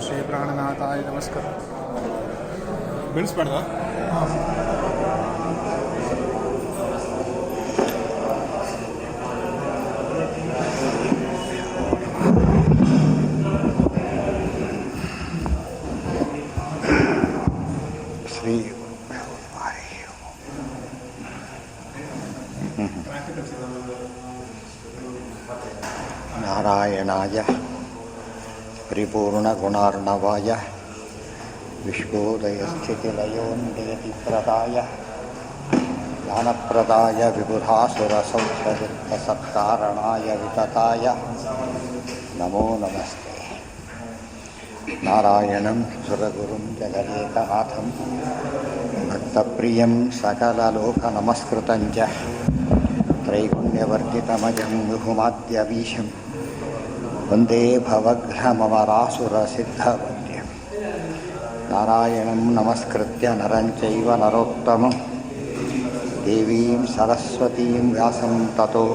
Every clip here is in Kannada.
ಶ್ರೀ ಪ್ರಾಣನಾಥಾಯ ನಮಸ್ಕಾರ. ಬೆಳೆಸ್ಬಾರ್ದ ಶ್ರೀ ನಾರಾಯಣಾಯ ಪರಿಪೂರ್ಣಗುಣಾರ್ಣವಾಯ ವಿಶ್ವೋದಯಸ್ಥಿತಿಲಯೋನ್ನಿಯತಿಪ್ರದಾಯ ಜ್ಞಾನಪ್ರದಾಯ ವಿಬುಧಾಸುರಸೌಖ್ಯದುಃಖಸತ್ಕಾರಣಾಯ ವಿತತಾಯ ನಮೋ ನಮಸ್ತೆ. ನಾರಾಯಣಂ ಸುರಗುರುಂ ಜಗದೇಕನಾಥಂ ಭಕ್ತಪ್ರಿಯಂ ಸಕಲಲೋಕನಮಸ್ಕೃತಂ ಚ ತ್ರೈಗುಣ್ಯವರ್ಧಿತಮಜಂ ವಿಹುಮಾದ್ಯವೀಶಂ ವಂದೇ ಭವಘ್ನಮರಾಸುರಸಿದ್ಧವದ್ಯಂ. ನಾರಾಯಣಂ ನಮಸ್ಕೃತ್ಯ ನರಂ ಚೈವ ನರೋತ್ತಮಂ ದೇವೀಂ ಸರಸ್ವತೀಂ ವ್ಯಾಸಂ ತತೋ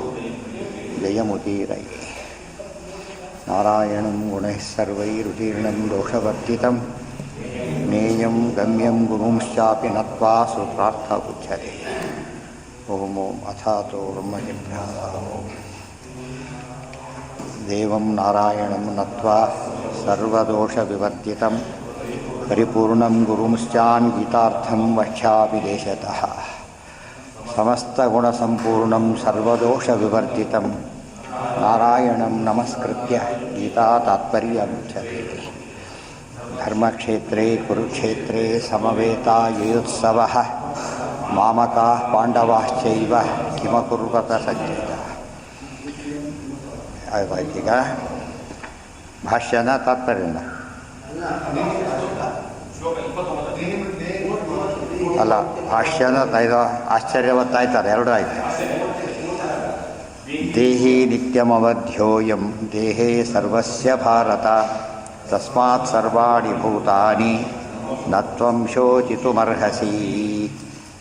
ಜಯಮುದೀರಯೇ. ನಾರಾಯಣಂ ಗುಣೈಃ ಸರ್ವೈರುದೀರ್ಣಂ ದೋಷವರ್ಜಿತಂ ಜ್ಞೇಯಂ ಗಮ್ಯಂ ಗುರುಂಶ್ಚಾಪಿ ನತ್ವಾ ಸೂತ್ರಾರ್ಥ ಉಚ್ಯತೆ. ಓಂ ಓಂ ಅಥಾತೋ ಬ್ರಹ್ಮಜಿಭ್ಯಾಂ ದೇವಂ ನಾರಾಯಣಂ ನತ್ವಾ ಸರ್ವದೋಷವಿವರ್ಜಿತಂ ಪರಿಪೂರ್ಣಂ ಗುರುಂಶ್ಚಾನ್ ಗೀತಾರ್ಥಂ ವಕ್ಷ್ಯಾಮಿ ದೇಶತಃ. ಸಮಸ್ತಗುಣಸಂಪೂರ್ಣಂ ಸರ್ವದೋಷವಿವರ್ಜಿತಂ ನಾರಾಯಣಂ ನಮಸ್ಕೃತ್ಯ ಗೀತಾ ತಾತ್ಪರ್ಯಮುಚ್ಯತೆ. ಧರ್ಮಕ್ಷೇತ್ರೇ ಕುರುಕ್ಷೇತ್ರೇ ಸಮವೇತಾಯುತ್ಸವಃ ಮಾಮಕಾಃ ಪಾಂಡವಾಶ್ಚೈವ ಕಿಮಕುರ್ವತ ಸಜ್ಜಿತ. ಈಗ ಭಾಷ್ಯನ ತಾತ್ಪರ್ಯನ ಅಲ್ಲ, ಭಾಷ್ಯನ ಇದು ಆಶ್ಚರ್ಯವತ್ತಾಯ್ತಾರೆ, ಎರಡೂ ಆಯ್ತು. ದೇಹಿ ನಿತ್ಯಮವಧ್ಯೋಯಂ ದೇಹೇ ಸರ್ವಸ್ಯ ಭಾರತ ತಸ್ಮಾತ್ ಸರ್ವಾಣಿ ಭೂತಾನಿ ನತ್ವಂ ಶೋಚಿತುಮರ್ಹಸಿ.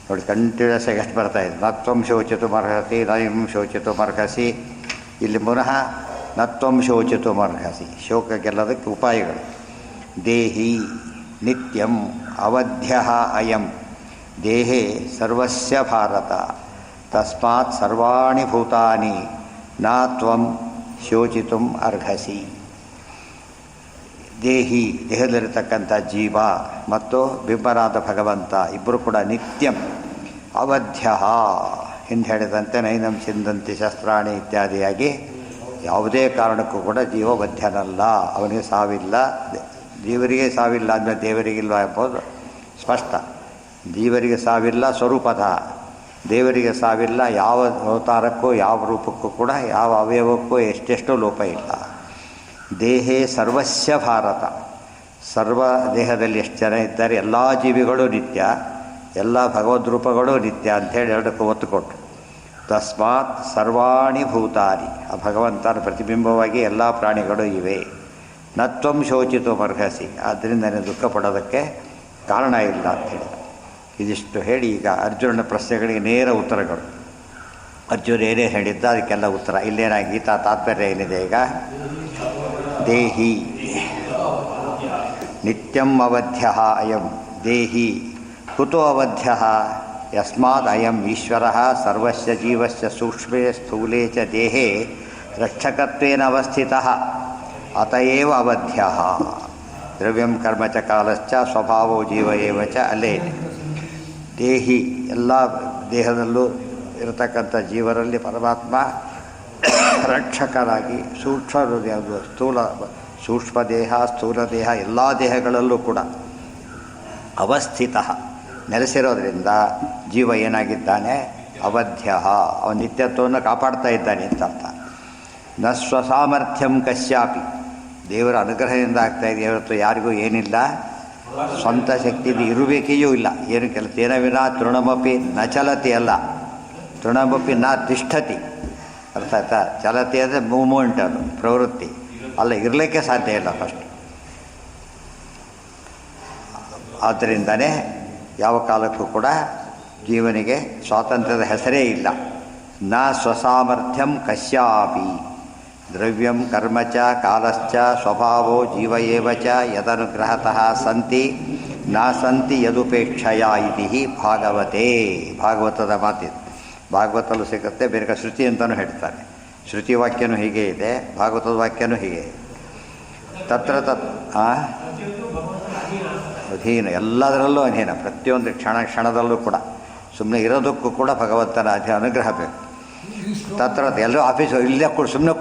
ನೋಡಿ, ಕಂಟಿನ್ಯೂಸ್ ಆಗಿ ಎಷ್ಟು ಬರ್ತಾ ಇದೆ. ನತ್ವಂ ಶೋಚಿತುಮರ್ಹಸಿ, ನಯಂ ಶೋಚಿತುಮರ್ಹಸಿ. ಇಲ್ಲಿ ಪುನಃ ನತ್ವಂ ಶೋಚಿತುಮರ್ಹಸಿ. ಶೋಕ ಗೆಲ್ಲೋದಕ್ಕೆ ಉಪಾಯಗಳು. ದೇಹಿ ನಿತ್ಯಂ ಅವಧ್ಯ ಅಯಂ ದೇಹೇ ಸರ್ವಸ್ಯ ಭಾರತ ತಸ್ಮಾತ್ ಸರ್ವಾಣಿ ಭೂತಾನಿ ನ ತ್ವಂ ಶೋಚಿತುಂ ಅರ್ಹಸಿ. ದೇಹಿ ದೇಹದಲ್ಲಿರತಕ್ಕಂಥ ಜೀವ ಮತ್ತು ಬಿಂಬನಾದ ಭಗವಂತ ಇಬ್ಬರು ಕೂಡ ನಿತ್ಯಂ ಅವಧ್ಯ ಹಿಂದೆ ಹೇಳಿದಂತೆ ನೈನಂ ಚಿಂದಂತಿ ಶಸ್ತ್ರಾಣಿ ಇತ್ಯಾದಿಯಾಗಿ ಯಾವುದೇ ಕಾರಣಕ್ಕೂ ಕೂಡ ಜೀವ ಬದ್ಧನಲ್ಲ, ಅವನಿಗೆ ಸಾವಿಲ್ಲ. ಜೀವರಿಗೆ ಸಾವಿಲ್ಲ ಅಂದರೆ ದೇವರಿಗಿಲ್ವ ಎಂಬುದು ಸ್ಪಷ್ಟ. ಜೀವರಿಗೆ ಸಾವಿಲ್ಲ ಸ್ವರೂಪತಃ, ದೇವರಿಗೆ ಸಾವಿಲ್ಲ ಯಾವ ಅವತಾರಕ್ಕೂ ಯಾವ ರೂಪಕ್ಕೂ ಕೂಡ ಯಾವ ಅವಯವಕ್ಕೂ ಎಷ್ಟೆಷ್ಟು ಲೋಪ ಇಲ್ಲ. ದೇಹೇ ಸರ್ವಸ್ಯ ಭಾರತ, ಸರ್ವ ದೇಹದಲ್ಲಿ ಎಷ್ಟು ಜನ ಇದ್ದಾರೆ, ಎಲ್ಲ ಜೀವಿಗಳು ನಿತ್ಯ, ಎಲ್ಲ ಭಗವದ್ರೂಪಗಳು ನಿತ್ಯ ಅಂಥೇಳಿ ಎರಡಕ್ಕೂ ಒತ್ತು ಕೊಟ್ಟು. ತಸ್ಮಾತ್ ಸರ್ವಾಣಿ ಭೂತಾನಿ, ಆ ಭಗವಂತನ ಪ್ರತಿಬಿಂಬವಾಗಿ ಎಲ್ಲ ಪ್ರಾಣಿಗಳು ಇವೆ. ನತ್ವಂ ಶೋಚಿತುಮರ್ಹಸಿ, ಆದ್ದರಿಂದ ನೀನು ದುಃಖ ಪಡೋದಕ್ಕೆ ಕಾರಣ ಇಲ್ಲ ಅಂಥೇಳಿ. ಇದಿಷ್ಟು ಹೇಳಿ ಈಗ ಅರ್ಜುನನ ಪ್ರಶ್ನೆಗಳಿಗೆ ನೇರ ಉತ್ತರಗಳು. ಅರ್ಜುನ ಏನೇ ಹೇಳಿದ್ದ ಅದಕ್ಕೆಲ್ಲ ಉತ್ತರ. ಇಲ್ಲೇನಾಗಿ ಗೀತಾ ತಾತ್ಪರ್ಯ ಏನಿದೆ ಈಗ? ದೇಹಿ ನಿತ್ಯಂ ಅವಧ್ಯ ಅಯಂ ದೇಹಿ ಕುತೋ ಅವಧ್ಯ ಯಸ್ಮಾದ್ ಅಯಂ ಈಶ್ವರ ಸರ್ವಸ್ಯ ಜೀವಸ್ಯ ಸೂಕ್ಷ್ಮೇ ಸ್ಥೂಲೇ ಚ ದೇಹೇ ರಕ್ಷಕತ್ವೇನ ಅವಸ್ಥಿತಃ ಅತಯೇವ ಅವಧ್ಯ. ದ್ರವ್ಯಂ ಕರ್ಮ ಚ ಕಾಲಶ್ಚ ಸ್ವಭಾವೋ ಜೀವ ಏವ ಚ. ಅಲ್ಲೇ ದೇಹಿ ಎಲ್ಲ ದೇಹದಲ್ಲೂ ಇರತಕ್ಕಂಥ ಜೀವರಲ್ಲಿ ಪರಮಾತ್ಮ ರಕ್ಷಕರಾಗಿ ಸೂಕ್ಷ್ಮ ದೇಹ ಸ್ಥೂಲ ದೇಹ ಎಲ್ಲ ದೇಹಗಳಲ್ಲೂ ಕೂಡ ಅವಸ್ಥಿತ ನೆಲೆಸಿರೋದ್ರಿಂದ ಜೀವ ಏನಾಗಿದ್ದಾನೆ? ಅವಧ್ಯ, ಅವನ ನಿತ್ಯತ್ವವನ್ನು ಕಾಪಾಡ್ತಾ ಇದ್ದಾನೆ ಅಂತ ಅರ್ಥ. ನ ಸ್ವಸಾಮರ್ಥ್ಯಂ ಕಶ್ಯಾಪಿ, ದೇವರ ಅನುಗ್ರಹದಿಂದ ಆಗ್ತಾಯಿದೆ ಹೊರತು ಯಾರಿಗೂ ಏನಿಲ್ಲ, ಸ್ವಂತ ಶಕ್ತಿದು ಇರುವಿಕೆಯೂ ಇಲ್ಲ. ಏನು ಕೆಲಸ ಏನ ವಿನಾ ತೃಣಮಪಿ ನ ಚಲತಿ, ಅಲ್ಲ ತೃಣಮಪಿ ನ ತಿಷ್ಠತಿ. ಅರ್ಥ ಆಯ್ತಾ? ಚಲತಿ ಅಂದರೆ ಮೂವ್ಮೆಂಟ್, ಅದು ಪ್ರವೃತ್ತಿ ಅಲ್ಲ, ಇರಲಿಕ್ಕೆ ಸಾಧ್ಯ ಇಲ್ಲ ಫಸ್ಟ್. ಆದ್ದರಿಂದನೇ ಯಾವ ಕಾಲಕ್ಕೂ ಕೂಡ ಜೀವನಿಗೆ ಸ್ವಾತಂತ್ರ್ಯದ ಹೆಸರೇ ಇಲ್ಲ. ನ ಸ್ವಸಾಮರ್ಥ್ಯಂ ಕಶ್ಯಾಪಿ, ದ್ರವ್ಯಂ ಕರ್ಮ ಚ ಕಾಲಶ್ಚ ಸ್ವಭಾವೋ ಜೀವ ಏವ ಚ ಯದನುಗ್ರಹತಃ ಸಂತಿ ನ ಸಂತಿ ಯದುಪೇಕ್ಷಯ ಇತಿ ಭಾಗವತೆ. ಭಾಗವತದ ಮಾತಿದೆ. ಭಾಗವತಲ್ಲೂ ಸಿಗುತ್ತೆ, ಬೇರೆ ಶ್ರುತಿ ಅಂತಲೂ ಹೇಳ್ತಾರೆ. ಶ್ರುತಿ ವಾಕ್ಯನೂ ಹೀಗೆ ಇದೆ, ಭಾಗವತದ ವಾಕ್ಯನೂ ಹೀಗೆ ಇದೆ. ತತ್ರ ಅಧೀನ, ಎಲ್ಲದರಲ್ಲೂ ಅಧೀನ, ಪ್ರತಿಯೊಂದು ಕ್ಷಣದಲ್ಲೂ ಕೂಡ. ಸುಮ್ಮನೆ ಇರೋದಕ್ಕೂ ಕೂಡ ಭಗವಂತನ ಅನುಗ್ರಹ ಬೇಕು. ತತ್ರ ಎಲ್ಲರೂ ಆಫೀಸು ಇಲ್ಲೇ ಸುಮ್ಮನೆ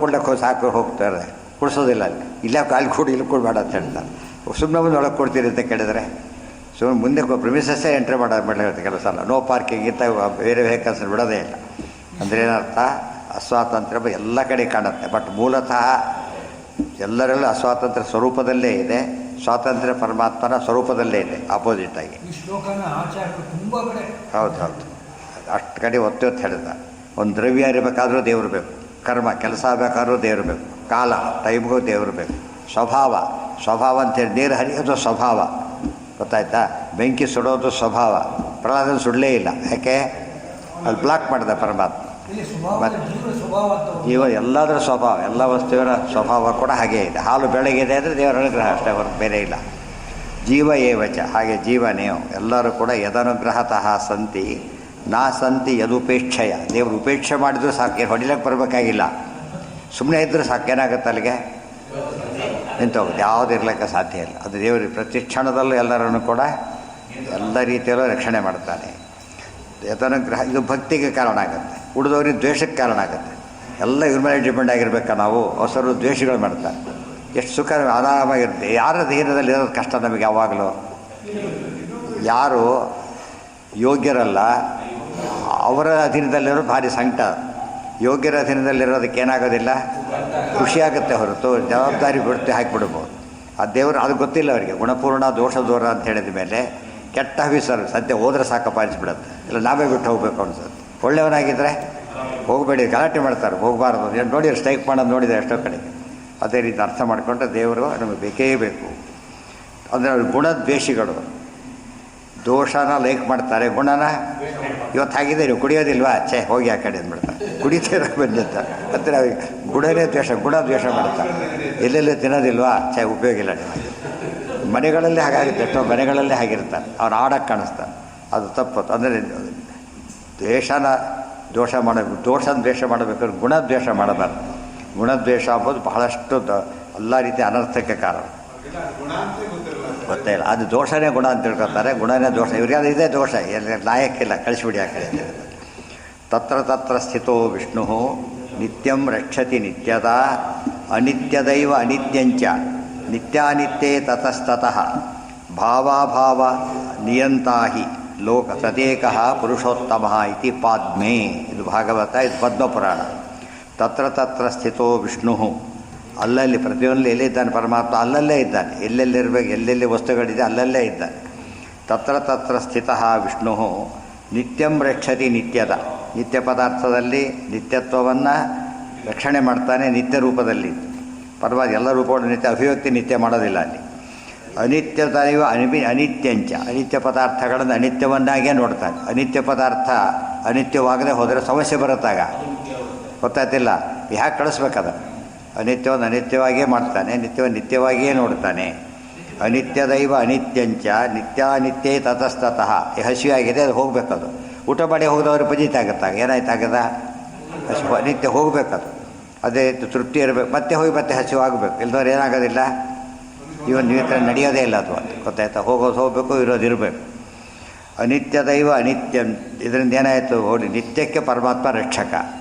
ಕೊಡ್ಲಿಕ್ಕೆ ಸಾಕು ಹೋಗ್ತಾರೆ, ಕೊಡಿಸೋದಿಲ್ಲ. ಅಲ್ಲಿ ಇಲ್ಲೇ ಕಾಲು ಕೊಡು, ಇಲ್ಲಿ ಕೊಡಬೇಡ ಅಂತ ಹೇಳ್ತಾರೆ. ಸುಮ್ಮನೆ ಮುಂದೆ ಒಳಗೆ ಕೊಡ್ತೀರಿ ಅಂತ ಕೇಳಿದರೆ ಸುಮ್ಮನೆ ಮುಂದೆ ಪ್ರಿಮಿಸಸ್ಸೇ ಎಂಟ್ರಿ ಮಾಡಿರುತ್ತೆ ಕೆಲಸ ಅಲ್ಲ. ನೋ ಪಾರ್ಕಿಂಗ್ ಇಂಥ ಬೇರೆ ವೆಹಿಕಲ್ಸ್ ಬಿಡೋದೇ ಇಲ್ಲ. ಅಂದರೆ ಏನರ್ಥ, ಅಸ್ವಾತಂತ್ರ್ಯ ಎಲ್ಲ ಕಡೆ ಕಾಣುತ್ತೆ. ಬಟ್ ಮೂಲತಃ ಎಲ್ಲರಲ್ಲೂ ಅಸ್ವಾತಂತ್ರ್ಯ ಸ್ವರೂಪದಲ್ಲೇ ಇದೆ, ಸ್ವಾತಂತ್ರ್ಯ ಪರಮಾತ್ಮನ ಸ್ವರೂಪದಲ್ಲೇ ಇದೆ, ಆಪೋಸಿಟ್ ಆಗಿ. ಹೌದು, ಅಷ್ಟು ಕಡೆ ಒತ್ತು ಹೇಳಿದ. ಒಂದು ದ್ರವ್ಯ ಇರಬೇಕಾದ್ರೂ ದೇವರು ಬೇಕು, ಕರ್ಮ ಕೆಲಸ ಆಗಬೇಕಾದ್ರೂ ದೇವರು ಬೇಕು, ಕಾಲ ಟೈಮ್ಗೂ ದೇವರು ಬೇಕು, ಸ್ವಭಾವ ಅಂತೇಳಿ ನೀರು ಹರಿಯೋದು ಸ್ವಭಾವ, ಗೊತ್ತಾಯ್ತಾ. ಬೆಂಕಿ ಸುಡೋದು ಸ್ವಭಾವ. ಪ್ರಹ್ಲಾದನ ಸುಡಲೇ ಇಲ್ಲ, ಯಾಕೆ? ಅಲ್ಲಿ ಬ್ಲಾಕ್ ಮಾಡಿದೆ ಪರಮಾತ್ಮ. ಮತ್ತು ಜೀವ ಎಲ್ಲದರ ಸ್ವಭಾವ, ಎಲ್ಲ ವಸ್ತುವಿನ ಸ್ವಭಾವ ಕೂಡ ಹಾಗೇ ಇದೆ. ಹಾಲು ಬೆಳಗಿದೆ ಅಂದರೆ ದೇವರ ಅನುಗ್ರಹ ಅಷ್ಟೇ, ಹೊರತು ಬೇರೆ ಇಲ್ಲ. ಜೀವ ಏವಚ, ಹಾಗೆ ಜೀವನೇವು ಎಲ್ಲರೂ ಕೂಡ ಯದನುಗ್ರಹತಃ ಸಂತಿ ನಾ ಸಂತಿ ಯದುಪೇಕ್ಷಯ. ದೇವರು ಉಪೇಕ್ಷೆ ಮಾಡಿದ್ರು ಸಾಕು, ಹೊಡಿಲಕ್ಕೆ ಬರಬೇಕಾಗಿಲ್ಲ. ಸುಮ್ಮನೆ ಇದ್ದರೂ ಸಾಕು, ಏನಾಗುತ್ತೆ ಅಲ್ಲಿಗೆ ನಿಂತೋಗುತ್ತೆ, ಯಾವುದು ಇರಲಿಕ್ಕೆ ಸಾಧ್ಯ ಇಲ್ಲ. ಅದು ದೇವರಿಗೆ ಪ್ರತಿ ಕ್ಷಣದಲ್ಲೂ ಎಲ್ಲರನ್ನು ಕೂಡ ಎಲ್ಲ ರೀತಿಯಲ್ಲೂ ರಕ್ಷಣೆ ಮಾಡ್ತಾನೆ. ಯದನುಗ್ರಹ ಇದು ಭಕ್ತಿಗೆ ಕಾರಣ ಆಗುತ್ತೆ, ಉಳಿದವ್ರಿಗೆ ದ್ವೇಷಕ್ಕೆ ಕಾರಣ ಆಗುತ್ತೆ. ಎಲ್ಲ ಇವ್ರ ಮೇಲೆ ಡಿಪೆಂಡ್ ಆಗಿರ್ಬೇಕಾ ನಾವು? ಹೊಸರು ದ್ವೇಷಗಳು ಮಾಡ್ತಾರೆ. ಎಷ್ಟು ಸುಖ ಆರಾಮಾಗಿರುತ್ತೆ. ಯಾರ ಅಧೀನದಲ್ಲಿ ಇರೋದು ಕಷ್ಟ ನಮಗೆ ಯಾವಾಗಲೂ. ಯಾರು ಯೋಗ್ಯರಲ್ಲ ಅವರ ಅಧೀನದಲ್ಲಿರೋದು ಭಾರಿ ಸಂಕಟ. ಯೋಗ್ಯರ ಅಧೀನದಲ್ಲಿರೋದಕ್ಕೆ ಏನಾಗೋದಿಲ್ಲ, ಖುಷಿಯಾಗುತ್ತೆ ಹೊರತು ಜವಾಬ್ದಾರಿ ಬಿಡ್ತು ಹಾಕಿಬಿಡ್ಬೋದು. ಆ ದೇವರು ಅದು ಗೊತ್ತಿಲ್ಲ ಅವರಿಗೆ. ಗುಣಪೂರ್ಣ ದೋಷ ದೂರ ಅಂತ ಹೇಳಿದ ಮೇಲೆ ಕೆಟ್ಟ ಹವಿಸರು ಸದ್ಯ ಹೋದ್ರೆ ಸಾಕಪ್ಪ ಅನಿಸ್ಬಿಡುತ್ತೆ. ಇಲ್ಲ ನಾವೇ ಬಿಟ್ಟು ಹೋಗ್ಬೇಕು ಅನ್ಸುತ್ತೆ. ಒಳ್ಳೆಯವನಾಗಿದ್ದರೆ ಹೋಗಬೇಡಿ, ಗಲಾಟೆ ಮಾಡ್ತಾರೆ, ಹೋಗಬಾರ್ದು. ನೋಡಿ ಸ್ಟ್ರೈಕ್ ಮಾಡೋದು ನೋಡಿದೆ ಎಷ್ಟೋ ಕಡೆ. ಅದೇ ರೀತಿ ಅರ್ಥ ಮಾಡಿಕೊಂಡ್ರೆ ದೇವರು ನಮಗೆ ಬೇಕೇ ಬೇಕು. ಅಂದರೆ ಅವ್ರು ಗುಣದ್ವೇಷಿಗಳು. ದೋಷನ ಲೈಕ್ ಮಾಡ್ತಾರೆ, ಗುಣನ ಇವತ್ತು ಹಾಗಿದೆ ನೀವು ಕುಡಿಯೋದಿಲ್ವಾ, ಛೇ ಹೋಗಿ ಆ ಕಡೆ ಅಂದ್ಬಿಡ್ತಾರೆ. ಕುಡಿತೀರ ಬಂದಿರ್ತಾರೆ. ಮತ್ತು ನಾವೀಗ ಗುಣನೇ ಗುಣದ್ವೇಷ ಮಾಡ್ತಾರೆ. ಎಲ್ಲೆಲ್ಲೇ ತಿನ್ನೋದಿಲ್ವಾ, ಛೇ ಉಪಯೋಗ ಇಲ್ಲ ನಿಮಗೆ. ಮನೆಗಳಲ್ಲೇ ಹಾಗಾಗುತ್ತೆ, ಎಷ್ಟೋ ಮನೆಗಳಲ್ಲೇ ಆಗಿರ್ತಾರೆ. ಅವ್ನು ಆಡೋಕ್ಕೆ ಕಾಣಿಸ್ತಾನೆ, ಅದು ತಪ್ಪು. ಅಂದರೆ ದೋಷನ ದ್ವೇಷ ಮಾಡಬೇಕಾದ್ರೆ ಗುಣದ್ವೇಷ ಮಾಡಬಾರ್ದು. ಗುಣದ್ವೇಷ ಅಂಬೋದು ಬಹಳಷ್ಟು ಎಲ್ಲ ರೀತಿಯ ಅನರ್ಥಕ್ಕೆ ಕಾರಣ. ಗೊತ್ತೇ ಇಲ್ಲ, ಅದು ದೋಷನೇ ಗುಣ ಅಂತ ತಿಳ್ಕೊತಾರೆ, ಗುಣನೇ ದೋಷ. ಇವ್ರಿಗೆ ಅದು ಇದೇ ದೋಷ, ಎಲ್ಲ ಲಾಯಕ್ಕಿಲ್ಲ, ಕಳಿಸ್ಬಿಡಿ ಆ ಕಡೆ. ತತ್ರ ಸ್ಥಿತೋ ವಿಷ್ಣು ನಿತ್ಯಂ ರಕ್ಷತಿ ನಿತ್ಯದ ಅನಿತ್ಯದೈವ ಅನಿತ್ಯಂಚ ನಿತ್ಯಾನಿತ್ಯೇ ತತಸ್ತತಃ ಭಾವಾಭಾವ ನಿಯಂತಾ ಹಿ ಲೋಕ ತದೇಕಃ ಪುರುಷೋತ್ತಮ ಇತಿ ಪಾದ್ಮೇ. ಇದು ಭಾಗವತ, ಇದು ಪದ್ಮಪುರಾಣ. ತತ್ರ ಸ್ಥಿತೋ ವಿಷ್ಣು, ಅಲ್ಲಲ್ಲಿ ಪ್ರತಿಯೊಂದು ಎಲ್ಲಿದ್ದಾನೆ ಪರಮಾತ್ಮ, ಅಲ್ಲಲ್ಲೇ ಇದ್ದಾನೆ. ಎಲ್ಲೆಲ್ಲಿರಬೇಕು, ಎಲ್ಲೆಲ್ಲಿ ವಸ್ತುಗಳಿದೆ ಅಲ್ಲಲ್ಲೇ ಇದ್ದಾನೆ. ತತ್ರ ಸ್ಥಿತಃ ವಿಷ್ಣು ನಿತ್ಯಂ ರಕ್ಷತಿ ನಿತ್ಯದ, ನಿತ್ಯ ಪದಾರ್ಥದಲ್ಲಿ ನಿತ್ಯತ್ವವನ್ನು ರಕ್ಷಣೆ ಮಾಡ್ತಾನೆ. ನಿತ್ಯ ರೂಪದಲ್ಲಿ ಪರಮಾತ್ಮ ಎಲ್ಲ ರೂಪಗಳು ನಿತ್ಯ, ಅಭಿವ್ಯಕ್ತಿ ನಿತ್ಯ ಮಾಡೋದಿಲ್ಲ ಅಲ್ಲಿ. ಅನಿತ್ಯದೈವ ಅನಿತ್ಯಂಚ, ಅನಿತ್ಯ ಪದಾರ್ಥಗಳನ್ನು ಅನಿತ್ಯವನ್ನಾಗೇ ನೋಡ್ತಾನೆ. ಅನಿತ್ಯ ಪದಾರ್ಥ ಅನಿತ್ಯವಾಗದೆ ಹೋದರೆ ಸಮಸ್ಯೆ ಬರುತ್ತಾಗ, ಗೊತ್ತಾಯ್ತಿಲ್ಲ. ಯಾಕೆ ಕಳಿಸ್ಬೇಕದ? ಅನಿತ್ಯವನ್ನು ಅನಿತ್ಯವಾಗಿಯೇ ಮಾಡ್ತಾನೆ, ನಿತ್ಯವಾಗಿಯೇ ನೋಡ್ತಾನೆ. ಅನಿತ್ಯದೈವ ಅನಿತ್ಯಂಚ ನಿತ್ಯಾನಿತ್ಯೇ ತತಸ್ತತಃ. ಹಸಿವಾಗಿದೆ, ಅದು ಹೋಗ್ಬೇಕದು. ಊಟ ಮಾಡಿ ಹೋಗಿದವ್ರಿಗೆ ಪಜಿತ ಆಗುತ್ತಾಗ ಏನಾಯ್ತಾಗದ? ಹಸಿವು ನಿತ್ಯ ಹೋಗಬೇಕದು. ಅದೇ ತೃಪ್ತಿ ಇರಬೇಕು, ಮತ್ತೆ ಹೋಗಿ ಮತ್ತೆ ಹಸಿವು ಆಗಬೇಕು. ಇಲ್ದವ್ರು ಏನಾಗೋದಿಲ್ಲ, ಇವನ್ ನೀವು ನಡೆಯೋದೇ ಇಲ್ಲ ಅದು ಅಂತ, ಗೊತ್ತಾಯ್ತಾ. ಹೋಗಬೇಕು, ಇರೋದಿರಬೇಕು. ಅನಿತ್ಯದೈವ ಅನಿತ್ಯ, ಇದರಿಂದ ಏನಾಯಿತು? ಹೋಗಿ ನಿತ್ಯಕ್ಕೆ ಪರಮಾತ್ಮ ರಕ್ಷಕ.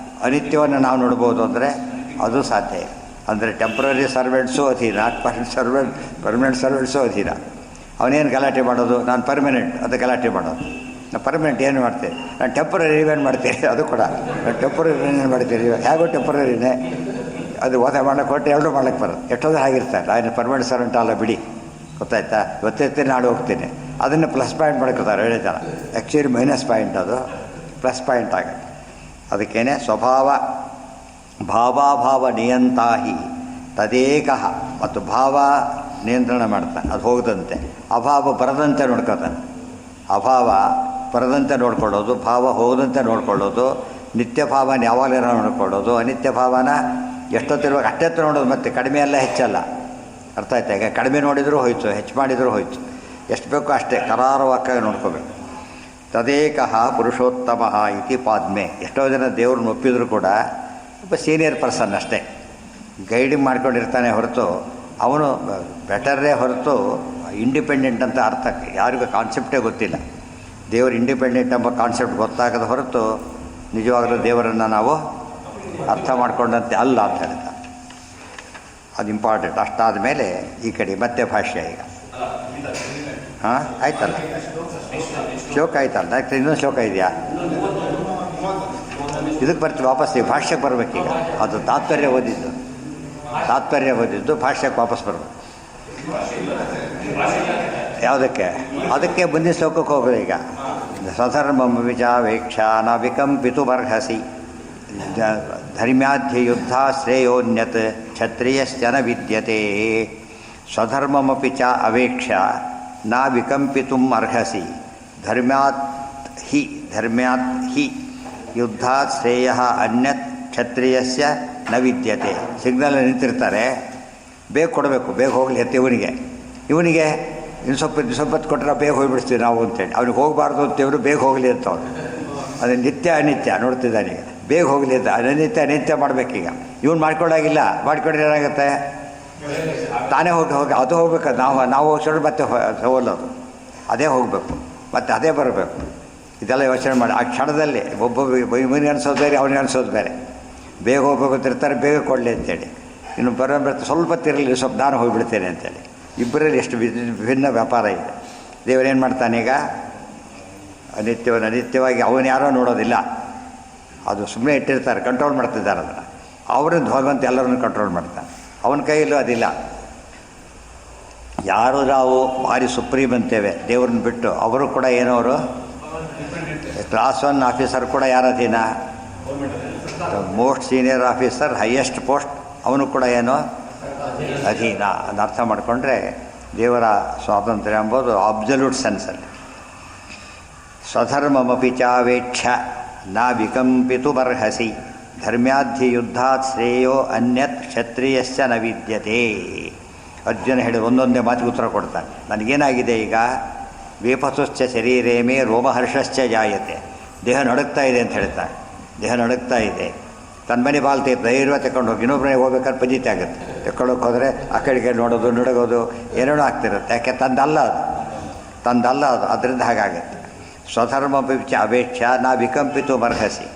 ಅನಿತ್ಯವನ್ನು ನಾವು ನೋಡ್ಬೋದು ಅಂದರೆ ಅದು ಸಾಧ್ಯ ಇಲ್ಲ. ಅಂದರೆ ಟೆಂಪ್ರರಿ ಸರ್ವೆಂಟ್ಸು ಅಧೀನ, ಪರ್ಮನೆಂಟ್ ಸರ್ವೆಂಟ್ಸು ಅಧೀನ. ಅವನೇನು ಗಲಾಟೆ ಮಾಡೋದು? ನಾನು ಪರ್ಮನೆಂಟ್, ಅದು ಗಲಾಟೆ ಮಾಡೋದು. ನಾನು ಪರ್ಮನೆಂಟ್ ಏನು ಮಾಡ್ತೇನೆ, ನಾನು ಟೆಂಪ್ರರಿ ಏನು ಮಾಡ್ತೇನೆ, ಅದು ಕೂಡ ನಾನು ಟೆಂಪ್ರರಿ ಏನು ಮಾಡ್ತೀನಿ. ಹೇಗೋ ಟೆಂಪ್ರರಿನೇ, ಅದು ಓದ ಮಾಡೋಕ್ಕೆ ಹೊರಟು ಎರಡೂ ಮಾಡೋಕ್ಕೆ ಬರೋದು. ಎಷ್ಟೊಂದು ಆಗಿರ್ತಾರೆ. ನಾನು ಪರ್ಮನೆಂಟ್ ಸರ್ವೆಂಟ್ ಅಲ್ಲ ಬಿಡಿ, ಗೊತ್ತಾಯ್ತಾ. ಇವತ್ತಿರ್ತೀನಿ, ನಾಡು ಹೋಗ್ತೀನಿ. ಅದನ್ನು ಪ್ಲಸ್ ಪಾಯಿಂಟ್ ಮಾಡ್ಕೋತಾರೆ ಹೇಳಿ ಜನ. ಆ್ಯಕ್ಚುಲಿ ಮೈನಸ್ ಪಾಯಿಂಟ್, ಅದು ಪ್ಲಸ್ ಪಾಯಿಂಟ್ ಆಗುತ್ತೆ. ಅದಕ್ಕೇನೆ ಸ್ವಭಾವ ಭಾವಾಭಾವ ನಿಯಂತಾಹಿ ತದೇಕಃ. ಮತ್ತು ಭಾವ ನಿಯಂತ್ರಣ ಮಾಡ್ತಾನೆ, ಅದು ಹೋಗದಂತೆ. ಅಭಾವ ಬರದಂತೆ ನೋಡ್ಕೋತಾನೆ. ಅಭಾವ ಬರದಂತೆ ನೋಡ್ಕೊಳ್ಳೋದು, ಭಾವ ಹೋಗದಂತೆ ನೋಡ್ಕೊಳ್ಳೋದು, ನಿತ್ಯ ಭಾವನ ಯಾವಾಗಲೂ ನೋಡ್ಕೊಳ್ಳೋದು, ಅನಿತ್ಯ ಭಾವನ ಎಷ್ಟೊತ್ತಿರುವಾಗ ಅಷ್ಟೆತ್ತು ನೋಡೋದು, ಮತ್ತೆ ಕಡಿಮೆ ಎಲ್ಲ ಹೆಚ್ಚಲ್ಲ. ಅರ್ಥ ಆಯ್ತಾ? ಈಗ ಕಡಿಮೆ ನೋಡಿದರೂ ಹೋಯ್ತು, ಹೆಚ್ಚು ಮಾಡಿದರೂ ಹೋಯ್ತು. ಎಷ್ಟು ಬೇಕೋ ಅಷ್ಟೇ ಕರಾರವಾಗಿ ನೋಡ್ಕೋಬೇಕು. ತದೇಕಃ ಪುರುಷೋತ್ತಮ ಇತಿ ಪಾದ್ಮೆ. ಎಷ್ಟೋ ಜನ ದೇವ್ರನ್ನ ಒಪ್ಪಿದ್ರು ಕೂಡ ಒಬ್ಬ ಸೀನಿಯರ್ ಪರ್ಸನ್ ಅಷ್ಟೇ, ಗೈಡಿಂಗ್ ಮಾಡ್ಕೊಂಡಿರ್ತಾನೆ ಹೊರತು ಅವನು ಬೆಟರೇ ಹೊರತು ಇಂಡಿಪೆಂಡೆಂಟ್ ಅಂತ ಅರ್ಥ ಯಾರಿಗೂ ಕಾನ್ಸೆಪ್ಟೇ ಗೊತ್ತಿಲ್ಲ. ದೇವರು ಇಂಡಿಪೆಂಡೆಂಟ್ ಎಂಬ ಕಾನ್ಸೆಪ್ಟ್ ಗೊತ್ತಾಗದ ಹೊರತು ನಿಜವಾಗಲೂ ದೇವರನ್ನು ನಾವು ಅರ್ಥ ಮಾಡ್ಕೊಂಡಂತೆ ಅಲ್ಲ ಅಂತ ಹೇಳ್ತಾರೆ. ಅದು ಇಂಪಾರ್ಟೆಂಟ್. ಅಷ್ಟಾದ ಮೇಲೆ ಈ ಕಡೆ ಮತ್ತೆ ಭಾಷ್ಯ. ಈಗ ಹಾಂ ಆಯ್ತಲ್ಲ, ಶ್ಲೋಕ ಆಯ್ತಲ್ಲ, ಇನ್ನೊಂದು ಶ್ಲೋಕ ಇದೆಯಾ? ಇದಕ್ಕೆ ಬರ್ತೀವಿ ವಾಪಸ್. ಈಗ ಭಾಷ್ಯಕ್ಕೆ ಬರ್ಬೇಕೀಗ. ಅದು ತಾತ್ಪರ್ಯ ಓದಿದ್ದು ಭಾಷ್ಯಕ್ಕೆ ವಾಪಸ್ ಬರ್ಬೇಕು. ಯಾವುದಕ್ಕೆ? ಅದಕ್ಕೆ ಮುಂದಿನ ಶ್ಲೋಕಕ್ಕೆ ಹೋಗೋದು. ಈಗ ಸ್ವಧರ್ಮಂ ವಿಚಾವೇಕ್ಷ ನ ವಿಕಂಪಿತುಮರ್ಹಸಿ ಧರ್ಮ್ಯಾಧ್ಯುದ್ಧ ಶ್ರೇಯೋನ್ಯತ್ ಕ್ಷತ್ರಿಯಶ್ಚನ ವಿದ್ಯತೆ. ಸ್ವಧರ್ಮಮಪಿ ಚ ಅವೇಕ್ಷ ನ ವಿಕಂಪಿತುಂ ಅರ್ಹಸಿ ಧರ್ಮ್ಯಾತ್ ಹಿ ಯುದ್ಧಾತ್ ಶ್ರೇಯ ಅನ್ಯತ್ ಕ್ಷತ್ರಿಯಸ್ಯ ನ ವಿದ್ಯತೆ. ಸಿಗ್ನಲ್ ನಿಂತಿರ್ತಾರೆ, ಬೇಗ ಕೊಡಬೇಕು, ಬೇಗ ಹೋಗಲಿ ಅಂತ ಇವನಿಗೆ ಇನ್ನು ಸ್ವಲ್ಪ ಕೊಟ್ಟರೆ ಬೇಗ ಹೋಗಿಬಿಡ್ತೀವಿ ನಾವು ಅಂತೇಳಿ. ಅವ್ನಿಗೆ ಹೋಗಬಾರ್ದು ಅಂತೇವರು ಬೇಗ ಹೋಗಲಿ ಅಂತ ಅವ್ರು. ಅದು ನಿತ್ಯ ಅನಿತ್ಯ ನೋಡ್ತಿದ್ದಾನೀಗ. ಬೇಗ ಹೋಗಲಿ ಅಂತ ಅನಿತ್ಯ ಮಾಡಬೇಕೀಗ. ಇವನು ಮಾಡ್ಕೊಳ್ಳಾಗಿಲ್ಲ, ಮಾಡಿಕೊಂಡ್ರೆ ಏನಾಗುತ್ತೆ? ತಾನೇ ಹೋಗಿ ಅದು ಹೋಗ್ಬೇಕು. ನಾವು ಹೋಗ್ಸೋದು ಮತ್ತೆ ಹೋಗೋಲ್ಲದು, ಅದೇ ಹೋಗಬೇಕು, ಮತ್ತು ಅದೇ ಬರಬೇಕು. ಇದೆಲ್ಲ ಯೋಚನೆ ಮಾಡಿ ಆ ಕ್ಷಣದಲ್ಲಿ ಇವನಿಗೆ ಅನಿಸೋದು ಬೇರೆ, ಅವನಿಗೆ ಅನಿಸೋದು ಬೇರೆ. ಬೇಗ ಹೋಗ್ಬೇಕು ಅಂತಿರ್ತಾರೆ, ಬೇಗ ಕೊಡಲಿ ಅಂತೇಳಿ. ಇನ್ನು ಬರ್ತಾ ಸ್ವಲ್ಪ ತಿರಲಿ, ಸ್ವಲ್ಪ ನಾನು ಹೋಗಿಬಿಡ್ತೇನೆ ಅಂತೇಳಿ. ಇಬ್ಬರಲ್ಲಿ ಎಷ್ಟು ವಿಭಿನ್ನ ವ್ಯಾಪಾರ ಇದೆ. ದೇವರೇನು ಮಾಡ್ತಾನೀಗ? ಅನಿತ್ಯವಾಗಿ ಅವನು ಯಾರೋ ನೋಡೋದಿಲ್ಲ, ಅದು ಸುಮ್ಮನೆ ಇಟ್ಟಿರ್ತಾರೆ, ಕಂಟ್ರೋಲ್ ಮಾಡ್ತಿದ್ದಾರೆ ಅದನ್ನು. ಅವರಿಂದ ಭಗವಂತ ಎಲ್ಲರನ್ನು ಕಂಟ್ರೋಲ್ ಮಾಡ್ತಾನೆ. ಅವನ ಕೈಯಲ್ಲೂ ಅದಿಲ್ಲ. ಯಾರು ನಾವು ಭಾರಿ ಸುಪ್ರೀಮ್ ಅಂತೇವೆ ದೇವ್ರನ್ನ ಬಿಟ್ಟು, ಅವರು ಕೂಡ ಏನೋರು ಕ್ಲಾಸ್ 1 ಆಫೀಸರ್ ಕೂಡ ಯಾರ ಅಧೀನ? Most senior officer, highest post, ಅವನು ಕೂಡ ಏನೋ ಅಧೀನ. ಅದು ಅರ್ಥ ಮಾಡಿಕೊಂಡ್ರೆ ದೇವರ ಸ್ವಾತಂತ್ರ್ಯ ಎಂಬುದು ಅಬ್ಸಲ್ಯೂಟ್ ಸೆನ್ಸಲ್ಲಿ. ಸ್ವಧರ್ಮಮಪಿ ಚಾವೇಕ್ಷ ನ ವಿಕಂಪಿತುಮರ್ಹಸಿ ಧರ್ಮ್ಯಾಧ್ಯುದ್ಧಾತ್ ಶ್ರೇಯೋ ಅನ್ಯತ್ ಕ್ಷತ್ರಿಯಶ್ಚ ನ ವಿದ್ಯತೆ. ಅರ್ಜುನ ಹೇಳಿ ಒಂದೊಂದೇ ಮಾತಿಗೆ ಉತ್ತರ ಕೊಡ್ತಾನೆ. ನನಗೇನಾಗಿದೆ ಈಗ? ವೇಪಸುಶ್ಚ ಶರೀರೇ ಮೇ ರೋಮಹರ್ಷಶ್ಚ ಜಾಯತೆ. ದೇಹ ನಡುಗ್ತಾ ಇದೆ ಅಂತ ಹೇಳ್ತಾನೆ. ದೇಹ ನಡುಗ್ತಾ ಇದೆ. ತನ್ನ ಮನೆ ಬಾಲ್ತಿ ಧೈರ್ಯ ತಗೊಂಡು ಹೋಗಿ ಇನ್ನೊಬ್ಬರೇ ಹೋಗ್ಬೇಕಾದ್ರೆ ಪಂಜಿತಿ ಆಗುತ್ತೆ. ತಗೊಂಡೋಗಿ ಹೋದರೆ ಆ ಕಡೆಗೆ ನೋಡೋದು ನಡುಗೋದು ಏನೇನೋ ಆಗ್ತಿರುತ್ತೆ. ಯಾಕೆ? ತಂದಲ್ಲ ಅದು. ಅದರಿಂದ ಹಾಗಾಗುತ್ತೆ. ಸ್ವಧರ್ಮ ಅಪೇಕ್ಷ ನಾ ವಿಕಂಪಿತು ಮರ್ಹಸಿ.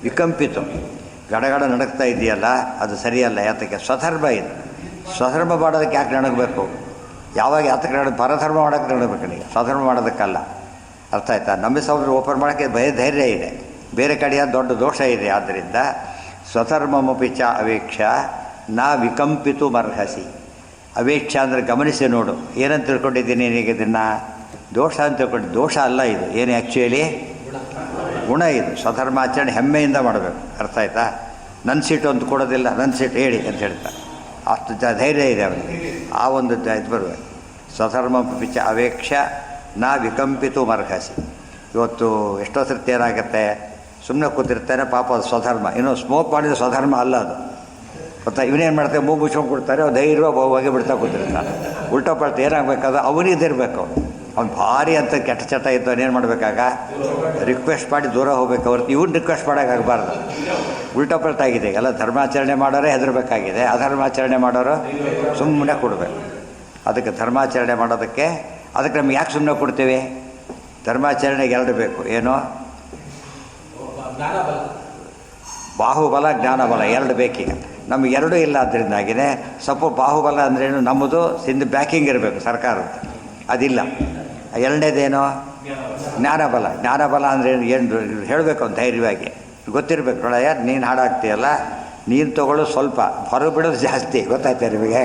ವಿಕಂಪಿತು ಗಡಗಡ ನಡುಗ್ತಾ ಇದೆಯಲ್ಲ, ಅದು ಸರಿಯಲ್ಲ. ಯಾತಕ್ಕೆ? ಸ್ವಧರ್ಮ ಇದು. ಸ್ವಧರ್ಮ ಮಾಡೋದಕ್ಕೆ ಯಾಕೆ ನಡಗಬೇಕು? ಯಾವಾಗ ಯಾತಕ್ಕೆ ಪರಧರ್ಮ ಮಾಡೋಕ್ಕೆ ನಡಗಬೇಕು ನೀವು, ಸ್ವಧರ್ಮ ಮಾಡೋದಕ್ಕಲ್ಲ. ಅರ್ಥ ಆಯ್ತಾ? ನಂಬಿ ಸಹೋದರ ಓಪನ್ ಮಾಡೋಕ್ಕೆ ಧೈರ್ಯ ಇದೆ, ಬೇರೆ ಕಡೆಯ ದೊಡ್ಡ ದೋಷ ಇದೆ. ಆದ್ದರಿಂದ ಸ್ವಧರ್ಮಮಪಿ ಚ ಅವೇಕ್ಷ ನಾ ವಿಕಂಪಿತು ಮರ್ಹಸಿ. ಅವೇಕ್ಷ ಅಂದರೆ ಗಮನಿಸಿ ನೋಡು. ಏನಂತ ತಿಳ್ಕೊಂಡಿದ್ದೀನಿ ನೀನೀಗ? ಇದನ್ನು ದೋಷ ಅಂತ ತಿಳ್ಕೊಂಡು. ದೋಷ ಅಲ್ಲ ಇದು. ಏನು ಆ್ಯಕ್ಚುಲಿ ಗುಣ ಇದು. ಸ್ವಧರ್ಮಾಚರಣೆ ಹೆಮ್ಮೆಯಿಂದ ಮಾಡಬೇಕು. ಅರ್ಥ ಆಯ್ತಾ? ನನ್ನ ಸೀಟು ಅಂತ ಕೊಡೋದಿಲ್ಲ, ನನ್ನ ಸೀಟು ಹೇಳಿ ಅಂತ ಹೇಳ್ತಾರೆ. ಅಷ್ಟು ಧೈರ್ಯ ಇದೆ ಅವನಿಗೆ. ಆ ಒಂದು ಇದು ಬರಬೇಕು. ಸ್ವಧರ್ಮಮಪಿ ಚ ಅವೇಕ್ಷ ನಾ ವಿಕಂಪಿತು ಮರ್ಹಸಿ. ಇವತ್ತು ಎಷ್ಟೋ ಸರ್ತಿ ಏನಾಗುತ್ತೆ, ಸುಮ್ಮನೆ ಕೂತಿರ್ತಾನೆ, ಪಾಪ ಅದು ಸ್ವಧರ್ಮ. ಇನ್ನೂ ಸ್ಮೋಕ್ ಮಾಡಿದ್ರೆ ಸ್ವಧರ್ಮ ಅಲ್ಲ ಅದು. ಗೊತ್ತಾ? ಇವನೇನು ಮಾಡ್ತಾರೆ, ಮೂಗು ಮುಚ್ಕೊಂಡು ಕೊಡ್ತಾರೆ, ಅವ್ರು ಧೈರ್ಯವಾಗಿ ಹೋಗಿ ಬಿಡ್ತಾ ಕೂತಿರ್ತಾನೆ. ಉಲ್ಟಾ ಪಲ್ಟ ಏನಾಗಬೇಕಾದ ಅವನಿದಿರಬೇಕು. ಅವ್ನು ಭಾರಿ ಅಂತ ಕೆಟ್ಟ ಚಟ ಇತ್ತು, ಅವನೇನು ಮಾಡಬೇಕಾಗ ರಿಕ್ವೆಸ್ಟ್ ಮಾಡಿ ದೂರ ಹೋಗ್ಬೇಕು. ಅವ್ರು ಇವ್ನು ರಿಕ್ವೆಸ್ಟ್ ಮಾಡೋಕ್ಕಾಗಬಾರ್ದು. ಉಲ್ಟಾ ಪಲ್ಟ ಆಗಿದೆ. ಎಲ್ಲ ಧರ್ಮಾಚರಣೆ ಮಾಡೋರೇ ಹೆದರಬೇಕಾಗಿದೆ, ಅಧರ್ಮಾಚರಣೆ ಮಾಡೋರು ಸುಮ್ಮನೆ ಕೊಡಬೇಕು. ಅದಕ್ಕೆ ಧರ್ಮಾಚರಣೆ ಮಾಡೋದಕ್ಕೆ ನಮ್ಗೆ ಯಾಕೆ ಸುಮ್ಮನೆ ಕೊಡ್ತೀವಿ? ಧರ್ಮಾಚರಣೆಗೆ ಎರಡು ಬೇಕು. ಏನು? ಬಾಹುಬಲ, ಜ್ಞಾನಬಲ ಎರಡು ಬೇಕೀಗ. ನಮಗೆ ಎರಡೂ ಇಲ್ಲ. ಅದರಿಂದಾಗಿದೆ ಸ್ವಲ್ಪ ಬಾಹುಬಲ ಅಂದ್ರೇನು, ನಮ್ಮದು ಸಿಂಧು ಬ್ಯಾಕಿಂಗ್ ಇರಬೇಕು ಸರ್ಕಾರದ, ಅದಿಲ್ಲ. ಎರಡನೇದೇನೋ ಜ್ಞಾನಬಲ ಅಂದ್ರೇನು, ಏನು ಹೇಳಬೇಕು ಅವ್ನು ಧೈರ್ಯವಾಗಿ ಗೊತ್ತಿರಬೇಕು. ನೋಡಯ್ಯ, ನೀನು ಹಾಡಾಗ್ತೀಯಲ್ಲ, ನೀನು ತೊಗೊಳ್ಳೋದು ಸ್ವಲ್ಪ, ಹೊರಗೆ ಬಿಡೋದು ಜಾಸ್ತಿ. ಗೊತ್ತಾಯ್ತಾ ನಿಮಗೆ?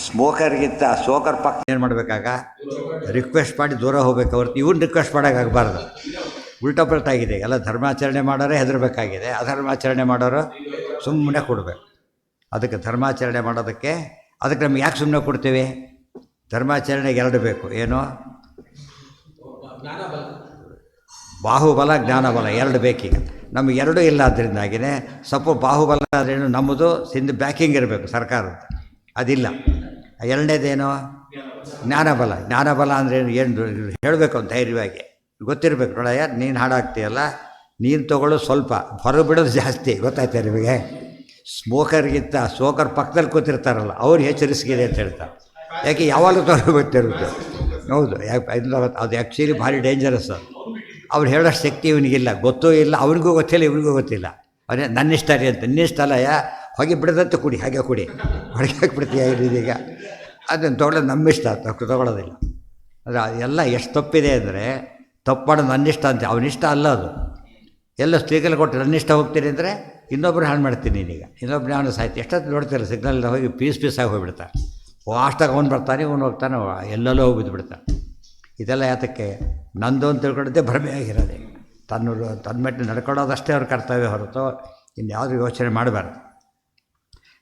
ಸ್ಮೋಕರ್ಗಿಂತ ಸೋಕರ್ ಪಕ್ಕ ಏನು ಮಾಡಬೇಕಾಗ ರಿಕ್ವೆಸ್ಟ್ ಮಾಡಿ ದೂರ ಹೋಗ್ಬೇಕು. ಅವ್ರು ಇವ್ನು ರಿಕ್ವೆಸ್ಟ್ ಮಾಡೋಕ್ಕಾಗಬಾರ್ದು. ಉಲ್ಟಾ ಪಲ್ಟಾಗಿದೆ. ಎಲ್ಲ ಧರ್ಮಾಚರಣೆ ಮಾಡೋರೇ ಹೆದರಬೇಕಾಗಿದೆ, ಅಧರ್ಮಾಚರಣೆ ಮಾಡೋರು ಸುಮ್ಮನೆ ಕೊಡಬೇಕು. ಅದಕ್ಕೆ ಧರ್ಮಾಚರಣೆ ಮಾಡೋದಕ್ಕೆ ನಮ್ಗೆ ಯಾಕೆ ಸುಮ್ಮನೆ ಕೊಡ್ತೀವಿ? ಧರ್ಮಾಚರಣೆಗೆ ಎರಡು ಬೇಕು. ಏನು? ಬಾಹುಬಲ, ಜ್ಞಾನಬಲ ಎರಡು ಬೇಕೀಗ. ನಮಗೆ ಎರಡೂ ಇಲ್ಲ ಅದರಿಂದಾಗಿಯೇ ಬಾಹುಬಲ ಅಂದ್ರೇನು ನಮ್ಮದು ಹಿಂದೆ ಬ್ಯಾಕಿಂಗ್ ಇರಬೇಕು ಸರ್ಕಾರದ, ಅದಿಲ್ಲ. ಎರಡನೇದೇನು ಜ್ಞಾನಬಲ ಅಂದ್ರೇನು ಏನು ಹೇಳಬೇಕು ಅಂತ ಧೈರ್ಯವಾಗಿ ಗೊತ್ತಿರಬೇಕು. ನೋಡಯ್ಯ ನೀನು ಹಾಡಾಗ್ತೀಯಲ್ಲ, ನೀನು ತೊಗೊಳ್ಳೋ ಸ್ವಲ್ಪ, ಹೊರಗೆ ಬಿಡೋದು ಜಾಸ್ತಿ, ಗೊತ್ತಾಯ್ತಾ ನಿಮಗೆ? ಸ್ಮೋಕರ್ ಪಕ್ಕದಲ್ಲಿ ಕೂತಿರ್ತಾರಲ್ಲ ಅವ್ರು ಹೆಚ್ಚು ರಿಸ್ಕ್ ಇದೆ ಅಂತ ಹೇಳ್ತಾರೆ. ಯಾಕೆ ಯಾವಾಗಲೂ ತೊಗೊಳ್ಳೋ ಗೊತ್ತಿರುತ್ತೆ. ಹೌದು, ಅದು ಆ್ಯಕ್ಚುಲಿ ಭಾರಿ ಡೇಂಜರಸ್. ಅದು ಅವ್ರು ಹೇಳೋಷ್ಟು ಶಕ್ತಿ ಇವನಿಗಿಲ್ಲ, ಗೊತ್ತೂ ಇಲ್ಲ, ಅವನಿಗೂ ಗೊತ್ತಿಲ್ಲ, ಇವನಿಗೂ ಗೊತ್ತಿಲ್ಲ. ಅವನೇ ನನ್ನಿಷ್ಟ ರೀ ಅಂತ. ನಿನ್ನಿಷ್ಟಲ್ಲ ಹೊಗೆ ಬಿಡದಂತೆ ಕುಡಿ, ಹಾಗೆ ಕುಡಿ, ಹೊರಗೆ ಹಾಕಿಬಿಡ್ತೀಯ ಇದೀಗ. ಅದನ್ನು ತೊಗೊಳ್ಳೋದು ನಮ್ಮಿಷ್ಟ, ತೊಗೊಳ್ಳೋದಿಲ್ಲ. ಅಂದರೆ ಎಲ್ಲ ಎಷ್ಟು ತಪ್ಪಿದೆ ಅಂದರೆ, ತಪ್ಪು ಮಾಡೋದು ನನ್ನಿಷ್ಟ ಅಂತ, ಅವನಿಷ್ಟ ಅಲ್ಲ ಅದು. ಎಲ್ಲ ಸ್ತ್ರೀಗಳು ಕೊಟ್ಟು ನನ್ನಿಷ್ಟ ಹೋಗ್ತೀನಿ ಅಂದರೆ ಇನ್ನೊಬ್ಬರು ಹಾಳು ಮಾಡ್ತೀನಿ ನೀನೀಗ, ಇನ್ನೊಬ್ಬರು ನಾನು ಸಾಯ್ತು. ಎಷ್ಟೊತ್ತು ನೋಡ್ತಿರಲ್ಲ ಸಿಗ್ನಲ್ ಹೋಗಿ ಪೀಸಾಗಿ ಹೋಗಿಬಿಡ್ತಾರೆ. ಅಷ್ಟಾಗಿ ಅವ್ನು ಬರ್ತಾನೆ, ಇವನು ಹೋಗ್ತಾನೆ, ಎಲ್ಲೆಲ್ಲೋ ಹೋಗಿ ಬಿದ್ದುಬಿಡ್ತಾನೆ. ಇದೆಲ್ಲ ಯಾತಕ್ಕೆ? ನಂದು ಅಂತ ತಿಳ್ಕೊಂಡಿದ್ದೆ ಭ್ರಮೆ ಆಗಿರೋದೆ. ತನ್ನ ಮೆಟ್ಟು ನಡ್ಕೊಳ್ಳೋದಷ್ಟೇ ಅವ್ರ ಕರ್ತವ್ಯ ಹೊರತು ಇನ್ಯಾವುದೂ ಯೋಚನೆ ಮಾಡಬಾರ್ದು.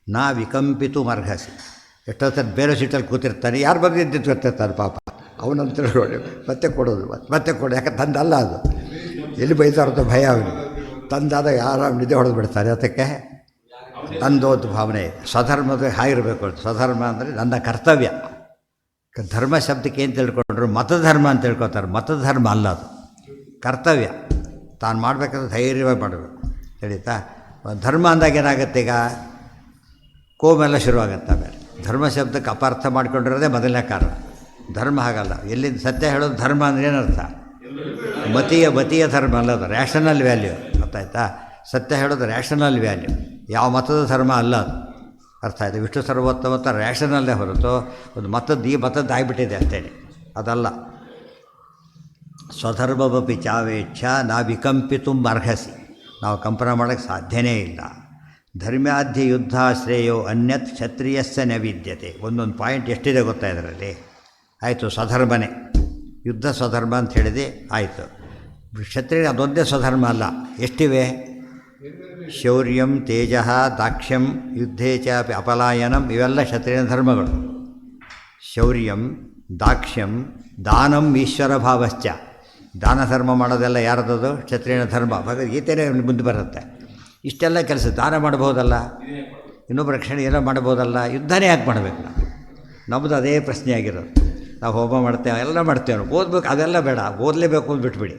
ನಾ ವಿಕಂಪಿತು ಮರ್ಘಸಿ. ಎಷ್ಟೊತ್ತಲ್ಲಿ ಬೇರೆ ಸೀಟಲ್ಲಿ ಕೂತಿರ್ತಾನೆ, ಯಾರ ಬಗ್ಗೆ ಇದ್ದಿದ್ದು ಗೊತ್ತಿರ್ತಾನೆ ಪಾಪ, ಅವನಂತ ತಿಳ್ಕೊಳ್ಳಿ ಮತ್ತೆ ಕೊಡೋದು, ಮತ್ತೆ ಕೊಡು. ಯಾಕೆ ತಂದಲ್ಲ ಅದು, ಎಲ್ಲಿ ಬೈತಾರದು ಭಯ ಅವನಿಗೆ. ತಂದಾದಾಗ ಆರಾಮ್ ನಿದ್ದೆ ಹೊಡೆದು ಬಿಡ್ತಾರೆ. ಅದಕ್ಕೆ ನಂದೋದು ಭಾವನೆ ಇದೆ. ಸ್ವಧರ್ಮದ ಹಾಗಿರಬೇಕು ಅಂತ. ಸ್ವಧರ್ಮ ಅಂದರೆ ನನ್ನ ಕರ್ತವ್ಯ. ಧರ್ಮ ಶಬ್ದಕ್ಕೆ ಏನು ತಿಳ್ಕೊಂಡ್ರು ಮತಧರ್ಮ ಅಂತ ತಿಳ್ಕೊತಾರೆ. ಮತಧರ್ಮ ಅಲ್ಲ ಅದು, ಕರ್ತವ್ಯ. ತಾನು ಮಾಡಬೇಕಾದ್ರೆ ಧೈರ್ಯವಾಗಿ ಮಾಡಬೇಕು, ತಿಳಿತಾ? ಧರ್ಮ ಅಂದಾಗ ಏನಾಗುತ್ತೆ, ಈಗ ಕೋಮೆಲ್ಲ ಶುರುವಾಗುತ್ತೆ. ಆಮೇಲೆ ಧರ್ಮ ಶಬ್ದಕ್ಕೆ ಅಪಾರ್ಥ ಮಾಡ್ಕೊಂಡಿರೋದೇ ಮೊದಲನೇ ಕಾರಣ. ಧರ್ಮ ಹಾಗಲ್ಲ. ಎಲ್ಲಿಂದ ಸತ್ಯ ಹೇಳೋದು ಧರ್ಮ ಅಂದರೆ ಏನರ್ಥ? ಮತೀಯ ಧರ್ಮ ಅಲ್ಲ, ಅದು ರ್ಯಾಷನಲ್ ವ್ಯಾಲ್ಯೂ. ಗೊತ್ತಾಯ್ತಾ? ಸತ್ಯ ಹೇಳೋದು ರ್ಯಾಷನಲ್ ವ್ಯಾಲ್ಯೂ, ಯಾವ ಮತದ ಧರ್ಮ ಅಲ್ಲ ಅದು. ಅರ್ಥ ಆಯಿತು? ವಿಷ್ಣು ಸರ್ವೋತ್ತಮತ್ತ ರ್ಯಾಷನಲ್ಲೇ ಹೊರತು ಒಂದು ಈ ಮತದ್ದು ಆಗಿಬಿಟ್ಟಿದೆ ಅಂತೇಳಿ ಅದಲ್ಲ. ಸ್ವಧರ್ಮವಪಿ ಚಾವೇಚ್ಛ ನಾ ವಿಕಂಪಿತು ಅರ್ಹಸಿ. ನಾವು ಕಂಪನ ಮಾಡೋಕ್ಕೆ ಸಾಧ್ಯನೇ ಇಲ್ಲ. ಧರ್ಮ್ಯಾಧ್ಯ ಯುದ್ಧಾಶ್ರೇಯೋ ಅನ್ಯತ್ ಕ್ಷತ್ರಿಯಸ್ಯ ನ ವಿದ್ಯತೆ. ಒಂದೊಂದು ಪಾಯಿಂಟ್ ಎಷ್ಟಿದೆ ಗೊತ್ತಾ ಇದರಲ್ಲಿ? ಆಯಿತು, ಸ್ವಧರ್ಮನೇ, ಯುದ್ಧ ಸ್ವಧರ್ಮ ಅಂತ ಹೇಳಿದೆ, ಆಯಿತು. ಕ್ಷತ್ರಿಯ ಅದೊಂದೇ ಸ್ವಧರ್ಮ ಅಲ್ಲ, ಎಷ್ಟಿವೆ? ಶೌರ್ಯಂ, ತೇಜ, ದಾಕ್ಷ್ಯಂ, ಯುದ್ಧೇ ಚಾಪಿ ಅಪಲಾಯನಂ, ಇವೆಲ್ಲ ಕ್ಷತ್ರಿಯ ಧರ್ಮಗಳು. ಶೌರ್ಯಂ, ದಾಕ್ಷ್ಯಂ, ದಾನಂ, ಈಶ್ವರ ಭಾವಶ್ಚ. ದಾನ ಧರ್ಮ ಮಾಡೋದೆಲ್ಲ ಯಾರದದು? ಕ್ಷತ್ರಿಯ ಧರ್ಮ. ಭಗವದ್ಗೀತೆಯೇ ಮುಂದೆ ಬರುತ್ತೆ. ಇಷ್ಟೆಲ್ಲ ಕೆಲಸ ದಾನ ಮಾಡ್ಬೋದಲ್ಲ, ಇನ್ನೊಬ್ಬ ರಕ್ಷಣೆ ಏನೋ ಮಾಡ್ಬೋದಲ್ಲ, ಯುದ್ಧನೇ ಯಾಕೆ ಮಾಡಬೇಕು? ನಮ್ಮದು ಅದೇ ಪ್ರಶ್ನೆ ಆಗಿರೋದು. ನಾವು ಹೋಮ ಮಾಡ್ತೇವೆ, ಎಲ್ಲ ಮಾಡ್ತೇವೆ, ಓದಬೇಕು, ಅದೆಲ್ಲ ಬೇಡ, ಓದಲೇಬೇಕು ಅಂತ ಬಿಟ್ಬಿಡಿ.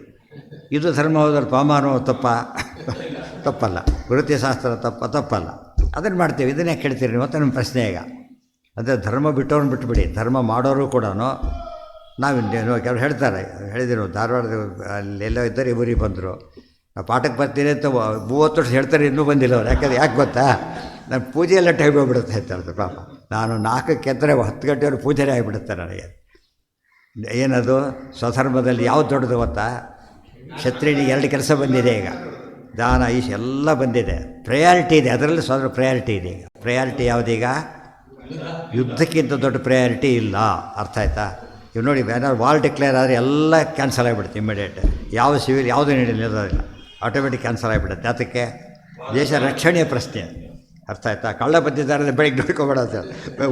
ಇದು ಧರ್ಮ ಹೋದ್ರೆ ಪವಮಾನೋ ತಪ್ಪಲ್ಲ, ವೃತ್ತಿಶಾಸ್ತ್ರ ತಪ್ಪಲ್ಲ, ಅದನ್ನು ಮಾಡ್ತೇವೆ. ಇದನ್ನೇ ಕೇಳ್ತೀರಿ ನೀವು ಅಂತ ನಮ್ಮ ಪ್ರಶ್ನೆ ಈಗ. ಅಂದರೆ ಧರ್ಮ ಬಿಟ್ಟವ್ರನ್ನ ಬಿಟ್ಬಿಡಿ, ಧರ್ಮ ಮಾಡೋರು ಕೂಡ ನಾವಿನ್ನೇನು ಕೆಲವರು ಹೇಳ್ತಾರೆ, ಹೇಳಿದ್ರು ಧಾರವಾಡದ ಅಲ್ಲೆಲ್ಲೋ ಇದ್ದರೆ ಇವರಿಗೆ ಬಂದರು, ನಾವು ಪಾಠಕ್ಕೆ ಬರ್ತೀನಿ ಅಂತ 30 ವರ್ಷ ಹೇಳ್ತಾರೆ, ಇನ್ನೂ ಬಂದಿಲ್ಲ ಅವ್ರು. ಯಾಕೆ ಗೊತ್ತಾ? ನಾನು ಪೂಜೆಯೆಲ್ಲ ಟೈಮ್ ಹೋಗ್ಬಿಡುತ್ತೆ ಹೇಳ್ತಾರೆ ಪಾಪ. ನಾನು 4ಕ್ಕೆ ಎದ್ದರೆ 10 ಗಂಟೆಯವರು ಪೂಜೆನೇ ಆಗಿಬಿಡುತ್ತೆ ನನಗೆ. ಏನದು? ಸ್ವಧರ್ಮದಲ್ಲಿ ಯಾವ್ದು ದೊಡ್ಡದು ಗೊತ್ತಾ? ಕ್ಷತ್ರಿಯನಿಗೆ 2 ಕೆಲಸ ಬಂದಿದೆ ಈಗ, ದಾನ ಈಶ ಎಲ್ಲ ಬಂದಿದೆ, ಪ್ರಯಾರಿಟಿ ಇದೆ, ಅದರಲ್ಲಿ ಪ್ರಯಾರಿಟಿ ಇದೆ. ಈಗ ಪ್ರಯಾರಿಟಿ ಯಾವುದೀಗ? ಯುದ್ಧಕ್ಕಿಂತ ದೊಡ್ಡ ಪ್ರಯಾರಿಟಿ ಇಲ್ಲ. ಅರ್ಥ ಆಯ್ತಾ? ಇವು ನೋಡಿ, ಏನಾದ್ರು ವಾರ್ ಡಿಕ್ಲೇರ್ ಆದರೆ ಎಲ್ಲ ಕ್ಯಾನ್ಸಲ್ ಆಗಿಬಿಡುತ್ತೆ ಇಮ್ಮಿಡಿಯೇಟ್. ಯಾವ ಸಿವಿಲ್ ಯಾವುದೂ ನಿರೋದಿಲ್ಲ, ಆಟೋಮೆಟಿಕ್ ಕ್ಯಾನ್ಸಲ್ ಆಗಿಬಿಡುತ್ತೆ. ಅದಕ್ಕೆ ದೇಶ ರಕ್ಷಣೆಯ ಪ್ರಶ್ನೆ. ಅರ್ಥ ಆಯ್ತಾ? ಕಳ್ಳ ಬಂದಿದ್ದಾರೆ ಬೆಳಗ್ಗೆ ನೋಡ್ಕೊಬೇಡ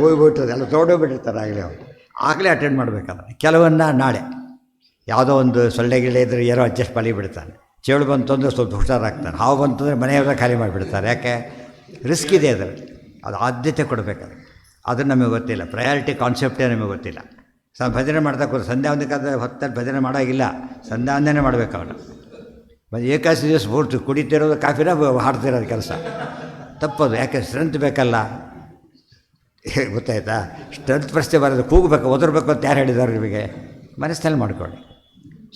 ಹೋಗ್ಬಿಟ್ಟದೆ, ಎಲ್ಲ ತೊಗೊಂಡೋಗ್ಬಿಟ್ಟಿರ್ತಾರೆ ಆಗಲೇ ಅಟೆಂಡ್ ಮಾಡಬೇಕಾದ್ರೆ. ಕೆಲವನ್ನ ನಾಳೆ ಯಾವುದೋ ಒಂದು ಸೊಳ್ಳೆ ಗಿಳೆ ಇದ್ದರೆ ಏನೋ ಅಡ್ಜಸ್ಟ್ ಬಿಡ್ತಾನೆ, ಚೇಳು ಬಂತು ಅಂದರೆ ಸ್ವಲ್ಪ ಹುಷಾರಾಗ್ತಾನೆ, ಹಾವು ಬಂತು ಅಂದರೆ ಮನೆಯವರ ಖಾಲಿ ಮಾಡಿಬಿಡ್ತಾರೆ. ಯಾಕೆ? ರಿಸ್ಕ್ ಇದೆ ಅದರಲ್ಲಿ, ಅದು ಆದ್ಯತೆ ಕೊಡಬೇಕಾದ್ರೆ. ಅದು ನಮಗೆ ಗೊತ್ತಿಲ್ಲ, ಪ್ರಯಾರಿಟಿ ಕಾನ್ಸೆಪ್ಟೇ ನಮಗೆ ಗೊತ್ತಿಲ್ಲ. ಭಜನೆ ಮಾಡ್ತಾ ಕೂತು ಸಂಧ್ಯಾ ಒಂದಕ್ಕಾದ್ರೆ ಹೊತ್ತಲ್ಲಿ ಭಜನೆ ಮಾಡೋಗಿಲ್ಲ, ಸಂಧ್ಯಾ ಒಂದೇ ಮಾಡಬೇಕು ಅವನು. ಏಕಾದಶಿ ದಿವಸ ಪೂರ್ತಿ ಕುಡಿತಿರೋದು ಕಾಫಿನ ಹಾಡ್ತಿರೋದು ಕೆಲಸ ತಪ್ಪದು. ಯಾಕೆ? ಸ್ಟ್ರೆಂತ್ ಬೇಕಲ್ಲ, ಗೊತ್ತಾಯ್ತಾ? ಸ್ಟ್ರೆಂತ್ ಪ್ರಶ್ನೆ ಬರೋದು, ಕೂಗಬೇಕು, ಒದರ್ಬೇಕು ಅಂತ ಯಾರು ಹೇಳಿದ್ದಾರೆ ನಿಮಗೆ? ಮನಸ್ಸಿನಲ್ಲಿ ಮಾಡ್ಕೊಳ್ಳಿ.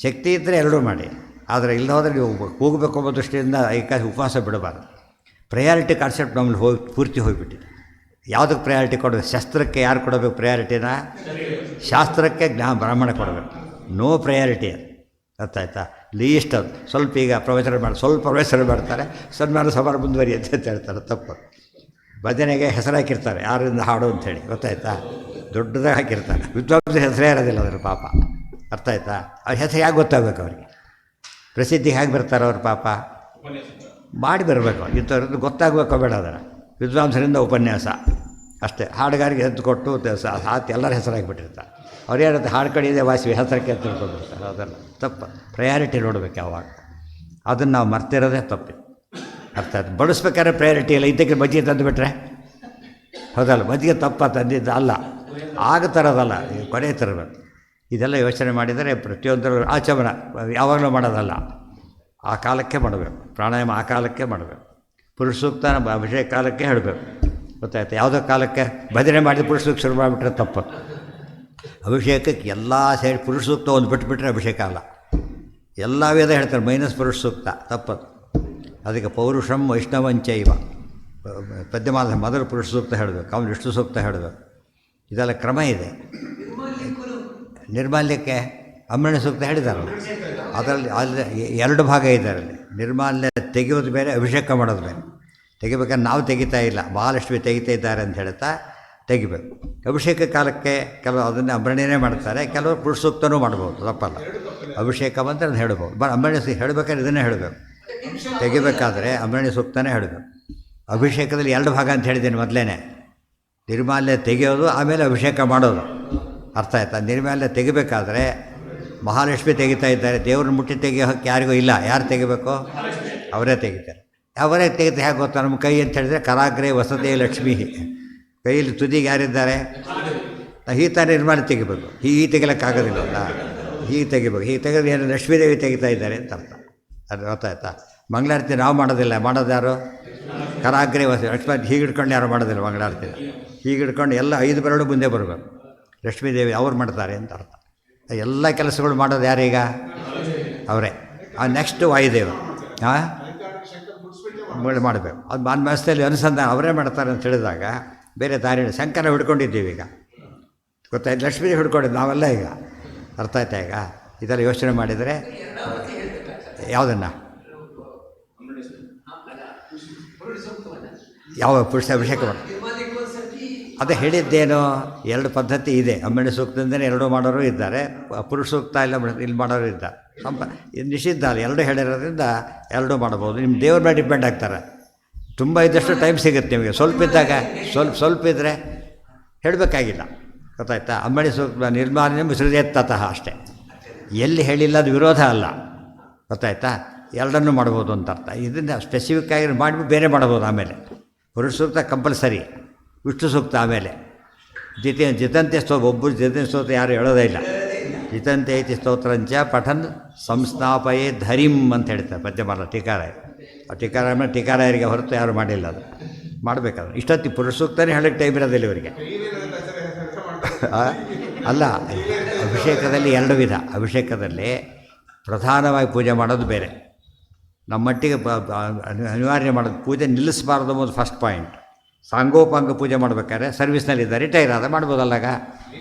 ಶಕ್ತಿ ಇದ್ದರೆ ಎರಡೂ ಮಾಡಿ, ಆದರೆ ಇಲ್ಲ ಹೋದರೆ ನೀವು ಕೂಗಬೇಕು ಅನ್ನೋ ದೃಷ್ಟಿಯಿಂದ ಏಕಾದಶಿ ಉಪವಾಸ ಬಿಡಬಾರ್ದು. ಪ್ರಯಾರಿಟಿ ಕಾನ್ಸೆಪ್ಟ್ ನಮ್ಮಲ್ಲಿ ಪೂರ್ತಿ ಹೋಗಿಬಿಟ್ಟಿದೆ. ಯಾವುದಕ್ಕೆ ಪ್ರಯಾರಿಟಿ ಕೊಡಬೇಕು? ಶಸ್ತ್ರಕ್ಕೆ ಯಾರು ಕೊಡಬೇಕು ಪ್ರಯಾರಿಟಿನ? ಶಾಸ್ತ್ರಕ್ಕೆ ಬ್ರಾಹ್ಮಣ ಕೊಡಬೇಕು. ನೋ ಪ್ರಯಾರಿಟಿ ಅದು. ಅರ್ಥ ಆಯ್ತಾ? ಲೀಸ್ಟ್ ಅದು. ಸ್ವಲ್ಪ ಈಗ ಪ್ರವಚನ ಮಾಡ್ತಾರೆ, ಸನ್ಮಾನ ಸಭಾರ ಮುಂದುವರಿಯುತ್ತೆ ಅಂತ ಹೇಳ್ತಾರೆ, ತಪ್ಪು. ಭಜನೆಗೆ ಹೆಸರು ಹಾಕಿರ್ತಾರೆ, ಯಾರಿಂದ ಹಾಡು ಅಂಥೇಳಿ, ಗೊತ್ತಾಯ್ತಾ? ದೊಡ್ಡದಾಗಿ ಹಾಕಿರ್ತಾರೆ, ವಿದ್ವಾಂಸರ ಹೆಸರೇ ಇರೋದಿಲ್ಲ ಅದ್ರ ಪಾಪ. ಅರ್ಥ ಆಯ್ತಾ? ಅವ್ರ ಹೆಸರು ಹೇಗೆ ಗೊತ್ತಾಗಬೇಕು ಅವ್ರಿಗೆ? ಪ್ರಸಿದ್ಧಿಗೆ ಹೇಗೆ ಬರ್ತಾರೆ ಅವ್ರ ಪಾಪ? ಮಾಡಿ ಬರಬೇಕು, ಇಂಥವ್ರದ್ದು ಗೊತ್ತಾಗಬೇಕು ಬೇಡ. ಅದರ ವಿದ್ವಾಂಸರಿಂದ ಉಪನ್ಯಾಸ ಅಷ್ಟೇ, ಹಾಡುಗಾರಿಗೆ ಎದ್ದು ಕೊಟ್ಟು ಹಾಕಿ ಎಲ್ಲರ ಹೆಸರಾಗಿಬಿಟ್ಟಿರ್ತಾರೆ. ಅವ್ರು ಹೇಳುತ್ತೆ ಹಾಡು ಕಡಿದೆ ವಾಸಿ ಹೆಸರಕ್ಕೆ ಅಂತ ತಿಳ್ಕೊಂಡ್ಬಿಡ್ತಾರೆ. ಅದೆಲ್ಲ ತಪ್ಪು. ಪ್ರಯಾರಿಟಿ ನೋಡಬೇಕು ಯಾವಾಗ. ಅದನ್ನು ನಾವು ಮರ್ತಿರೋದೇ ತಪ್ಪು. ಅರ್ಥ ಆಯ್ತು. ಬಡಿಸ್ಬೇಕಾದ್ರೆ ಪ್ರಯಾರಿಟಿ ಇಲ್ಲ, ಇದಕ್ಕೆ ಮಜ್ಜಿಗೆ ತಂದುಬಿಟ್ರೆ ಹೌದಲ್ಲ, ಮಜ್ಜಿಗೆ ತಪ್ಪ ತಂದಿದ್ದು ಅಲ್ಲ, ಆಗ ತರೋದಲ್ಲ, ಕೊನೆ ತರಬೇಕು. ಇದೆಲ್ಲ ಯೋಚನೆ ಮಾಡಿದರೆ ಪ್ರತಿಯೊಂದರ ಆಚಮನ ಯಾವಾಗಲೂ ಮಾಡೋದಲ್ಲ, ಆ ಕಾಲಕ್ಕೆ ಮಾಡಬೇಕು. ಪ್ರಾಣಾಯಾಮ ಆ ಕಾಲಕ್ಕೆ ಮಾಡಬೇಕು. ಪುರುಷ ಸೂಕ್ತ ಅಭಿಷೇಕ ಕಾಲಕ್ಕೆ ಹೇಳಬೇಕು. ಗೊತ್ತಾಯ್ತು. ಯಾವುದೋ ಕಾಲಕ್ಕೆ ಭಜನೆ ಮಾಡಿದ ಪುರುಷ ಸೂಕ್ತ ಶುರು ಮಾಡಿಬಿಟ್ರೆ ತಪ್ಪು. ಅಭಿಷೇಕಕ್ಕೆ ಎಲ್ಲ ಸೇರಿ ಪುರುಷ ಸೂಕ್ತ ಒಂದು ಬಿಟ್ಟುಬಿಟ್ರೆ ಅಭಿಷೇಕ ಅಲ್ಲ. ಎಲ್ಲ ವೇದ ಹೇಳ್ತಾರೆ ಮೈನಸ್ ಪುರುಷ ಸೂಕ್ತ, ತಪ್ಪದು. ಅದಕ್ಕೆ ಪೌರುಷಂ ವೈಷ್ಣವಂಚೈವ ಪದ್ಯಮಾಲ ಮೊದಲು ಪುರುಷ ಸೂಕ್ತ ಹೇಳಬೇಕು, ಅವನು ವಿಷ್ಣು ಸೂಕ್ತ ಹೇಳಬೇಕು. ಇದೆಲ್ಲ ಕ್ರಮ ಇದೆ. ನಿರ್ಮಾಲ್ಯಕ್ಕೆ ಅಮೃಣ ಸೂಕ್ತ ಹೇಳಿದ್ದಾರೆ. ಅದರಲ್ಲಿ ಅಲ್ಲಿ 2 ಭಾಗ ಇದೆ. ಅದರಲ್ಲಿ ನಿರ್ಮಾಲ್ಯ ತೆಗೆಯೋದು ಬೇರೆ, ಅಭಿಷೇಕ ಮಾಡೋದು ಬೇರೆ. ತೆಗಿಬೇಕಾದ್ರೆ ನಾವು ತೆಗಿತಾ ಇಲ್ಲ, ಮಹಾಲಕ್ಷ್ಮಿ ತೆಗಿತಾ ಇದ್ದಾರೆ ಅಂತ ಹೇಳ್ತಾ ತೆಗಿಬೇಕು. ಅಭಿಷೇಕ ಕಾಲಕ್ಕೆ ಕೆಲವು ಅದನ್ನು ಅಮೃಣನೇ ಮಾಡ್ತಾರೆ, ಕೆಲವರು ಪುರುಷ ಸೂಕ್ತನೂ ಮಾಡ್ಬೋದು, ತಪ್ಪಲ್ಲ. ಅಭಿಷೇಕ ಬಂದರೆ ಅದು ಹೇಳ್ಬೋದು. ಅಮೃಣ ಹೇಳಬೇಕಾದ್ರೆ ಇದನ್ನೇ ಹೇಳಬೇಕು. ತೆಗಿಬೇಕಾದ್ರೆ ಅಮೃಣ ಸೂಕ್ತನೇ ಹೇಳಬೇಕು. ಅಭಿಷೇಕದಲ್ಲಿ 2 ಭಾಗ ಅಂತ ಹೇಳಿದ್ದೀನಿ ಮೊದಲೇ. ನಿರ್ಮಾಲ್ಯ ತೆಗೆಯೋದು, ಆಮೇಲೆ ಅಭಿಷೇಕ ಮಾಡೋದು. ಅರ್ಥ ಆಯ್ತಾ? ನಿರ್ಮಾಲ್ಯ ತೆಗಿಬೇಕಾದ್ರೆ ಮಹಾಲಕ್ಷ್ಮಿ ತೆಗಿತಾ ಇದ್ದಾರೆ, ದೇವ್ರನ್ನ ಮುಟ್ಟಿ ತೆಗಿಯೋಕ್ಕೆ ಯಾರಿಗೂ ಇಲ್ಲ. ಯಾರು ತೆಗಿಬೇಕು? ಅವರೇ ತೆಗಿತಾರೆ. ಅವರೇ ತೆಗಿತಾ ಹೇಗೆ ಗೊತ್ತಾ? ನಮ್ಮ ಕೈ ಅಂತ ಹೇಳಿದ್ರೆ ಕರಾಗ್ರೆ ವಸತಿ ಲಕ್ಷ್ಮೀ, ಕೈಯಲ್ಲಿ ತುದಿಗೆ ಯಾರಿದ್ದಾರೆ? ಈ ಥರ ನಿರ್ಮಾಲ್ಯ ತೆಗಿಬೇಕು. ಹೀಗೆ ತೆಗಿಲಿಕ್ಕಾಗೋದಿಲ್ಲಲ್ಲ, ಹೀಗೆ ತೆಗಿಬೇಕು. ಹೀಗೆ ತೆಗೆದು ಏನು ಲಕ್ಷ್ಮೀದೇವಿ ತೆಗಿತಾ ಇದ್ದಾರೆ ಅಂತ ಅರ್ಥ. ಅದು ಗೊತ್ತಾಯ್ತಾ? ಮಂಗಳಾರತಿ ನಾವು ಮಾಡೋದಿಲ್ಲ, ಮಾಡೋದು ಯಾರು? ಕರಾಗ್ರೆ ವಸತಿ ಲಕ್ಷ್ಮೀ. ಹೀಗೆ ಹಿಡ್ಕೊಂಡು ಯಾರು ಮಾಡೋದಿಲ್ಲ ಮಂಗಳಾರತಿ. ಹೀಗೆ ಹಿಡ್ಕೊಂಡು ಎಲ್ಲ 5 ಬೆರಳು ಮುಂದೆ ಬರಬೇಕು. ಲಕ್ಷ್ಮೀದೇವಿ ಅವ್ರು ಮಾಡ್ತಾರೆ ಅಂತ ಅರ್ಥ. ಎಲ್ಲ ಕೆಲಸಗಳು ಮಾಡೋದು ಯಾರೀಗ? ಅವರೇ. ನೆಕ್ಸ್ಟ್ ವಾಯುದೇವರು ಮಾಡಬೇಕು. ಅದು ಮನಸ್ಸಲ್ಲಿ ಅನುಸಂಧಾನ ಅವರೇ ಮಾಡ್ತಾರೆ ಅಂತ ಹೇಳಿದಾಗ ಬೇರೆ ದಾರಿ. ಶಂಕರ ಹಿಡ್ಕೊಂಡಿದ್ದೀವಿ ಈಗ, ಗೊತ್ತಾಯ್ತು? ಲಕ್ಷ್ಮೀದೇವಿ ಹಿಡ್ಕೊಂಡಿದ್ದು ನಾವೆಲ್ಲ ಈಗ. ಅರ್ಥ ಆಯ್ತಾ? ಈಗ ಇದೆಲ್ಲ ಯೋಚನೆ ಮಾಡಿದರೆ ಯಾವುದನ್ನು ಯಾವ ಪುರುಷ ಅಭಿಷೇಕ ಮಾಡಿ ಅದೇ ಹೇಳಿದ್ದೇನು? 2 ಪದ್ಧತಿ ಇದೆ. ಅಮ್ಮಣ್ಣ ಸೂಕ್ತದಿಂದಲೇ 2 ಮಾಡೋರು ಇದ್ದಾರೆ, ಪುರುಷ ಸೂಕ್ತ ಇಲ್ಲ ಇಲ್ಲಿ ಮಾಡೋರು ಇದ್ದಾರೆ. ನಿಷಿದ್ಧ ಅಲ್ಲ, 2 ಹೇಳಿರೋದ್ರಿಂದ 2 ಮಾಡ್ಬೋದು. ನಿಮ್ಮ ದೇವ್ರ ಮೇಲೆ ಡಿಪೆಂಡ್ ಆಗ್ತಾರೆ. ತುಂಬ ಇದ್ದಷ್ಟು ಟೈಮ್ ಸಿಗುತ್ತೆ ನಿಮಗೆ. ಸ್ವಲ್ಪ ಇದ್ದಾಗ ಸ್ವಲ್ಪ ಇದ್ದರೆ ಹೇಳಬೇಕಾಗಿಲ್ಲ. ಗೊತ್ತಾಯ್ತಾ? ಅಮ್ಮಣ್ಣ ಸೂಕ್ತ ನಿರ್ಮಾಲ್ಯ ಮಿಶ್ರಿತತಃ ಅಷ್ಟೇ. ಎಲ್ಲಿ ಹೇಳಿಲ್ಲ ಅದು ವಿರೋಧ ಅಲ್ಲ. ಗೊತ್ತಾಯ್ತಾ? 2 ಮಾಡ್ಬೋದು ಅಂತ ಅರ್ಥ. ಇದನ್ನು ಸ್ಪೆಸಿಫಿಕ್ ಆಗಿ ಮಾಡಿಬಿಟ್ಟು ಬೇರೆ ಮಾಡ್ಬೋದು. ಆಮೇಲೆ ಪುರುಷ ಸೂಕ್ತ ಕಂಪಲ್ಸರಿ, ವಿಷ್ಣು ಸೂಕ್ತ ಆಮೇಲೆ. ಜಿತಂತೆ ಒಬ್ಬರು ಜಿತಂತೆ ಸ್ತೋತ್ರ ಯಾರು ಹೇಳೋದೇ ಇಲ್ಲ. ಜಿತಂತೆ ಐತಿ ಸ್ತೋತ್ರಂಚ ಪಠನ್ ಸಂಸ್ಥಾಪಯೇ ಧರಿಂ ಅಂತ ಹೇಳ್ತಾರೆ ಪದ್ಯಮಾಲ ಟೀಕಾರಾಯ. ಆ ಟೀಕಾರಾಯ ಮೇಲೆ ಟೀಕಾರಾಯರಿಗೆ ಹೊರತು ಯಾರು ಮಾಡಿಲ್ಲ. ಅದು ಮಾಡಬೇಕಾದ್ರೆ ಇಷ್ಟೊತ್ತಿ ಪುರುಷ ಸೂಕ್ತನೇ ಹೇಳೋಕ್ಕೆ ಟೈಮ್ ಇರೋದಿಲ್ಲ ಇವರಿಗೆ. ಅಲ್ಲ, ಅಭಿಷೇಕದಲ್ಲಿ 2 ವಿಧ. ಅಭಿಷೇಕದಲ್ಲಿ ಪ್ರಧಾನವಾಗಿ ಪೂಜೆ ಮಾಡೋದು ಬೇರೆ, ನಮ್ಮಟ್ಟಿಗೆ ಅನಿವಾರ್ಯ ಮಾಡೋದು. ಪೂಜೆ ನಿಲ್ಲಿಸಬಾರ್ದು ಅನ್ನೋದು ಫಸ್ಟ್ ಪಾಯಿಂಟ್. ಸಾಂಗೋಪಾಂಗ ಪೂಜೆ ಮಾಡಬೇಕಾದ್ರೆ ಸರ್ವಿಸ್ನಲ್ಲಿದ್ದ ರಿಟೈರ್ ಆದ ಮಾಡ್ಬೋದಲ್ಲಾಗ.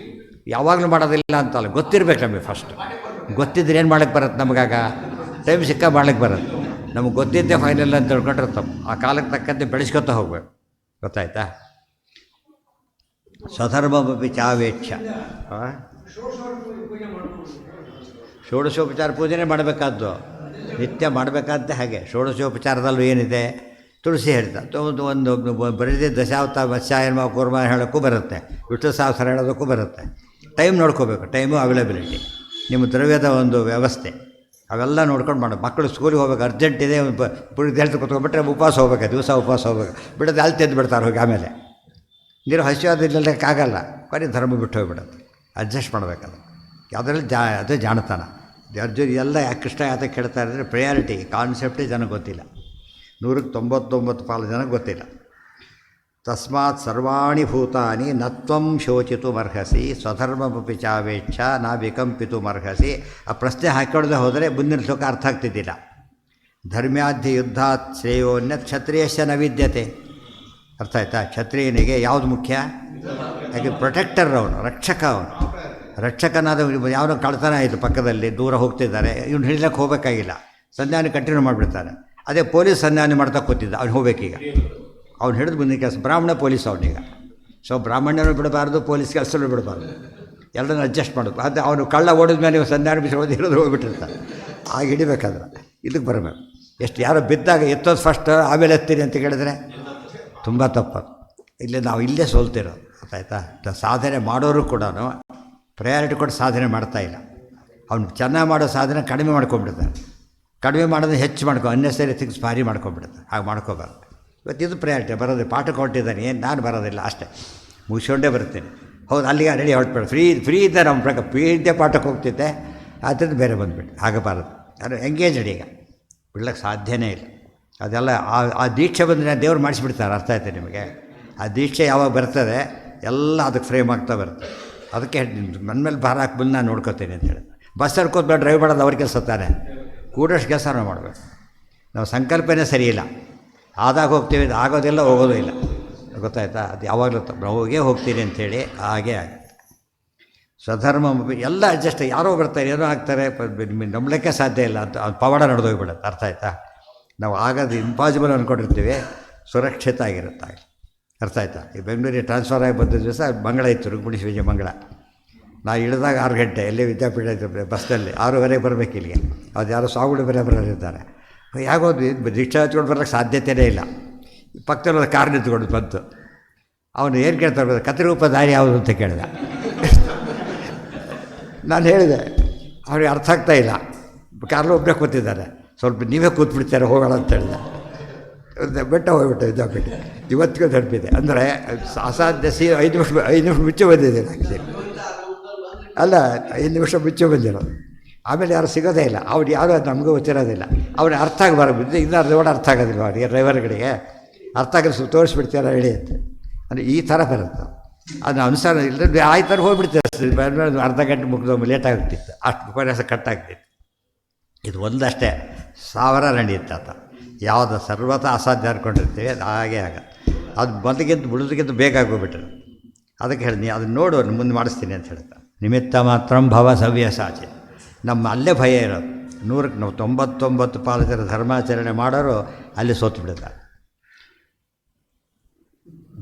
ಯಾವಾಗಲೂ ಮಾಡೋದಿಲ್ಲ ಅಂತಲ್ಲ, ಗೊತ್ತಿರ್ಬೇಕು ನಮಗೆ. ಫಸ್ಟ್ ಗೊತ್ತಿದ್ರೆ ಏನು ಮಾಡೋಕ್ಕೆ ಬರುತ್ತೆ ನಮಗಾಗ? ಟೈಮ್ ಸಿಕ್ಕ ಮಾಡೋಕ್ಕೆ ಬರುತ್ತೆ. ನಮಗೆ ಗೊತ್ತಿದ್ದೇ ಫೈನಲ್ ಅಂತ ತಿಳ್ಕೊಂಡ್ರೆ ತಪ್ಪು. ಆ ಕಾಲಕ್ಕೆ ತಕ್ಕಂತೆ ಬೆಳೆಸ್ಕೊತಾ ಹೋಗ್ಬೇಕು. ಗೊತ್ತಾಯ್ತಾ? ಸ್ವಧರ್ಮಪಿ ಚಾವೇಚ್ಛ. ಷೋಡಶೋಪಚಾರ ಪೂಜೆನೇ ಮಾಡಬೇಕಾದ್ದು, ನಿತ್ಯ ಮಾಡಬೇಕಾದ್ದೇ ಹಾಗೆ. ಷೋಡಶೋಪಚಾರದಲ್ಲೂ ಏನಿದೆ? ತುಳಸಿ ಹೇಳ್ತಾ ಒಂದು ಬರೀದೇ ದಶಾವತಾರ ಮತ್ಸ್ಯಾಯನ ಕೂರ್ಮ ಹೇಳೋಕ್ಕೂ ಬರುತ್ತೆ, ವಿಷ್ಣು ಸಹಸ್ರ ಹೇಳೋದಕ್ಕೂ ಬರುತ್ತೆ. ಟೈಮ್ ನೋಡ್ಕೋಬೇಕು, ಟೈಮು ಅವೈಲಬಿಲಿಟಿ, ನಿಮ್ಮ ದ್ರವ್ಯದ ಒಂದು ವ್ಯವಸ್ಥೆ, ಅವೆಲ್ಲ ನೋಡ್ಕೊಂಡು ಮಾಡೋದು. ಮಕ್ಕಳು ಸ್ಕೂಲಿಗೆ ಹೋಗ್ಬೇಕು, ಅರ್ಜೆಂಟ್ ಇದೆ, ಪುರುಷ ಹೇಳ್ತಾ ಕೂತ್ಕೊಂಡ್ಬಿಟ್ರೆ ಉಪವಾಸ ಹೋಗ್ಬೇಕು, ದಿವಸ ಉಪವಾಸ ಹೋಗ್ಬೇಕು. ಬಿಡೋದು ಅಲ್ಲಿ ತೆಗೆದು ಬಿಡ್ತಾರೆ ಹೋಗಿ. ಆಮೇಲೆ ನೀರು ಹಸಿವಾದಿಲ್ಲಕ್ಕಾಗಲ್ಲ, ಕೊನೆ ಧರ್ಮ ಬಿಟ್ಟು ಹೋಗ್ಬಿಡೋದು. ಅಡ್ಜಸ್ಟ್ ಮಾಡಬೇಕದು. ಯಾವುದ್ರಲ್ಲಿ ಅದು ಜಾಣತನ. ಅರ್ಜುನ್ ಎಲ್ಲ ಕೃಷ್ಣ ಯಾತಕ್ಕೆ ಹೇಳ್ತಾ ಇದ್ದಾರೆ? ಪ್ರಯಾರಿಟಿ ಕಾನ್ಸೆಪ್ಟೇ ಜನಕ್ಕೆ ಗೊತ್ತಿಲ್ಲ. 199% ಜನಕ್ಕೆ ಗೊತ್ತಿಲ್ಲ. ತಸ್ಮಾತ್ ಸರ್ವಾಣಿ ಭೂತಾನಿ ನತ್ವಂ ಶೋಚಿತುಮರ್ಹಸಿ ಸ್ವಧರ್ಮಪಿ ಚಾವೇಚ್ಛ ನಾ ವಿಕಂಪಿತುಮರ್ಹಸಿ. ಆ ಪ್ರಶ್ನೆ ಹಾಕೊಳ್ಳದೆ ಹೋದರೆ ಮುಂದಿನ ಶ್ಲೋಕ ಅರ್ಥ ಆಗ್ತಿದ್ದಿಲ್ಲ. ಧರ್ಮ್ಯಾಧ್ಯ ಯುದ್ಧಾತ್ ಶ್ರೇಯೋನ್ಯ ಕ್ಷತ್ರಿಯಶ್ಚ ನ ವಿದ್ಯತೆ. ಅರ್ಥ ಆಯ್ತಾ? ಕ್ಷತ್ರಿಯನಿಗೆ ಯಾವುದು ಮುಖ್ಯ? ಯಾಕೆ ಪ್ರೊಟೆಕ್ಟರ್ ಅವನು, ರಕ್ಷಕ ಅವನು. ರಕ್ಷಕನಾದ ಯಾವನೋ ಕಳ್ತನ ಆಯಿತು, ಪಕ್ಕದಲ್ಲಿ ದೂರ ಹೋಗ್ತಿದ್ದಾರೆ, ಇವ್ನು ಹಿಡಿಲಕ್ಕೆ ಹೋಗಬೇಕಾಗಿಲ್ಲ, ಸಂಧಾನ ಕಂಟಿನ್ಯೂ ಮಾಡಿಬಿಡ್ತಾನೆ. ಅದೇ ಪೊಲೀಸ್ ಸಂಧಾನ ಮಾಡ್ತಾ ಕೂತಿದ್ದ, ಅವ್ನು ಹೋಗ್ಬೇಕೀಗ. ಅವ್ನು ಹಿಡಿದು ಮುಂದಿನ ಕೆಲಸ. ಬ್ರಾಹ್ಮಣ ಪೊಲೀಸ್ ಅವನೀಗ. ಸೊ ಬ್ರಾಹ್ಮಣನೂ ಬಿಡಬಾರ್ದು, ಪೊಲೀಸ್ ಕೆಲಸನೂ ಬಿಡಬಾರ್ದು, ಎಲ್ಲರನ್ನೂ ಅಡ್ಜಸ್ಟ್ ಮಾಡೋದು. ಅದು ಅವನು ಕಳ್ಳ ಓಡಿದ ಮೇಲೆ ನೀವು ಸಂಧಾನ ಬಿಸಿರೋದು ಇರೋದು ಹೋಗ್ಬಿಟ್ಟಿರ್ತಾರೆ. ಆಗ ಹಿಡಿಬೇಕಾದ್ರೆ ಇದಕ್ಕೆ ಬರಬೇಕು. ಎಷ್ಟು ಯಾರೋ ಬಿದ್ದಾಗ ಎತ್ತೋದು ಫಸ್ಟ್, ಆಮೇಲೆ ಎತ್ತೀರಿ ಅಂತ ಕೇಳಿದ್ರೆ ತುಂಬ ತಪ್ಪದು. ಇಲ್ಲಿ ನಾವು ಇಲ್ಲೇ ಸೋಲ್ತಿರೋದು. ಗೊತ್ತಾಯ್ತಾ? ಸಾಧನೆ ಮಾಡೋರು ಕೂಡ ಪ್ರಯಾರಿಟಿ ಕೊಟ್ಟು ಸಾಧನೆ ಮಾಡ್ತಾಯಿಲ್ಲ. ಅವ್ನು ಚೆನ್ನಾಗಿ ಮಾಡೋ ಸಾಧನೆ ಕಡಿಮೆ ಮಾಡ್ಕೊಂಡ್ಬಿಡ್ತಾನೆ. ಕಡಿಮೆ ಮಾಡೋದು ಹೆಚ್ಚು ಮಾಡ್ಕೊ, ಅನ್ನೆಸರಿ ಥಿಂಗ್ಸ್ ಭಾರಿ ಮಾಡ್ಕೊಂಬಿಡುತ್ತೆ. ಹಾಗೆ ಮಾಡ್ಕೋಬಾರ್ದು. ಇವತ್ತು ಇದು ಪ್ರಯಾರಿಟಿ. ಬರೋದು ಪಾಠಕ್ಕೆ ಹೊರಟಿದ್ದಾನೆ, ಏನು ನಾನು ಬರೋದಿಲ್ಲ ಅಷ್ಟೇ, ಮುಗಿಸ್ಕೊಂಡೇ ಬರ್ತೀನಿ. ಹೌದು, ಅಲ್ಲಿಗೆ ರೆಡಿ ಹೊರಟ್ಬೇಡ, ಫ್ರೀ ಇದ್ದೆ ನಮ್ಮ ಪ್ರಕಾರ, ಫ್ರೀ ಇದ್ದೇ ಪಾಠಕ್ಕೆ ಹೋಗ್ತಿದ್ದೆ, ಆದ್ದರಿಂದ ಬೇರೆ ಬಂದುಬಿಟ್ಟು ಆಗಬಾರದು. ಅದು ಎಂಗೇಜ್ಡ್ ಈಗ ಬಿಡ್ಲಿಕ್ಕೆ ಸಾಧ್ಯನೇ ಇಲ್ಲ. ಅದೆಲ್ಲ ಆ ದೀಕ್ಷೆ ಬಂದರೆ ದೇವ್ರು ಮಾಡಿಸ್ಬಿಡ್ತಾರೆ. ಅರ್ಥ ಆಯ್ತು ನಿಮಗೆ? ಆ ದೀಕ್ಷೆ ಯಾವಾಗ ಬರ್ತದೆ ಎಲ್ಲ ಅದಕ್ಕೆ ಫ್ರೇಮ್ ಆಗ್ತಾ ಬರುತ್ತೆ. ಅದಕ್ಕೆ ನನ್ನ ಮೇಲೆ ಭಾರ ಹಾಕಿ ಬಂದು ನಾನು ನೋಡ್ಕೋತೀನಿ ಅಂತ ಹೇಳಿ. ಬಸ್ಸಲ್ಲಿ ಕೂತ್ಬೇಡ, ಡ್ರೈವ್ ಮಾಡೋದು ಅವ್ರ ಕೆಲಸ ತಾನೆ, ಕೂಡೋಷ್ಟು ಕೆಲಸ ನಾವು ಮಾಡಬೇಕು. ನಾವು ಸಂಕಲ್ಪನೇ ಸರಿ ಇಲ್ಲ, ಆದಾಗ ಹೋಗ್ತೀವಿ, ಆಗೋದಿಲ್ಲ, ಹೋಗೋದು ಇಲ್ಲ. ಗೊತ್ತಾಯ್ತಾ? ಅದು ಯಾವಾಗಲೂ ಹೋಗೇ ಹೋಗ್ತೀನಿ ಅಂಥೇಳಿ ಹಾಗೇ ಆಗುತ್ತೆ. ಸ್ವಧರ್ಮ ಎಲ್ಲ ಅಡ್ಜಸ್ಟ್, ಯಾರೋ ಬರ್ತಾರೆ, ಏನೋ ಆಗ್ತಾರೆ, ನಂಬಲಿಕ್ಕೆ ಸಾಧ್ಯ ಇಲ್ಲ ಅಂತ ಅದು ಪವಾಡ ನಡೆದೋಗ್ಬಿಡುತ್ತೆ. ಅರ್ಥ ಆಯ್ತಾ? ನಾವು ಆಗೋದು ಇಂಪಾಸಿಬಲ್ ಅಂದ್ಕೊಂಡಿರ್ತೀವಿ, ಸುರಕ್ಷಿತ ಆಗಿರುತ್ತೆ. ಅರ್ಥ ಆಯ್ತಾ? ಈ ಬೆಂಗಳೂರಿಗೆ ಟ್ರಾನ್ಸ್ಫರ್ ಆಗಿ ಬಂದ ದಿವಸ ಮಂಗಳ ಇತ್ತು, ರುಕ್ಮಿಣಿ ವಿಜಯ ಮಂಗಳ. ನಾವು ಇಳಿದಾಗ 6 ಗಂಟೆ, ಎಲ್ಲಿ ವಿದ್ಯಾಪೀಠ ಇತ್ತು ಬಸ್ಸಲ್ಲಿ, 6:30 ಬರಬೇಕು ಇಲ್ಲಿಗೆ. ಅದು ಯಾರೋ ಸಾಗುಳು ಬೇರೆ ಬರೋರಿದ್ದಾರೆ. ಯಾಗೋದು ರಿಕ್ಷಾ ಹಚ್ಕೊಂಡು ಬರೋಕ್ಕೆ ಸಾಧ್ಯತೆಯೇ ಇಲ್ಲ. ಪಕ್ಕದಲ್ಲಿ ಕಾರ್ ನಿಂತ್ಕೊಂಡು ಬಂತು. ಅವನು ಏನು ಕೇಳ್ತಾರೆ, ಕತ್ತರಿರೂಪ ದಾರಿ ಯಾವುದು ಅಂತ ಕೇಳಿದ. ನಾನು ಹೇಳಿದೆ, ಅವ್ರಿಗೆ ಅರ್ಥ ಆಗ್ತಾ ಇಲ್ಲ. ಕಾರ್ಲು ಒಬ್ಬರೇ ಕೂತಿದ್ದಾರೆ, ಸ್ವಲ್ಪ ನೀವೇ ಕೂತ್ಬಿಡ್ತಾರೆ ಹೋಗೋಣ ಅಂತ ಹೇಳಿದೆ. ಬೆಟ್ಟ ಹೋಗ್ಬಿಟ್ಟೆ ವಿದ್ಯಾಪೀಠ. ಇವತ್ತಿಗೂ ತಲುಪಿದೆ. ಅಂದರೆ ಅಸಾಧ್ಯ. 5 ನಿಮಿಷ ಮುಚ್ಚೆ ಬಂದಿದ್ದೇನೆ ಆ್ಯಕ್ಚುಲಿ. ಅಲ್ಲ, 5 ನಿಮಿಷ ಮುಚ್ಚೆ ಬಂದಿರೋದು. ಆಮೇಲೆ ಯಾರು ಸಿಗೋದೇ ಇಲ್ಲ. ಅವ್ರು ಯಾರು ಅದು ನಮಗೂ ಗೊತ್ತಿರೋದಿಲ್ಲ. ಅವ್ರಿಗೆ ಅರ್ಥ ಆಗಬಾರ್ದು. ಇನ್ನೂ ರೋಡ್ ಅರ್ಥ ಆಗೋದಿಲ್ಲ ಅವರಿಗೆ, ಡ್ರೈವರ್ಗಳಿಗೆ ಅರ್ಥ ಆಗೋದು ತೋರಿಸ್ಬಿಡ್ತೀರ ಹೇಳಿ ಅಂತ. ಅಂದರೆ ಈ ಥರ ಬರುತ್ತೆ. ಅದು ಅನುಸಾರ ಇಲ್ಲದೆ ಆ ಥರ ಹೋಗ್ಬಿಡ್ತೀವಿ. ಅರ್ಧ ಗಂಟೆ ಮುಗಿದು ಲೇಟ್ ಆಗ್ತಿತ್ತು, ಅಷ್ಟು ಉಪನ್ಯಾಸ ಕಟ್ಟಾಗ್ತಿತ್ತು. ಇದು ಒಂದಷ್ಟೇ, 1000 ನಡೆಯುತ್ತೆ ಆತ. ಯಾವುದು ಸರ್ವತ ಅಸಾಧ್ಯ ಅಂದ್ಕೊಂಡಿರ್ತೀವಿ ಅದು ಹಾಗೇ ಆಗತ್ತೆ. ಅದು ಮೊದಲಿಗಿಂತ ಬಿಡೋದಕ್ಕಿಂತ ಬೇಗ ಆಗೋಗ್ಬಿಟ್ರೆ. ಅದಕ್ಕೆ ಹೇಳಿ, ಅದನ್ನು ನೋಡು, ಮುಂದೆ ಮಾಡಿಸ್ತೀನಿ ಅಂತ ಹೇಳ್ತಾರೆ. ನಿಮಿತ್ತ ಮಾತ್ರ ಭವ ಸವ್ಯಸಾಚಿ. ನಮ್ಮ ಅಲ್ಲೇ ಭಯ ಇರೋದು. 100ಕ್ಕೆ ನಾವು 99 ಪಾಲಕರ ಧರ್ಮಾಚರಣೆ ಮಾಡೋರು ಅಲ್ಲಿ ಸೋತು ಬಿಡ್ತಾರೆ.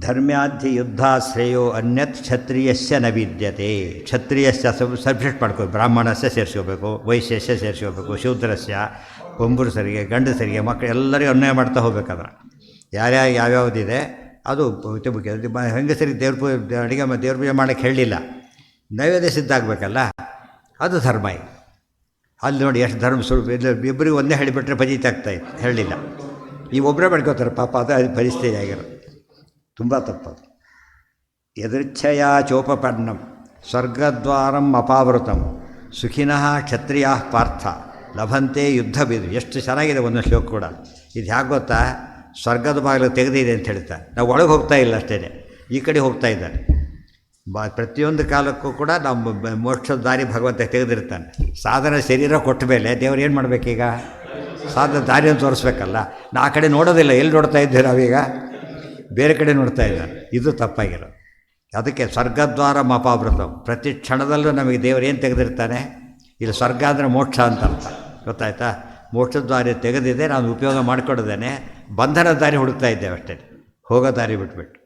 ಧರ್ಮ್ಯಾಧಿ ಯುದ್ಧಾಶ್ರಯೋ ಅನ್ಯತ್ ಕ್ಷತ್ರಿಯಸ್ಯ ನ ವಿದ್ಯತೆ. ಕ್ಷತ್ರಿಯಸ್ಯ ಸಬ್ಜೆಕ್ಟ್ ಮಾಡ್ಕೋ, ಬ್ರಾಹ್ಮಣಸ್ಯ ಸೇರಿಸ್ಕೋಬೇಕು, ವೈಶ್ಯಸ್ಯ ಸೇರಿಸ್ಕೋಬೇಕು, ಶೂದ್ರಸ್ಯ, ಪುಂಬುರಸರಿಗೆ, ಗಂಡಸರಿಗೆ, ಮಕ್ಕಳು ಎಲ್ಲರಿಗೂ ಅನ್ಯಾಯ ಮಾಡ್ತಾ ಹೋಗ್ಬೇಕಾದ್ರೆ ಯಾವ್ಯಾವುದಿದೆ ಅದು ಮುಖ್ಯ. ಹೆಂಗಸರಿಗೆ ಅಡುಗೆ ದೇವ್ರ ಪೂಜೆ ಮಾಡೋಕ್ಕೆ ಹೇಳಲಿಲ್ಲ, ನೈವೇದ್ಯ ಸಿದ್ಧ ಆಗಬೇಕಲ್ಲ, ಅದು ಧರ್ಮ. ಅಲ್ಲಿ ನೋಡಿ ಎಷ್ಟು ಧರ್ಮ ಸ್ವಲ್ಪ ಇಬ್ಬರಿಗೆ ಒಂದೇ ಹೇಳಿಬಿಟ್ರೆ ಫಜೀತಿ ಆಗ್ತಾಯಿತ್ತು, ಹೇಳಲಿಲ್ಲ. ಈ ಒಬ್ಬರೇ ಮಾಡ್ಕೋತಾರೆ ಪಾಪ. ಅದು ಪರಿಸ್ಥಿತಿ ಆಗಿರೋದು ತುಂಬ ತಪ್ಪದು. ಯದೃಚ್ಛಯ ಚೋಪಪನ್ನಂ ಸ್ವರ್ಗದ್ವಾರಂ ಅಪಾವೃತಂ ಸುಖಿನಃ ಕ್ಷತ್ರಿಯಾ ಪಾರ್ಥ ಲಭಂತೆ ಯುದ್ಧ ಬಿದು. ಎಷ್ಟು ಚೆನ್ನಾಗಿದೆ ಒಂದು ಶ್ಲೋಕ ಕೂಡ. ಇದು ಹೇಗೆ ಗೊತ್ತಾ? ಸ್ವರ್ಗದ ಬಾಗಿಲು ತೆಗೆದಿದೆ ಅಂತ ಹೇಳ್ತಾರೆ. ನಾವು ಒಳಗೆ ಹೋಗ್ತಾ ಇಲ್ಲ ಅಷ್ಟೇ, ಈ ಕಡೆ ಹೋಗ್ತಾ ಇದ್ದಾರೆ. ಪ್ರತಿಯೊಂದು ಕಾಲಕ್ಕೂ ಕೂಡ ನಮ್ಮ ಮೋಕ್ಷದ ದಾರಿ ಭಗವಂತ ತೆಗೆದಿರ್ತಾನೆ. ಸಾಧನ ಶರೀರ ಕೊಟ್ಟ ಮೇಲೆ ದೇವ್ರು ಏನು ಮಾಡಬೇಕೀಗ? ಸಾಧನ ದಾರಿಯನ್ನು ತೋರಿಸ್ಬೇಕಲ್ಲ. ಆ ಕಡೆ ನೋಡೋದಿಲ್ಲ. ಎಲ್ಲಿ ನೋಡ್ತಾ ಇದ್ದೀವಿ ನಾವೀಗ? ಬೇರೆ ಕಡೆ ನೋಡ್ತಾ ಇದ್ದಾರೆ. ಇದು ತಪ್ಪಾಗಿರೋದು. ಅದಕ್ಕೆ ಸ್ವರ್ಗದ್ವಾರ ಅಪಾವೃತಂ. ಪ್ರತಿ ಕ್ಷಣದಲ್ಲೂ ನಮಗೆ ದೇವರು ಏನು ತೆಗೆದಿರ್ತಾನೆ? ಇಲ್ಲಿ ಸ್ವರ್ಗ ಅಂದರೆ ಮೋಕ್ಷ ಅಂತ ಅರ್ಥ. ಗೊತ್ತಾಯ್ತಾ? ಮೋಕ್ಷದ ದಾರಿ ತೆಗೆದಿದೆ, ನಾನು ಉಪಯೋಗ ಮಾಡಿಕೊಡೋದೇನೆ. ಬಂಧನ ದಾರಿ ಹುಡುಕ್ತಾ ಇದ್ದೇವೆ ಅಷ್ಟೇ, ಹೋಗೋ ದಾರಿ ಬಿಟ್ಬಿಟ್ಟು.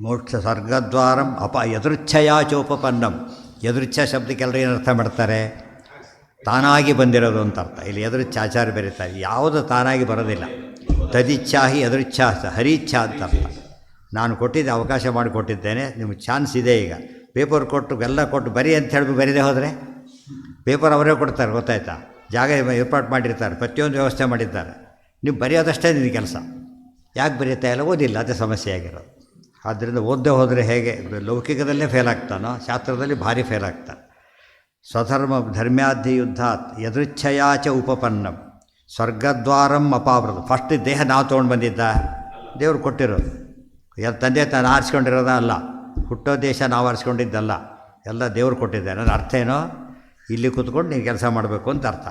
ಮೋಕ್ಷ ಸ್ವರ್ಗದ್ವಾರಂ ಯದೃಚ್ಛಯಾಚೋಪಪನ್ನಂ. ಯದೃಚ್ಛ ಶಬ್ದಕ್ಕೆಲ್ಲರೂ ಏನು ಅರ್ಥ ಮಾಡ್ತಾರೆ? ತಾನಾಗಿ ಬಂದಿರೋದು ಅಂತ ಅರ್ಥ. ಇಲ್ಲಿ ಯದೃಚ್ಛ ಆಚಾರ್ಯ ಬರೀತಾರೆ, ಯಾವುದು ತಾನಾಗಿ ಬರೋದಿಲ್ಲ. ತದಿಚ್ಛಾಹಿ ಯದೃಚ್ಛಾ ಹರಿಚ್ಛಾ ಅಂತ ಅರ್ಥ. ನಾನು ಕೊಟ್ಟಿದ್ದೆ, ಅವಕಾಶ ಮಾಡಿಕೊಟ್ಟಿದ್ದೇನೆ, ನಿಮಗೆ ಚಾನ್ಸ್ ಇದೆ. ಈಗ ಪೇಪರ್ ಕೊಟ್ಟು ಎಲ್ಲ ಕೊಟ್ಟು ಬರೀ ಅಂತ ಹೇಳ್ಬಿಟ್ಟು ಬರೀದೇ ಹೋದರೆ ಪೇಪರ್ ಅವರೇ ಕೊಡ್ತಾರೆ. ಗೊತ್ತಾಯ್ತಾ? ಜಾಗ ಏರ್ಪಾಟ್ ಮಾಡಿರ್ತಾರೆ, ಪ್ರತಿಯೊಂದು ವ್ಯವಸ್ಥೆ ಮಾಡಿದ್ದಾರೆ. ನೀವು ಬರೆಯೋದಷ್ಟೇ ನಿನ್ನ ಕೆಲಸ. ಯಾಕೆ ಬರೀತಾ ಇಲ್ಲ? ಓದಿಲ್ಲ, ಅದೇ ಸಮಸ್ಯೆ ಆಗಿರೋದು. ಆದ್ದರಿಂದ ಓದದೆ ಹೋದರೆ ಹೇಗೆ ಲೌಕಿಕದಲ್ಲೇ ಫೇಲ್ ಆಗ್ತಾನೋ, ಶಾಸ್ತ್ರದಲ್ಲಿ ಭಾರಿ ಫೇಲ್ ಆಗ್ತಾನೆ. ಸ್ವಧರ್ಮ ಧರ್ಮ್ಯಾಧಿ ಯುದ್ಧಾತ್ ಯದೃಚ್ಛಯಾಚ ಉಪಪನ್ನಂ ಸ್ವರ್ಗದ್ವಾರಂ ಅಪಾವೃತ. ಫಸ್ಟ್ ದೇಹ ನಾವು ತೊಗೊಂಡು ಬಂದಿದ್ದ, ದೇವ್ರು ಕೊಟ್ಟಿರೋದು. ತಂದೆ ತಾನು ಆರಿಸ್ಕೊಂಡಿರೋದ ಅಲ್ಲ, ಹುಟ್ಟೋ ದೇಶ ನಾವು ಆರಿಸ್ಕೊಂಡಿದ್ದಲ್ಲ, ಎಲ್ಲ ದೇವ್ರು ಕೊಟ್ಟಿದ್ದಾರೆ. ನನ್ನ ಅರ್ಥ ಏನೋ, ಇಲ್ಲಿ ಕೂತ್ಕೊಂಡು ನೀನು ಕೆಲಸ ಮಾಡಬೇಕು ಅಂತ ಅರ್ಥ.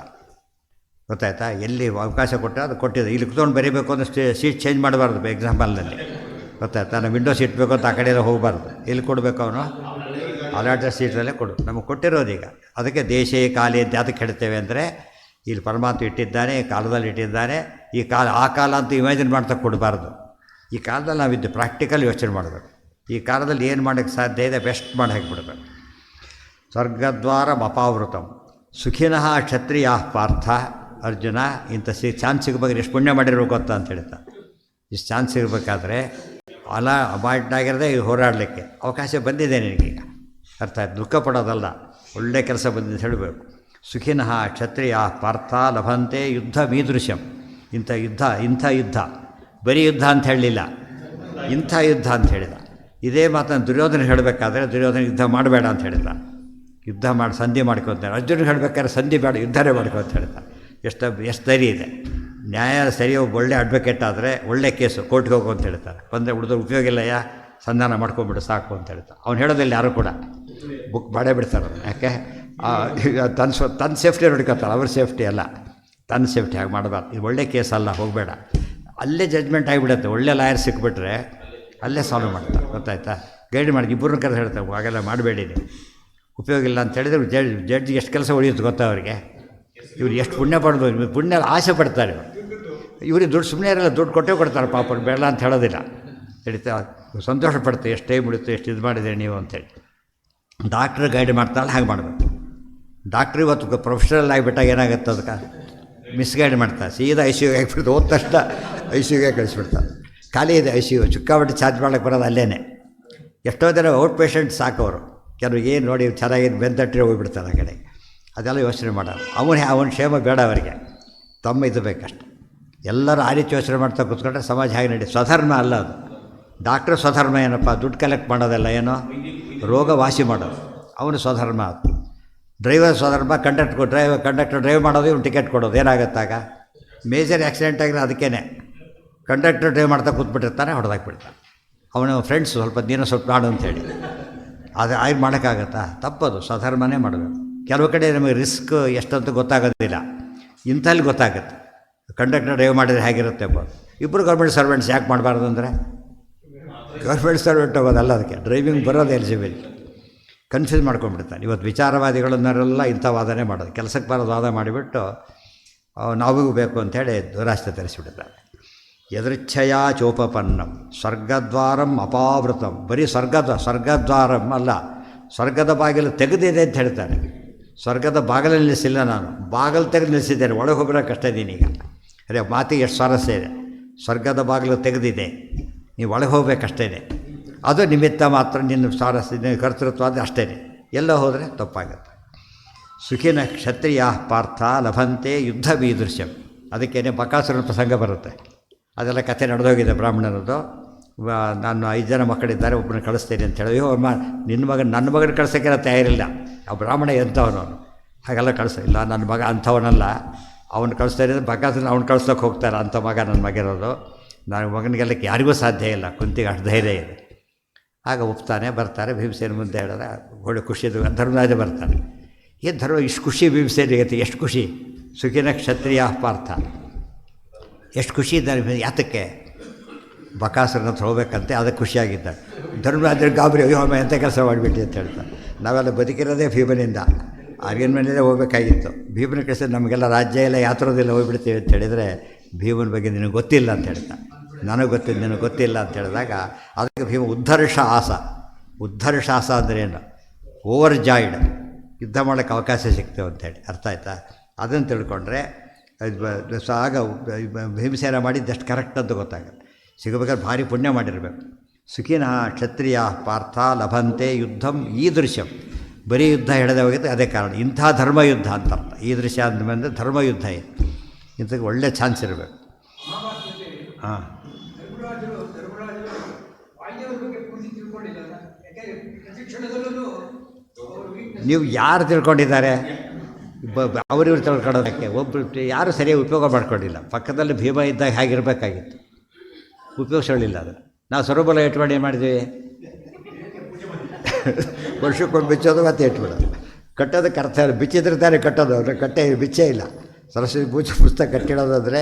ಗೊತ್ತಾಯ್ತಾ? ಎಲ್ಲಿ ಅವಕಾಶ ಕೊಟ್ಟರೆ ಅದು ಕೊಟ್ಟಿದೆ. ಇಲ್ಲಿ ಕೂತ್ಕೊಂಡು ಬರೀಬೇಕು ಅಂದರೆ ಸೀಟ್ ಚೇಂಜ್ ಮಾಡಬಾರ್ದು ಎಕ್ಸಾಂಪಲ್ನಲ್ಲಿ. ಗೊತ್ತಾಯ್ತಾ? ನಾವು ವಿಂಡೋ ಸೀಟ್ ಬೇಕು ಅಂತ ಆ ಕಡೆ ಎಲ್ಲ ಹೋಗಬಾರ್ದು. ಎಲ್ಲಿ ಕೊಡಬೇಕು ಅವನು? ಅಲಾಟ ಸೀಟ್ರಲ್ಲೇ ಕೊಡು. ನಮಗೆ ಕೊಟ್ಟಿರೋದೀಗ. ಅದಕ್ಕೆ ದೇಶೇ ಕಾಲಿ ಅಂತ ಅದಕ್ಕೆ ಹೇಳ್ತೇವೆ ಅಂದರೆ, ಇಲ್ಲಿ ಪರಮಾತ್ಮ ಇಟ್ಟಿದ್ದಾನೆ, ಈ ಕಾಲದಲ್ಲಿ ಇಟ್ಟಿದ್ದಾನೆ. ಈ ಕಾಲ ಆ ಕಾಲ ಅಂತ ಇಮ್ಯಾಜಿನ್ ಮಾಡ್ತಾ ಕೊಡಬಾರ್ದು. ಈ ಕಾಲದಲ್ಲಿ ನಾವಿದ್ದು ಪ್ರಾಕ್ಟಿಕಲ್ ಯೋಚನೆ ಮಾಡಬೇಕು. ಈ ಕಾಲದಲ್ಲಿ ಏನು ಮಾಡೋಕ್ಕೆ ಸಾಧ್ಯ ಇದೆ ಬೆಸ್ಟ್ ಮಾಡಿ ಹಾಕಿಬಿಡ್ಬೇಕು. ಸ್ವರ್ಗದ್ವಾರ ಅಪಾವೃತಂ ಸುಖಿನಃ ಕ್ಷತ್ರಿಯ ಪಾರ್ಥ. ಅರ್ಜುನ, ಇಂಥ ಚಾನ್ಸ್ ಸಿಗಬೇಕಾದ್ರೆ ಎಷ್ಟು ಪುಣ್ಯ ಮಾಡಿರ್ಬೇಕು ಗೊತ್ತಾ ಅಂತ ಹೇಳ್ತಾ. ಇಷ್ಟು ಚಾನ್ಸ್ ಸಿಗಬೇಕಾದ್ರೆ ಅಬಾಯ್ಟಾಗಿರದೆ ಹೋರಾಡಲಿಕ್ಕೆ ಅವಕಾಶ ಬಂದಿದೆ ನಿನಗೀಗ. ಅರ್ಥ ಆಯ್ತು? ದುಃಖ ಪಡೋದಲ್ಲ, ಒಳ್ಳೆ ಕೆಲಸ ಬಂದಿದೆ ಹೇಳಬೇಕು. ಸುಖಿನಃ ಕ್ಷತ್ರಿಯ ಪಾರ್ಥ ಲಭಂತೆ ಯುದ್ಧ ಮೀದೃಶ್ಯಂ. ಇಂಥ ಯುದ್ಧ ಬರೀ ಯುದ್ಧ ಅಂತ ಹೇಳಲಿಲ್ಲ, ಇಂಥ ಯುದ್ಧ ಅಂತ ಹೇಳಿದ. ಇದೇ ಮಾತನ್ನು ದುರ್ಯೋಧನ ಹೇಳಬೇಕಾದ್ರೆ ದುರ್ಯೋಧನ ಯುದ್ಧ ಮಾಡಬೇಡ ಅಂತ ಹೇಳಿದ, ಯುದ್ಧ ಮಾಡಿ ಸಂಧಿ ಮಾಡ್ಕೊತಾರೆ. ಅರ್ಜುನ ಹೇಳಬೇಕಾದ್ರೆ ಸಂಧಿ ಬೇಡ ಯುದ್ಧನೇ ಮಾಡ್ಕೊ ಅಂತ ಹೇಳ್ದ. ಎಷ್ಟು ಧೈರ್ಯ ಇದೆ. ನ್ಯಾಯ ಸರಿಯೋ ಒಳ್ಳೆ ಅಡ್ವೊಕೇಟ್ ಆದರೆ ಒಳ್ಳೆ ಕೇಸು ಕೋರ್ಟ್ಗೆ ಹೋಗು ಅಂತ ಹೇಳ್ತಾರೆ. ಬಂದರೆ ಉಳಿದ್ರೆ ಉಪಯೋಗ ಇಲ್ಲಯ್ಯ, ಸಂಧಾನ ಮಾಡ್ಕೊಂಬಿಡು ಸಾಕು ಅಂತ ಹೇಳ್ತಾರೆ. ಅವ್ನು ಹೇಳೋದಿಲ್ಲ ಯಾರು ಕೂಡ, ಬುಕ್ ಮಾಡೇ ಬಿಡ್ತಾರೆ. ಯಾಕೆ ತನ್ನ ಸೇಫ್ಟಿ ನೋಡ್ಕೊತಾರೆ, ಅವ್ರ ಸೇಫ್ಟಿ ಅಲ್ಲ, ತನ್ನ ಸೇಫ್ಟಿ ಹಾಗೆ ಮಾಡಬಾರ್ದು. ಇದು ಒಳ್ಳೆ ಕೇಸ್ ಅಲ್ಲ, ಹೋಗಬೇಡ. ಅಲ್ಲೇ ಜಡ್ಜ್ಮೆಂಟ್ ಆಗಿಬಿಡುತ್ತೆ. ಒಳ್ಳೆ ಲಾಯರ್ ಸಿಕ್ಬಿಟ್ರೆ ಅಲ್ಲೇ ಸಾಲ್ವ್ ಮಾಡ್ತಾರೆ, ಗೊತ್ತಾಯ್ತಾ. ಗೈಡ್ ಮಾಡಿ ಇಬ್ಬರನ್ನ ಕರೆದು ಹೇಳ್ತಾರೆ, ಹಾಗೆಲ್ಲ ಮಾಡಬೇಡಿ ನೀವು, ಉಪಯೋಗ ಇಲ್ಲ ಅಂತ ಹೇಳಿದ್ರೆ ಜಡ್ಜಿಗೆ ಎಷ್ಟು ಕೆಲಸ ಉಳಿಯುತ್ತೆ ಗೊತ್ತಾ ಅವರಿಗೆ. ಇವ್ರು ಎಷ್ಟು ಪುಣ್ಯ ಪಡ್ಬೋದು, ಪುಣ್ಯ ಆಸೆ ಪಡ್ತಾರೆ ಇವ್ರಿಗೆ. ದುಡ್ಡು ಸುಮ್ಮನೆ ಇರಲ್ಲ, ದುಡ್ಡು ಕೊಟ್ಟೇ ಕೊಡ್ತಾರೆ ಪಾಪ, ಬೇಡ ಅಂತ ಹೇಳೋದಿಲ್ಲ. ಹೇಳ್ತಾ ಸಂತೋಷ ಪಡ್ತಾರೆ, ಎಷ್ಟು ಟೈಮ್ ಉಳಿತು, ಎಷ್ಟು ಇದು ಮಾಡಿದ್ದೀರಿ ನೀವು ಅಂತೇಳಿ. ಡಾಕ್ಟ್ರ್ ಗೈಡ್ ಮಾಡ್ತಾಳೆ, ಹಾಗೆ ಮಾಡಬೇಕು. ಡಾಕ್ಟ್ರ್ ಇವತ್ತು ಪ್ರೊಫೆಷನಲ್ ಆಗಿಬಿಟ್ಟಾಗ ಏನಾಗುತ್ತೆ, ಅದಕ್ಕೆ ಮಿಸ್ಗೈಡ್ ಮಾಡ್ತಾರೆ. ಸೀದಾ ICUಗೆ ಹಾಕ್ಬಿಡ್ತು, ಹೋದ ತಕ್ಷಣ ICUಗೆ ಕಳಿಸ್ಬಿಡ್ತಾರೆ. ಖಾಲಿ ಇದೆ ICU, ಚುಕ್ಕಾಬಿಟ್ಟು ಚಾರ್ಜ್ ಮಾಡೋಕ್ಕೆ ಬರೋದು ಅಲ್ಲೇ. ಎಷ್ಟೋ ಜನ ಔಟ್ ಪೇಷಂಟ್ ಸಾಕೋರು, ಕೆಲವು ಏನು ನೋಡಿ ಚೆನ್ನಾಗಿ ಬೆಂತಟ್ಟಿರೋ ಹೋಗ್ಬಿಡ್ತಾರೆ ಆ ಕಡೆ. ಅದೆಲ್ಲ ಯೋಚನೆ ಮಾಡೋದು. ಅವನ ಕ್ಷೇಮ ಬೇಡ ಅವರಿಗೆ, ತಮ್ಮ ಇದು ಬೇಕಷ್ಟು. ಎಲ್ಲರೂ ಆ ರೀತಿ ಯೋಚನೆ ಮಾಡ್ತಾ ಕೂತ್ಕೊಂಡ್ರೆ ಸಮಾಜ ಹೇಗೆ ನಡಿ. ಸ್ವಧರ್ಮ ಅಲ್ಲ ಅದು. ಡಾಕ್ಟ್ರ್ ಸ್ವಧರ್ಮ ಏನಪ್ಪ, ದುಡ್ಡು ಕಲೆಕ್ಟ್ ಮಾಡೋದಲ್ಲ, ಏನೋ ರೋಗ ವಾಸಿ ಮಾಡೋದು, ಅವನು ಸ್ವಧರ್ಮ ಅದು. ಡ್ರೈವರ್ ಸ್ವಧರ್ಮ, ಕಂಡಕ್ಟರ್ ಡ್ರೈವ್ ಮಾಡೋದು, ಇವ್ನು ಟಿಕೆಟ್ ಕೊಡೋದು. ಏನಾಗುತ್ತಾಗ ಮೇಜರ್ ಆ್ಯಕ್ಸಿಡೆಂಟ್ ಆಗಿರೋ ಅದಕ್ಕೇ ಕಂಡಕ್ಟರ್ ಡ್ರೈವ್ ಮಾಡ್ತಾ ಕೂತ್ಬಿಟ್ಟಿರ್ತಾನೆ, ಹೊಡೆದಾಕ್ಬಿಡ್ತಾನೆ. ಅವನ ಫ್ರೆಂಡ್ಸ್ ಸ್ವಲ್ಪ ದಿನ ಸ್ವಲ್ಪ ಮಾಡು ಅಂತೇಳಿ, ಅದು ಆಯ್ತು ಮಾಡೋಕ್ಕಾಗತ್ತಾ, ತಪ್ಪದು. ಸ್ವಧರ್ಮನೇ ಮಾಡಬೇಕು. ಕೆಲವು ಕಡೆ ನಮಗೆ ರಿಸ್ಕ್ ಎಷ್ಟಂತ ಗೊತ್ತಾಗೋದಿಲ್ಲ, ಇಂಥಲ್ಲಿ ಗೊತ್ತಾಗುತ್ತೆ. ಕಂಡಕ್ಟರ್ ಡ್ರೈವ್ ಮಾಡಿದರೆ ಹೇಗಿರುತ್ತೆ ಎಂಬುದು. ಇಬ್ಬರು ಗೌರ್ಮೆಂಟ್ ಸರ್ವೆಂಟ್ಸ್ ಯಾಕೆ ಮಾಡಬಾರ್ದು ಅಂದರೆ, ಗೌರ್ಮೆಂಟ್ ಸರ್ವೆಂಟ್ ಹೋಗೋದಲ್ಲ, ಅದಕ್ಕೆ ಡ್ರೈವಿಂಗ್ ಬರೋದು ಎಲಿಜಿಬಲ್. ಕನ್ಫ್ಯೂಸ್ ಮಾಡ್ಕೊಂಡ್ಬಿಡ್ತಾನೆ. ಇವತ್ತು ವಿಚಾರವಾದಿಗಳನ್ನೆಲ್ಲ ಇಂಥ ವಾದನೆ ಮಾಡೋದು, ಕೆಲಸಕ್ಕೆ ಬರೋದು ವಾದ ಮಾಡಿಬಿಟ್ಟು ನಾವಿಗೂ ಬೇಕು ಅಂಥೇಳಿ ದುರಾಸ್ತಿ ತರಿಸಿಬಿಡ್ತಾರೆ. ಯದೃಚ್ಛಯ ಚೋಪಪನ್ನಂ ಸ್ವರ್ಗದ್ವಾರಂ ಅಪಾವೃತಂ. ಬರೀ ಸ್ವರ್ಗದ್ವಾರಂ ಅಲ್ಲ, ಸ್ವರ್ಗದ ಬಾಗಿಲು ತೆಗೆದಿದೆ ಅಂತ ಹೇಳ್ತಾನೆ. ಸ್ವರ್ಗದ ಬಾಗಿಲಲ್ಲಿ ನಿಲ್ಲಿಸಿಲ್ಲ ನಾನು, ಬಾಗಿಲು ತೆಗೆದು ನಿಲ್ಲಿಸಿದ್ದೇನೆ, ಒಳಗೆ ಹೋಗ್ಬಿಡೋಕೆ ಈಗ. ಅದೇ ಮಾತಿಗೆ ಎಷ್ಟು ಸ್ವಾರಸ್ಯ ಇದೆ. ಸ್ವರ್ಗದ ಬಾಗಿಲು ತೆಗೆದಿದೆ, ನೀವು ಒಳಗೆ ಹೋಗ್ಬೇಕಷ್ಟೇ. ಅದು ನಿಮಿತ್ತ ಮಾತ್ರ, ನಿನ್ನ ಸ್ವಾರಸ್ಯ ಕರ್ತೃತ್ವ ಅದು ಅಷ್ಟೇ. ಎಲ್ಲ ಹೋದರೆ ತಪ್ಪಾಗುತ್ತೆ. ಸುಖಿನ ಕ್ಷತ್ರಿಯ ಪಾರ್ಥ ಲಭಂತೆ ಯುದ್ಧ ಮೀದೃಶ್ಯಂ. ಅದಕ್ಕೇನೆ ಬಕಾಸುರನ ಪ್ರಸಂಗ ಬರುತ್ತೆ. ಅದೆಲ್ಲ ಕಥೆ ನಡೆದೋಗಿದೆ ಬ್ರಾಹ್ಮಣರದ್ದು. ನಾನು 5 ಜನ ಮಕ್ಕಳಿದ್ದಾರೆ, ಒಬ್ಬನ ಕಳಿಸ್ತೇನೆ ಅಂತ ಹೇಳಿ. ನನ್ನ ಮಗನ ಕಳ್ಸೋಕ್ಕೆಲ್ಲ ತಯಾರಿಲ್ಲ. ಆ ಬ್ರಾಹ್ಮಣ ಎಂಥವನು, ಹಾಗೆಲ್ಲ ಇಲ್ಲ, ನನ್ನ ಮಗ ಅಂಥವನಲ್ಲ, ಅವನು ಕಳಿಸ್ತೇನೆ ಅಂದರೆ ಬಕಾಸುರನ ಅವ್ನು ಕಳ್ಸೋಕೆ ಹೋಗ್ತಾರೆ. ಅಂಥ ಮಗ ನನ್ನ ಮಗಿರೋದು, ನನ್ನ ಮಗನಿಗೆಲ್ಲಕ್ಕೆ ಯಾರಿಗೂ ಸಾಧ್ಯ ಇಲ್ಲ. ಕುಂತಿಗೆ ಅಷ್ಟು ಧೈರ್ಯ ಇದೆ. ಆಗ ಒಪ್ತಾನೆ, ಬರ್ತಾರೆ. ಭೀಮಸೇನ ಮುಂದೆ ಹೇಳಿದ್ರೆ ಒಳ್ಳೆ ಖುಷಿದು. ಧರ್ಮರಾಜ ಬರ್ತಾನೆ. ಏನು ಧರ್ಮ ಇಷ್ಟು ಖುಷಿ ಭೀಮಸೇನಿಗೆ, ಎಷ್ಟು ಖುಷಿ. ಸುಖಿನ ಕ್ಷತ್ರಿಯ ಪಾರ್ಥ, ಎಷ್ಟು ಖುಷಿ ಇದ್ದಾರೆ. ಯಾತಕ್ಕೆ? ಬಕಾಸುರನ ಹತ್ರ ಹೋಗ್ಬೇಕಂತೆ, ಅದಕ್ಕೆ ಖುಷಿಯಾಗಿದ್ದಾರೆ. ಧರ್ಮರಾಜರು ಗಾಬರಿ, ಅಯ್ಯೋ ಎಂಥ ಕೆಲಸ ಮಾಡಿಬಿಟ್ಟು ಅಂತ ಹೇಳ್ತಾರೆ. ನಾವೆಲ್ಲ ಬದುಕಿರೋದೇ ಭೀಮನಿಂದ, ಆರ್ಯನ ಮನೆಯಲ್ಲೇ ಹೋಗ್ಬೇಕಾಗಿತ್ತು. ಭೀಮನ ಕಳಿಸಿದ್ರೆ ನಮಗೆಲ್ಲ ರಾಜ್ಯ ಎಲ್ಲ ಯಾತ್ರೋದಿಲ್ಲ ಹೋಗ್ಬಿಡ್ತೀವಿ ಅಂತ ಹೇಳಿದರೆ, ಭೀಮನ ಬಗ್ಗೆ ನಿನಗೆ ಗೊತ್ತಿಲ್ಲ ಅಂತ ಹೇಳ್ತಾ. ನನಗೆ ಗೊತ್ತಿಲ್ಲ, ನಿನಗೆ ಗೊತ್ತಿಲ್ಲ ಅಂತ ಹೇಳಿದಾಗ ಅದಕ್ಕೆ ಭೀಮ ಉದ್ಧರ್ಷಾಸ ಅಂದ್ರೇನು, ಓವರ್ ಜಾಯ್ಡ್, ಯುದ್ಧ ಮಾಡೋಕ್ಕೆ ಅವಕಾಶ ಸಿಗ್ತೇವೆ ಅಂತೇಳಿ ಅರ್ಥ ಆಯ್ತಾ. ಅದನ್ನು ತಿಳ್ಕೊಂಡ್ರೆ ಆಗ ಭೀಮಸೇನ ಮಾಡಿದ್ದಷ್ಟು ಕರೆಕ್ಟ್ ಅಂತ ಗೊತ್ತಾಗುತ್ತೆ. ಸಿಗಬೇಕಾದ್ರೆ ಭಾರಿ ಪುಣ್ಯ ಮಾಡಿರಬೇಕು. ಸುಖಿನಃ ಕ್ಷತ್ರಿಯ ಪಾರ್ಥ ಲಭಂತೆ ಯುದ್ಧಂ ಈದೃಶ್ಯಂ. ಬರೀ ಯುದ್ಧ ಹಿಡಿದೇ ಹೋಗಿತ್ತು, ಅದೇ ಕಾರಣ. ಇಂಥ ಧರ್ಮಯುದ್ಧ ಅಂತ ಅರ್ಥ. ಈದೃಶ್ಯ ಅಂದಮೇಲೆ ಧರ್ಮಯುದ್ಧ ಇದೆ. ಇಂಥಕ್ಕೆ ಒಳ್ಳೆ ಚಾನ್ಸ್ ಇರಬೇಕು. ಹಾಂ, ನೀವು ಯಾರು ತಿಳ್ಕೊಂಡಿದ್ದಾರೆ, ಅವರಿವ್ರು ತಿಳ್ಕೊಳ್ಳೋದಕ್ಕೆ ಒಬ್ಬರು ಯಾರು ಸರಿಯಾಗಿ ಉಪಯೋಗ ಮಾಡ್ಕೊಂಡಿಲ್ಲ. ಪಕ್ಕದಲ್ಲಿ ಭೀಮ ಇದ್ದಾಗ ಹೇಗಿರಬೇಕಾಗಿತ್ತು, ಉಪಯೋಗಿಸಲಿಲ್ಲ. ಅದು ನಾವು ಸರೋಬಲ ಇಟ್ಕೊಂಡು ಏನು ಮಾಡಿದ್ದೀವಿ, ವರ್ಷಕ್ಕೊಂಡು ಬಿಚ್ಚೋದು ಮತ್ತೆ ಇಟ್ಬಿಡೋದು. ಕಟ್ಟೋದಕ್ಕೆ ಅರ್ಥ ಇಲ್ಲ, ಬಿಚ್ಚಿದ್ರೆ ತಾನೇ ಕಟ್ಟೋದು. ಅವ್ರಿಗೆ ಕಟ್ಟೆ ಬಿಚ್ಚೇ ಇಲ್ಲ. ಸರಸ್ವತಿ ಪೂಜೆ ಪುಸ್ತಕ ಕಟ್ಟಿಡೋದಾದರೆ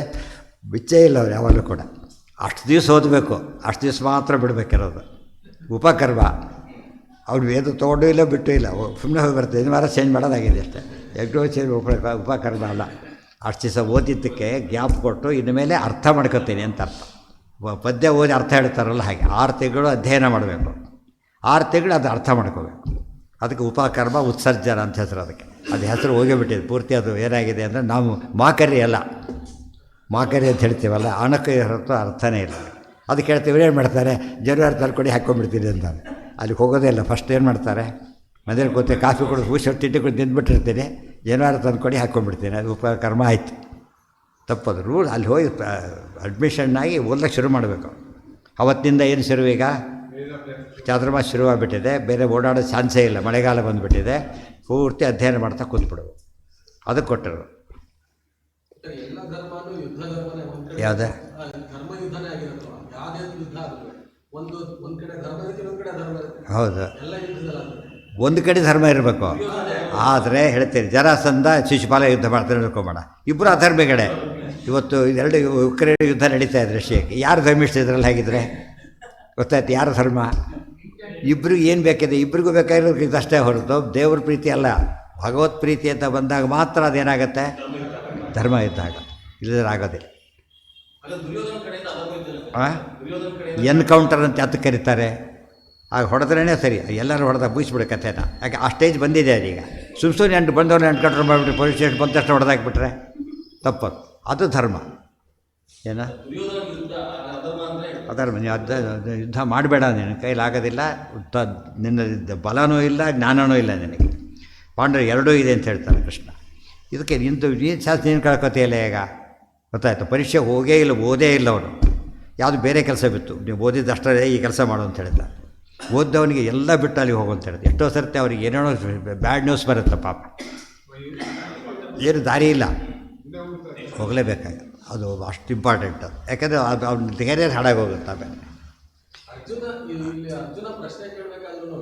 ಬಿಚ್ಚೇ ಇಲ್ಲ ಅವ್ರು ಯಾವಾಗಲೂ ಕೂಡ. ಅಷ್ಟು ದಿವಸ ಓದಬೇಕು, ಅಷ್ಟು ದಿವಸ ಮಾತ್ರ ಬಿಡಬೇಕಿರೋದು. ಉಪಕರ್ಮ ಅವ್ರು ವೇದ ತೊಗೊಂಡು ಇಲ್ಲ, ಬಿಟ್ಟು ಇಲ್ಲ, ಸುಮ್ಮನೆ ಹೋಗಿ ಬರ್ತದೆ. ಇನ್ನು ವಾರ ಚೇಂಜ್ ಮಾಡೋದಾಗಿದೆ ಅಷ್ಟೇ. ಎಗ್ರೋ ಚೇಂಜ್ ಉಪಕರ್ಮ ಅಲ್ಲ. ಅಷ್ಟು ದಿವಸ ಓದಿದ್ದಕ್ಕೆ ಗ್ಯಾಪ್ ಕೊಟ್ಟು ಇನ್ನು ಮೇಲೆ ಅರ್ಥ ಮಾಡ್ಕೊತೀನಿ ಅಂತ ಅರ್ಥ. ಪದ್ಯ ಓದಿ ಅರ್ಥ ಹೇಳ್ತಾರಲ್ಲ ಹಾಗೆ 6 ತಿಂಗಳು ಅಧ್ಯಯನ ಮಾಡಬೇಕು. 6 ತಿಂಗಳು ಅದು ಅರ್ಥ ಮಾಡ್ಕೋಬೇಕು. ಅದಕ್ಕೆ ಉಪಕರ್ಮ ಉತ್ಸರ್ಜನ ಅಂತ ಹೆಸರು. ಅದಕ್ಕೆ ಅದು ಹೆಸರು ಹೋಗಿಬಿಟ್ಟಿದೆ ಪೂರ್ತಿ. ಅದು ಏನಾಗಿದೆ ಅಂದರೆ, ನಾವು ಮಾಕರಿ ಅಲ್ಲ, ಮಾಕರಿ ಅಂತ ಹೇಳ್ತೀವಲ್ಲ, ಅಣಕ್ಕೆ ಹೊರತು ಅರ್ಥನೇ ಇಲ್ಲ. ಅದಕ್ಕೆ ಹೇಳ್ತೀವಿ, ಏನು ಮಾಡ್ತಾರೆ, ಜನವರಿ ತರ್ಕೊಡಿ ಹಾಕ್ಕೊಂಡ್ಬಿಡ್ತೀನಿ ಅಂತ. ಅಲ್ಲಿಗೆ ಹೋಗೋದೇ ಇಲ್ಲ. ಫಸ್ಟ್ ಏನು ಮಾಡ್ತಾರೆ, ಮನೇಲಿ ಕೂತೆ ಕಾಫಿ ಕೊಡೋದು, ಹೂಸು ತಿಂಡಿ ಕೊಟ್ಟು ತಿಂದ್ಬಿಟ್ಟಿರ್ತೀನಿ. ಏನಾದ್ರು ತಂದ್ಕೊಡಿ ಹಾಕ್ಕೊಂಡ್ಬಿಡ್ತೀನಿ, ಅದು ಕರ್ಮ ಆಯಿತು. ತಪ್ಪದು ರೂಲ್. ಅಲ್ಲಿ ಹೋಗಿ ಅಡ್ಮಿಷನ್ ಆಗಿ ಓದಕ್ಕೆ ಶುರು ಮಾಡಬೇಕು. ಅವತ್ತಿನಿಂದ ಏನು ಶುರು, ಈಗ ಚಾತುರ್ಮಾಸ ಶುರುವಾಗಿಬಿಟ್ಟಿದೆ, ಬೇರೆ ಓಡಾಡೋ ಚಾನ್ಸೇ ಇಲ್ಲ, ಮಳೆಗಾಲ ಬಂದುಬಿಟ್ಟಿದೆ, ಪೂರ್ತಿ ಅಧ್ಯಯನ ಮಾಡ್ತಾ ಕೂತ್ಬಿಡೋದು. ಅದಕ್ಕೆ ಕೊಟ್ಟರು. ಯಾವುದೇ ಹೌದು, ಒಂದು ಕಡೆ ಧರ್ಮ ಇರಬೇಕು. ಆದರೆ ಹೇಳ್ತೀರಿ ಜರಾಸಂಧ ಶಿಶುಪಾಲ ಯುದ್ಧ ಮಾಡ್ತಾರೆ ತಿಳ್ಕೊಂಬೇಡ, ಇಬ್ಬರು ಅಧರ್ಮಿಗಳೇ. ಇವತ್ತು ಎರಡು ಉಕ್ರೇನ್ ಯುದ್ಧ ನಡೀತಾ ಇದೆ ರಷ್ಯಾಕ್ಕೆ. ಯಾರು ಧರ್ಮಿಷ್ಠ ಇದ್ರಲ್ಲಿ ಹೇಗಿದ್ರೆ ಗೊತ್ತಾಯ್ತು ಯಾರು ಧರ್ಮ? ಇಬ್ಬರಿಗೂ ಏನು ಬೇಕಿದೆ, ಇಬ್ಬರಿಗೂ ಬೇಕಾಗಿರೋದು ಇದಷ್ಟೇ ಹೊರತು ದೇವ್ರ ಪ್ರೀತಿ ಅಲ್ಲ. ಭಗವತ್ ಪ್ರೀತಿ ಅಂತ ಬಂದಾಗ ಮಾತ್ರ ಅದೇನಾಗುತ್ತೆ, ಧರ್ಮ ಇದ್ದಾಗ, ಇಲ್ಲದ್ರೆ ಆಗೋದಿಲ್ಲ. ಎನ್ಕೌಂಟರ್ ಅಂತ ಅದಕ್ಕೆ ಕರೀತಾರೆ. ಆಗ ಹೊಡೆದ್ರೇ ಸರಿ, ಎಲ್ಲರೂ ಹೊಡೆದ ಬೂಯಿಸ್ಬಿಡು ಕಥೆನ. ಯಾಕೆ ಆ ಸ್ಟೇಜ್ ಬಂದಿದೆ ಅದೀಗ. ಸುಮ್ಮನೆ ಎಂಟು ಬಂದವ್ರನ್ನ ಎನ್ಕೌಂಟರ್ ಮಾಡಿಬಿಟ್ಟು ಪೊಲೀಸ್ ಸ್ಟೇಷನ್ ಬಂದ ತಕ್ಷಣ ಹೊಡೆದಾಕ್ಬಿಟ್ರೆ ತಪ್ಪದು. ಅದು ಧರ್ಮ. ಏನ ಅಧರ್ಮ. ನೀವು ಯುದ್ಧ ಮಾಡಬೇಡ, ನಿನ್ನ ಕೈಲಾಗೋದಿಲ್ಲ, ನಿನ್ನ ಬಲನೂ ಇಲ್ಲ, ಜ್ಞಾನವೂ ಇಲ್ಲ ನಿನಗೆ. ಪಾಂಡವರು ಎರಡೂ ಇದೆ ಅಂತ ಹೇಳ್ತಾರೆ ಕೃಷ್ಣ. ಇದಕ್ಕೆ ನಿಂತು ನೀನು ಶಾಸ್ತ್ರ ನೀನು ಕಳ್ಕೊತೀಯಲ್ಲ ಈಗ, ಗೊತ್ತಾಯ್ತು. ಪರೀಕ್ಷೆ ಹೋಗೇ ಇಲ್ಲ, ಓದೇ ಇಲ್ಲ ಅವನು, ಯಾವುದು ಬೇರೆ ಕೆಲಸ ಬಿತ್ತು. ನೀವು ಓದಿದ್ದಷ್ಟೇ ಈ ಕೆಲಸ ಮಾಡು ಅಂತ ಹೇಳಿದ. ಓದ್ದವನಿಗೆ ಎಲ್ಲ ಬಿಟ್ಟು ಅಲ್ಲಿ ಹೋಗು ಅಂತ ಹೇಳಿದೆ. ಎಷ್ಟೋ ಸರ್ತಿ ಅವ್ರಿಗೆ ಏನೇನೋ ಬ್ಯಾಡ್ ನ್ಯೂಸ್ ಬರುತ್ತೆ ಪಾಪ, ಏನು ದಾರಿ ಇಲ್ಲ, ಹೋಗಲೇಬೇಕಾಗ. ಅದು ಅಷ್ಟು ಇಂಪಾರ್ಟೆಂಟ್ ಅದು. ಯಾಕಂದರೆ ಅದು ಅವ್ನ ಕೆರಿಯರ್ ಹಾಳಾಗೋಗುತ್ತೆ ಆಮೇಲೆ. ಅರ್ಜುನ ಪ್ರಶ್ನೆ ಕೇಳಬೇಕಾದ್ರೂ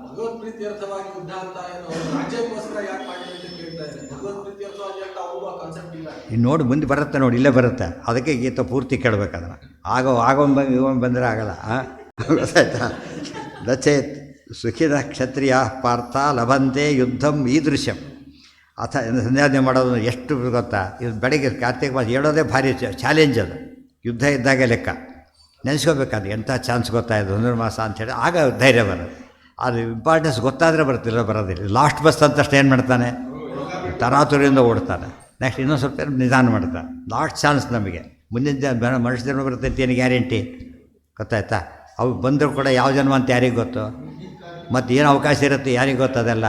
ಭಗವತ್ ಪ್ರೀತ್ಯರ್ಥವಾಗಿ ಯುದ್ಧ ಅಂತ ಏನು ರಾಜ್ಯಕ್ಕೋಸ್ಕರ ಯಾಕೆ ಮಾಡಿ ಅಂತ ಕೇಳ್ತಾ ಇದ್ದಾರೆ. ಭಗವತ್ ಪ್ರೀತ್ಯರ್ಥವಾಗಿ ಅಂತ ಅವ್ರಿಗೂ ಆ ಕಾನ್ಸೆಪ್ಟ್ ಇಲ್ಲ. ಇನ್ನು ನೋಡಿ ಮುಂದೆ ಬರುತ್ತೆ, ನೋಡಿ ಇಲ್ಲೇ ಬರುತ್ತೆ. ಅದಕ್ಕೆ ಗೀತ ಪೂರ್ತಿ ಕೇಳಬೇಕಾದ್ರೆ ಆಗೋನ್ ಬಂದರೆ ಆಗಲ್ಲ. ಗೊತ್ತಾಯ್ತಾ? ನಚೇತ್ ಸುಖಿನ ಕ್ಷತ್ರಿಯ ಪಾರ್ಥ ಲಭಂತೆ ಯುದ್ಧಂ ಈದೃಶ್ಯಂ. ಸಂಧ್ಯಾವಂದನೆ ಮಾಡೋದು ಎಷ್ಟು ಗೊತ್ತಾ? ಇದು ಬೆಳಗ್ಗೆ ಕಾರ್ತಿಕ ಮಾಸ ಹೇಳೋದೇ ಭಾರಿ ಚಾಲೆಂಜ್. ಅದು ಯುದ್ಧ ಇದ್ದಾಗೆ ಲೆಕ್ಕ ನೆನೆಸ್ಕೋಬೇಕಾದ್ರೆ ಎಂಥ ಚಾನ್ಸ್ ಗೊತ್ತಾಯಿತು ಧನುರ್ಮಾಸ ಅಂಥೇಳಿ, ಆಗ ಧೈರ್ಯ ಬರೋದು. ಅದು ಇಂಪಾರ್ಟೆನ್ಸ್ ಗೊತ್ತಾದರೆ ಬರುತ್ತಿಲ್ಲ, ಬರೋದಿಲ್ಲ. ಲಾಸ್ಟ್ ಬಸ್ ಅಂತಷ್ಟು ಏನು ಮಾಡ್ತಾನೆ, ತರಾತುರಿಯಿಂದ ಓಡ್ತಾನೆ. ನೆಕ್ಸ್ಟ್ ಇನ್ನೊಂದು ಸ್ವಲ್ಪ ನಿಧಾನ ಮಾಡ್ತಾನೆ. ಲಾಸ್ಟ್ ಚಾನ್ಸ್ ನಮಗೆ. ಮುಂದಿನ ಮನುಷ್ಯ ಜನ್ಮ ಬರುತ್ತೆ ಅಂತ ಏನು ಗ್ಯಾರಂಟಿ, ಗೊತ್ತಾಯ್ತಾ? ಅವು ಬಂದರೂ ಕೂಡ ಯಾವ ಜನ್ಮ ಅಂತ ಯಾರಿಗೆ ಗೊತ್ತು, ಮತ್ತು ಏನು ಅವಕಾಶ ಇರುತ್ತೆ ಯಾರಿಗೆ ಗೊತ್ತು ಅದೆಲ್ಲ.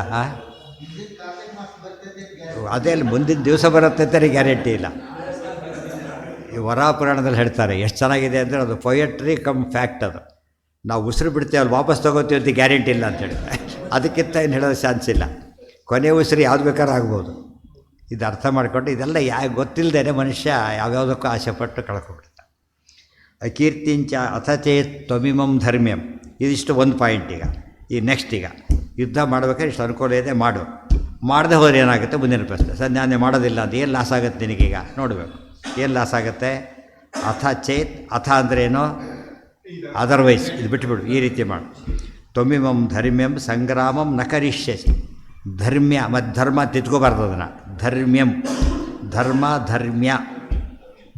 ಅದೇ ಅಲ್ಲಿ ಮುಂದಿನ ದಿವಸ ಬರುತ್ತೆ ಅಂತ ಗ್ಯಾರಂಟಿ ಇಲ್ಲ. ಈ ವರಾಹ ಪುರಾಣದಲ್ಲಿ ಹೇಳ್ತಾರೆ, ಎಷ್ಟು ಚೆನ್ನಾಗಿದೆ ಅಂದರೆ ಅದು ಪೊಯೆಟ್ರಿ ಕಮ್ ಫ್ಯಾಕ್ಟ್. ಅದು ನಾವು ಉಸಿರು ಬಿಡ್ತೇವೆ, ಅಲ್ಲಿ ವಾಪಸ್ ತೊಗೋತೀವಿ ಅಂತ ಗ್ಯಾರಂಟಿ ಇಲ್ಲ ಅಂತ ಹೇಳ್ತಾರೆ. ಅದಕ್ಕಿಂತ ಏನು ಹೇಳೋದು ಚಾನ್ಸ್ ಇಲ್ಲ. ಕೊನೆ ಉಸಿರು ಯಾವ್ದು ಬೇಕಾದ್ರೂ ಆಗ್ಬೋದು. ಇದು ಅರ್ಥ ಮಾಡಿಕೊಂಡು ಇದೆಲ್ಲ ಗೊತ್ತಿಲ್ಲದೇ ಮನುಷ್ಯ ಯಾವ್ಯಾವುದಕ್ಕೂ ಆಸೆಪಟ್ಟು ಕಳ್ಕೊಬಿಡ್ತಾನೆ. ಅಕೀರ್ತಿಂಚ ಅಥಚೇತ್ ತ್ವಮಿಮಂ ಧರ್ಮ್ಯಂ. ಇದಿಷ್ಟು ಒಂದು ಪಾಯಿಂಟ್. ಈಗ ನೆಕ್ಸ್ಟ್ ಈಗ ಯುದ್ಧ ಮಾಡಬೇಕಾದ್ರೆ ಇಷ್ಟು ಅನುಕೂಲ ಇದೆ, ಮಾಡದೆ ಹೋದ್ರೆ ಏನಾಗುತ್ತೆ ಮುಂದಿನ ಪ್ರಶ್ನೆ. ಸಂಧ್ಯಾವಂದನೆ ಮಾಡೋದಿಲ್ಲ ಅಂತ ಏನು ಲಾಸ್ ಆಗುತ್ತೆ ನಿನಗೀಗ ನೋಡಬೇಕು. ಏನು ಲಾಸ್ ಆಗುತ್ತೆ? ಅಥ ಚೇತ್, ಅಥ ಅಂದ್ರೇನು, ಅದರ್ವೈಸ್ ಇದು ಬಿಟ್ಟುಬಿಡು, ಈ ರೀತಿ ಮಾಡು. ತ್ವಮಿಮಂ ಧರ್ಮ್ಯಂ ಸಂಗ್ರಾಮಂ ನ ಕರಿಷ್ಯಸಿ. ಧರ್ಮ್ಯ ಮತ್ತು ಧರ್ಮ ತಿದ್ಕೋಬಾರ್ದು ಅದನ್ನು. ಧರ್ಮ್ಯಂ ಧರ್ಮ, ಧರ್ಮ್ಯ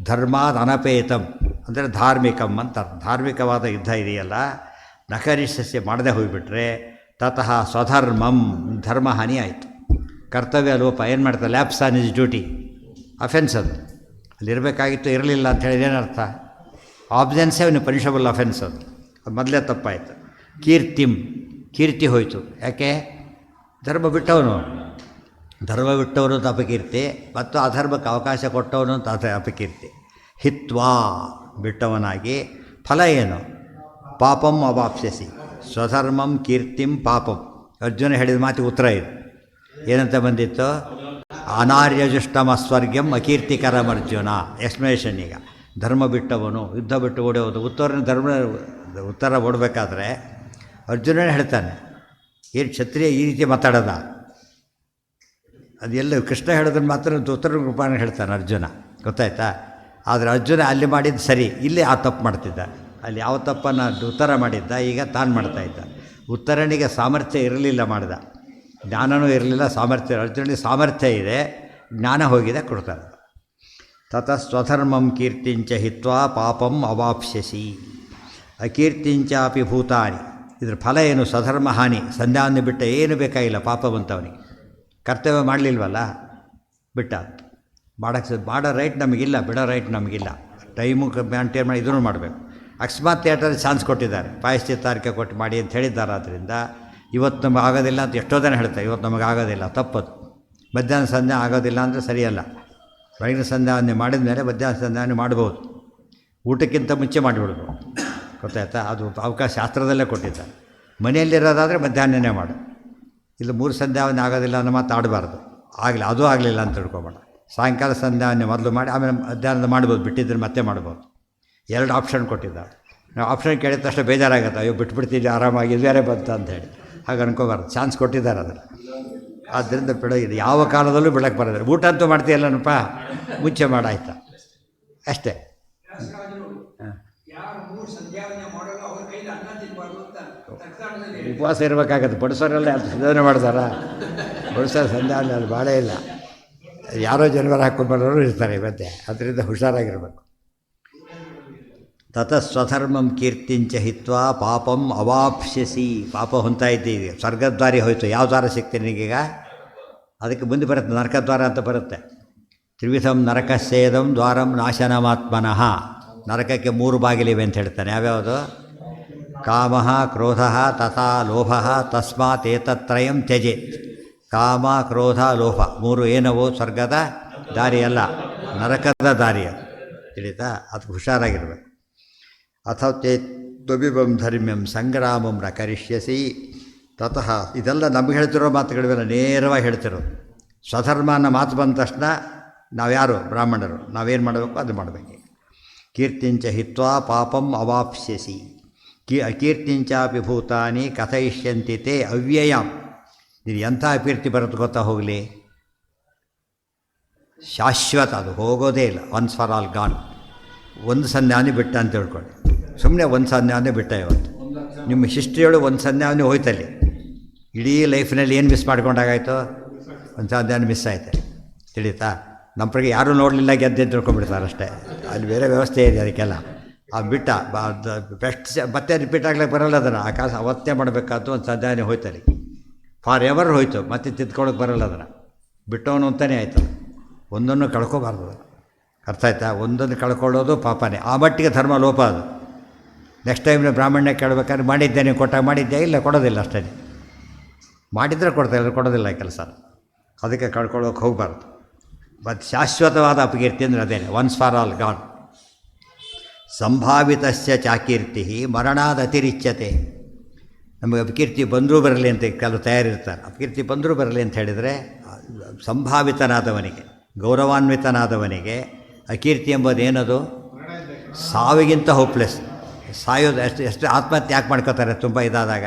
ಧರ್ಮಾದ್ ಅನಪೇತಂ ಅಂದರೆ ಧಾರ್ಮಿಕಂ ಅಂತ. ಧಾರ್ಮಿಕವಾದ ಯುದ್ಧ ಇದೆಯಲ್ಲ, ನಕರಿಷ್ಯಸಿ ಮಾಡದೆ ಹೋಗಿಬಿಟ್ರೆ ತತಃ ಸ್ವಧರ್ಮಂ, ಧರ್ಮಹಾನಿ ಆಯಿತು. ಕರ್ತವ್ಯ ಲೋಪ ಏನು ಮಾಡ್ತಾರೆ, lapse on is duty, offence. ಅದು ಅಲ್ಲಿರಬೇಕಾಗಿತ್ತು, ಇರಲಿಲ್ಲ ಅಂತ ಹೇಳಿದ್ರೆ ಏನರ್ಥ? ಆಬ್ಸೆನ್ಸೇ ಅವನು ಪನಿಷಬಲ್ ಅಫೆನ್ಸ್. ಅದು ಮೊದಲೇ ತಪ್ಪಾಯಿತು. ಕೀರ್ತಿಂ, ಕೀರ್ತಿ ಹೋಯಿತು. ಯಾಕೆ? ಧರ್ಮ ಬಿಟ್ಟವನು, ಧರ್ಮ ಬಿಟ್ಟವನು ಅಂತ ಅಪಕೀರ್ತಿ, ಮತ್ತು ಅಧರ್ಮಕ್ಕೆ ಅವಕಾಶ ಕೊಟ್ಟವನು ಅಂತ ಅಪಕೀರ್ತಿ. ಹಿತ್ವಾ, ಬಿಟ್ಟವನಾಗಿ ಫಲ ಏನು? ಪಾಪಂ ಅವಾಪ್ಸ್ಯಸಿ. ಸ್ವಧರ್ಮಂ ಕೀರ್ತಿಂ ಪಾಪಂ. ಅರ್ಜುನ ಹೇಳಿದ ಮಾತಿಗೆ ಉತ್ತರ ಇದು. ಏನಂತ ಬಂದಿತ್ತು? ಅನಾರ್ಯಜುಷ್ಟಮಸ್ವರ್ಗ್ಯಂ ಅಕೀರ್ತಿಕರಂ ಅರ್ಜುನ. ಎಕ್ಸ್ಪ್ಲನೇಷನ್. ಈಗ ಧರ್ಮ ಬಿಟ್ಟವನು, ಯುದ್ಧ ಬಿಟ್ಟು ಓಡೋದು, ಉತ್ತರ ಓಡಬೇಕಾದ್ರೆ ಅರ್ಜುನನೇ ಹೇಳ್ತಾನೆ, ಏನು ಕ್ಷತ್ರಿಯ ಈ ರೀತಿ ಮಾತಾಡೋದ? ಅದೆಲ್ಲ ಕೃಷ್ಣ ಹೇಳೋದನ್ನು ಮಾತ್ರ ಉತ್ತರ ರೂಪಾನ ಹೇಳ್ತಾನೆ ಅರ್ಜುನ, ಗೊತ್ತಾಯ್ತಾ? ಆದರೆ ಅರ್ಜುನ ಅಲ್ಲಿ ಮಾಡಿದ್ದು ಸರಿ, ಇಲ್ಲಿ ಆ ತಪ್ಪು ಮಾಡ್ತಿದ್ದ. ಅಲ್ಲಿ ಯಾವ ತಪ್ಪನ್ನು ಉತ್ತರ ಮಾಡಿದ್ದ, ಈಗ ತಾನು ಮಾಡ್ತಾಯಿದ್ದ. ಉತ್ತರನಿಗೆ ಸಾಮರ್ಥ್ಯ ಇರಲಿಲ್ಲ, ಮಾಡಿದ. ಜ್ಞಾನವೂ ಇರಲಿಲ್ಲ, ಸಾಮರ್ಥ್ಯ. ಅರ್ಜುನಿಗೆ ಸಾಮರ್ಥ್ಯ ಇದೆ, ಜ್ಞಾನ ಹೋಗಿದೆ, ಕೊಡ್ತಾರೆ. ತತಃ ಸ್ವಧರ್ಮಂ ಕೀರ್ತಿಂಚ ಹಿತ್ವಾ ಪಾಪಂ ಅವಾಪ್ಸ್ಯಸಿ. ಅಕೀರ್ತಿಂಚಾಪಿ ಭೂತಾನಿ. ಇದ್ರ ಫಲ ಏನು? ಸ್ವಧರ್ಮ ಹಾನಿ. ಸಂಧ್ಯಾವಂದನೆ ಬಿಟ್ಟ ಏನು ಬೇಕಾಗಿಲ್ಲ, ಪಾಪ ಬಂತವನಿಗೆ. ಕರ್ತವ್ಯ ಮಾಡಲಿಲ್ವಲ್ಲ, ಬಿಟ್ಟ. ಮಾಡೋ ರೈಟ್ ನಮಗಿಲ್ಲ, ಬಿಡೋ ರೈಟ್ ನಮಗಿಲ್ಲ. ಟೈಮು ಮೇಂಟೈನ್ ಮಾಡಿ ಇದನ್ನು ಮಾಡಬೇಕು. ಅಕಸ್ಮಾತ್ ಥಿಯೇಟರ್ ಚಾನ್ಸ್ ಕೊಟ್ಟಿದ್ದಾರೆ, ಪಾಯಶ್ಚಿತ್ತಾರಿಕೆ ಕೊಟ್ಟು ಮಾಡಿ ಅಂತ ಹೇಳಿದ್ದಾರೆ. ಆದ್ದರಿಂದ ಇವತ್ತು ನಮಗೆ ಆಗೋದಿಲ್ಲ ಅಂತ ಎಷ್ಟೋ ಜನ ಹೇಳ್ತಾರೆ, ಇವತ್ತು ನಮಗೆ ಆಗೋದಿಲ್ಲ, ತಪ್ಪದು. ಮಧ್ಯಾಹ್ನ ಸಂಧ್ಯಾ ಆಗೋದಿಲ್ಲ ಅಂದರೆ ಸರಿಯಲ್ಲ. ಬೆಳಗಿನ ಸಂಧ್ಯಾವಂದನೆ ಮಾಡಿದ ಮೇಲೆ ಮಧ್ಯಾಹ್ನ ಸಂಧ್ಯಾವಂದನೆ ಮಾಡ್ಬೋದು. ಊಟಕ್ಕಿಂತ ಮುಂಚೆ ಮಾಡಿಬಿಡ್ಬೋದು. ಗೊತ್ತಾಯ್ತಾ? ಅದು ಅವಕಾಶ ಶಾಸ್ತ್ರದಲ್ಲೇ ಕೊಟ್ಟಿದ್ದಾರೆ. ಮನೆಯಲ್ಲಿರೋದಾದರೆ ಮಧ್ಯಾಹ್ನನೇ ಮಾಡು. ಇಲ್ಲ 3 ಸಂಧ್ಯಾವಂದನೆ ಆಗೋದಿಲ್ಲ ಅನ್ನೋ ಮಾತು ಆಡಬಾರ್ದು. ಆಗಲಿ, ಅದು ಆಗಲಿಲ್ಲ ಅಂತ ತಿಳ್ಕೊಬೇಡ. ಸಾಯಂಕಾಲ ಸಂಧ್ಯಾವಂದನೆ ಮೊದಲು ಮಾಡಿ ಆಮೇಲೆ ಮಧ್ಯಾಹ್ನದ ಮಾಡ್ಬೋದು. ಬಿಟ್ಟಿದ್ರೆ ಮತ್ತೆ ಮಾಡ್ಬೋದು. 2 ಆಪ್ಷನ್ ಕೊಟ್ಟಿದ್ದಾರೆ. ನಾವು ಆಪ್ಷನ್ ಕೇಳಿದ ತಕ್ಷಣ ಬೇಜಾರಾಗುತ್ತೆ, ಅಯ್ಯೋ ಬಿಟ್ಬಿಡ್ತೀವಿ ಆರಾಮಾಗಿ ಇದು ಬೇರೆ ಬಂತು ಅಂತೇಳಿ. ಹಾಗೆ ಅನ್ಕೋಬಾರ್ದು. ಚಾನ್ಸ್ ಕೊಟ್ಟಿದ್ದಾರೆ ಅದನ್ನು. ಆದ್ದರಿಂದ ಇದು ಯಾವ ಕಾಲದಲ್ಲೂ ಬಿಡಕ್ಕೆ ಬರೋದಿಲ್ಲ. ಊಟ ಅಂತೂ ಮಾಡ್ತೀಯಲ್ಲನಪ್ಪ, ಮುಂಚೆ ಮಾಡಾಯ್ತಾ ಅಷ್ಟೇ. ಉಪವಾಸ ಇರಬೇಕಾಗತ್ತೆ. ಬಡಿಸೋರೆಲ್ಲ ಸುಧಾರಣೆ ಮಾಡ್ತಾರ? ಬಡಿಸೋರು ಸಂಧ್ಯಾವಂದನೆ ಅಲ್ಲಿ ಭಾಳ ಇಲ್ಲ. ಯಾರೋ ಜನವರ ಹಾಕ್ಕೊಂಡು ಬರೋರು ಇರ್ತಾರೆ ಇವತ್ತೇ. ಅದರಿಂದ ಹುಷಾರಾಗಿರ್ಬೇಕು. ತತ ಸ್ವಧರ್ಮಂ ಕೀರ್ತಿಂಚ ಹಿತ್ವಾ ಪಾಪಂ ಅವಾಪ್ಸ್ಯಸಿ. ಪಾಪ ಹೊಂತಾ ಇದ್ದೀವಿ, ಸ್ವರ್ಗದ್ವಾರಿ ಹೋಯ್ತು. ಯಾವ ದ್ವಾರ ಸಿಗ್ತೀನಿ ನಿನಗೀಗ? ಅದಕ್ಕೆ ಮುಂದೆ ಬರುತ್ತೆ, ನರಕದ್ವಾರ ಅಂತ ಬರುತ್ತೆ. ತ್ರಿವಿಧಂ ನರಕಸ್ಯೇದಂ ದ್ವಾರಂ ನಾಶನಮಾತ್ಮನಃ. ನರಕಕ್ಕೆ 3 ಬಾಗಿಲಿವೆ ಅಂತ ಹೇಳ್ತಾನೆ. ಯಾವ್ಯಾವುದು? ಕಾಮ, ಕ್ರೋಧ ತಥಾ ಲೋಭ. ತಸ್ಮಾತ್ ಏತತ್ರಯಂ ತ್ಯಜೇತ್. ಕಾಮ, ಕ್ರೋಧ, ಲೋಭ 3 ಏನವು? ಸ್ವರ್ಗದ ದಾರಿಯಲ್ಲ, ನರಕದ ದಾರಿ. ತಿಳಿತಾ? ಅದಕ್ಕೆ ಹುಷಾರಾಗಿರ್ಬೇಕು. ಅಥವಾ ತ್ವಬಿಬಂ ಧರ್ಮ್ಯಂ ಸಂಗ್ರಾಮಂ ನ ಕರಿಷ್ಯಸಿ. ತತಃ ಇದೆಲ್ಲ ನಮಗೆ ಹೇಳ್ತಿರೋ ಮಾತುಗಳಿವೆಲ್ಲ ನೇರವಾಗಿ ಹೇಳ್ತಿರೋದು. ಸ್ವಧರ್ಮ ಅನ್ನೋ ಮಾತು ಬಂದ ತಕ್ಷಣ ನಾವ್ಯಾರು? ಬ್ರಾಹ್ಮಣರು. ನಾವೇನು ಮಾಡಬೇಕು ಅದು ಮಾಡಬೇಕು. ಕೀರ್ತಿಂಚ ಹಿತ್ವಾ ಪಾಪಂ ಅವಾಪ್ಸ್ಯಸಿ. ಅಕೀರ್ತಿಂಚಾಪಿ ಭೂತಾನಿ ಕಥಯಿಷ್ಯಂತಿ ತೇ ಅವ್ಯಯಂ. ನೀನು ಎಂಥ ಅಪೀರ್ತಿ ಬರುತ್ತೆ ಗೊತ್ತಾ? ಹೋಗಲಿ, ಶಾಶ್ವತ, ಅದು ಹೋಗೋದೇ ಇಲ್ಲ. Once for all gone. ಒಂದು ಸಂಧ್ಯಾವನೆ ಬಿಟ್ಟ ಅಂತ ತಿಳ್ಕೊಳ್ಳಿ. ಸುಮ್ಮನೆ ಒಂದು ಸಂಧ್ಯಾವನೆ ಬಿಟ್ಟ. ಇವತ್ತು ನಿಮ್ಮ ಹಿಸ್ಟ್ರಿಯೊಳಗೆ ಒಂದು ಸಂಧ್ಯಾವನೆ ಹೋಯ್ತಲ್ಲಿ. ಇಡೀ ಲೈಫ್ನಲ್ಲಿ ಏನು ಮಿಸ್ ಮಾಡ್ಕೊಂಡಾಗಾಯ್ತು? ಒಂದು ಸಂಧ್ಯಾವನೆ ಮಿಸ್ ಆಯ್ತು. ತಿಳಿತಾ? ನಮ್ಮ ಪ್ರಗೆ ಯಾರೂ ನೋಡಲಿಲ್ಲ, ಗೆದ್ದೆ ತಿಳ್ಕೊಂಡ್ಬಿಡ್ತಾರೆ ಅಷ್ಟೇ. ಅಲ್ಲಿ ಬೇರೆ ವ್ಯವಸ್ಥೆ ಇದೆ ಅದಕ್ಕೆಲ್ಲ. ಅದು ಬಿಟ್ಟ ಬೆಸ್ಟ್ ಮತ್ತೆ ರಿಪೀಟ್ ಆಗ್ಲಿಕ್ಕೆ ಬರೋಲ್ಲ. ಅದನ್ನು ಆಕಾಶ ಅವತ್ತೇ ಮಾಡಬೇಕಾದ್ದು. ಒಂದು ಸಂಧ್ಯಾವನೆ ಹೋಯ್ತಲ್ಲಿ, ಫಾರ್ ಎವರ್ ಹೋಯ್ತು. ಮತ್ತೆ ತಿದ್ಕೊಳ್ಳೋಕೆ ಬರೋಲ್ಲ. ಅದನ್ನು ಬಿಟ್ಟವನು ಅಂತಲೇ ಆಯ್ತು. ಒಂದನ್ನು ಕಳ್ಕೊಬಾರ್ದು. ಅರ್ಥ ಆಯ್ತಾ? ಒಂದೊಂದು ಕಳ್ಕೊಳ್ಳೋದು ಪಾಪನೇ. ಆ ಮಟ್ಟಿಗೆ ಧರ್ಮ ಲೋಪ ಅದು. ನೆಕ್ಸ್ಟ್ ಟೈಮ್ನ ಬ್ರಾಹ್ಮಣ್ಯ ಕೇಳಬೇಕಾದ್ರೆ ಮಾಡಿದ್ದೇನೆ ಕೊಟ್ಟಾಗ ಮಾಡಿದ್ದೆ ಇಲ್ಲ, ಕೊಡೋದಿಲ್ಲ ಅಷ್ಟೇ. ಮಾಡಿದರೆ ಕೊಡ್ತಾರೆ, ಕೊಡೋದಿಲ್ಲ ಕೆಲಸ. ಅದಕ್ಕೆ ಕಳ್ಕೊಳ್ಳೋಕೆ ಹೋಗಬಾರ್ದು. ಮತ್ತು ಶಾಶ್ವತವಾದ ಅಪಕೀರ್ತಿ ಅಂದರೆ ಅದೇನೆ, ಒನ್ಸ್ ಫಾರ್ ಆಲ್ ಗಾನ್. ಸಂಭಾವಿತಸ್ಯ ಚಾಕೀರ್ತಿ ಮರಣಾದ ಅತಿರಿಚ್ಯತೆ. ನಮಗೆ ಅಪಕೀರ್ತಿ ಬಂದರೂ ಬರಲಿ ಅಂತ ಕೆಲವು ತಯಾರಿರ್ತಾರೆ. ಅಪಕೀರ್ತಿ ಬಂದರೂ ಬರಲಿ ಅಂತ ಹೇಳಿದರೆ, ಸಂಭಾವಿತನಾದವನಿಗೆ, ಗೌರವಾನ್ವಿತನಾದವನಿಗೆ ಅಕೀರ್ತಿ ಎಂಬುದೇನದು? ಸಾವಿಗಿಂತ ಹೋಪ್ಲೆಸ್. ಸಾಯೋದು ಎಷ್ಟು ಆತ್ಮಹತ್ಯೆ ಯಾಕೆ ಮಾಡ್ಕೋತಾರೆ? ತುಂಬ ಇದಾದಾಗ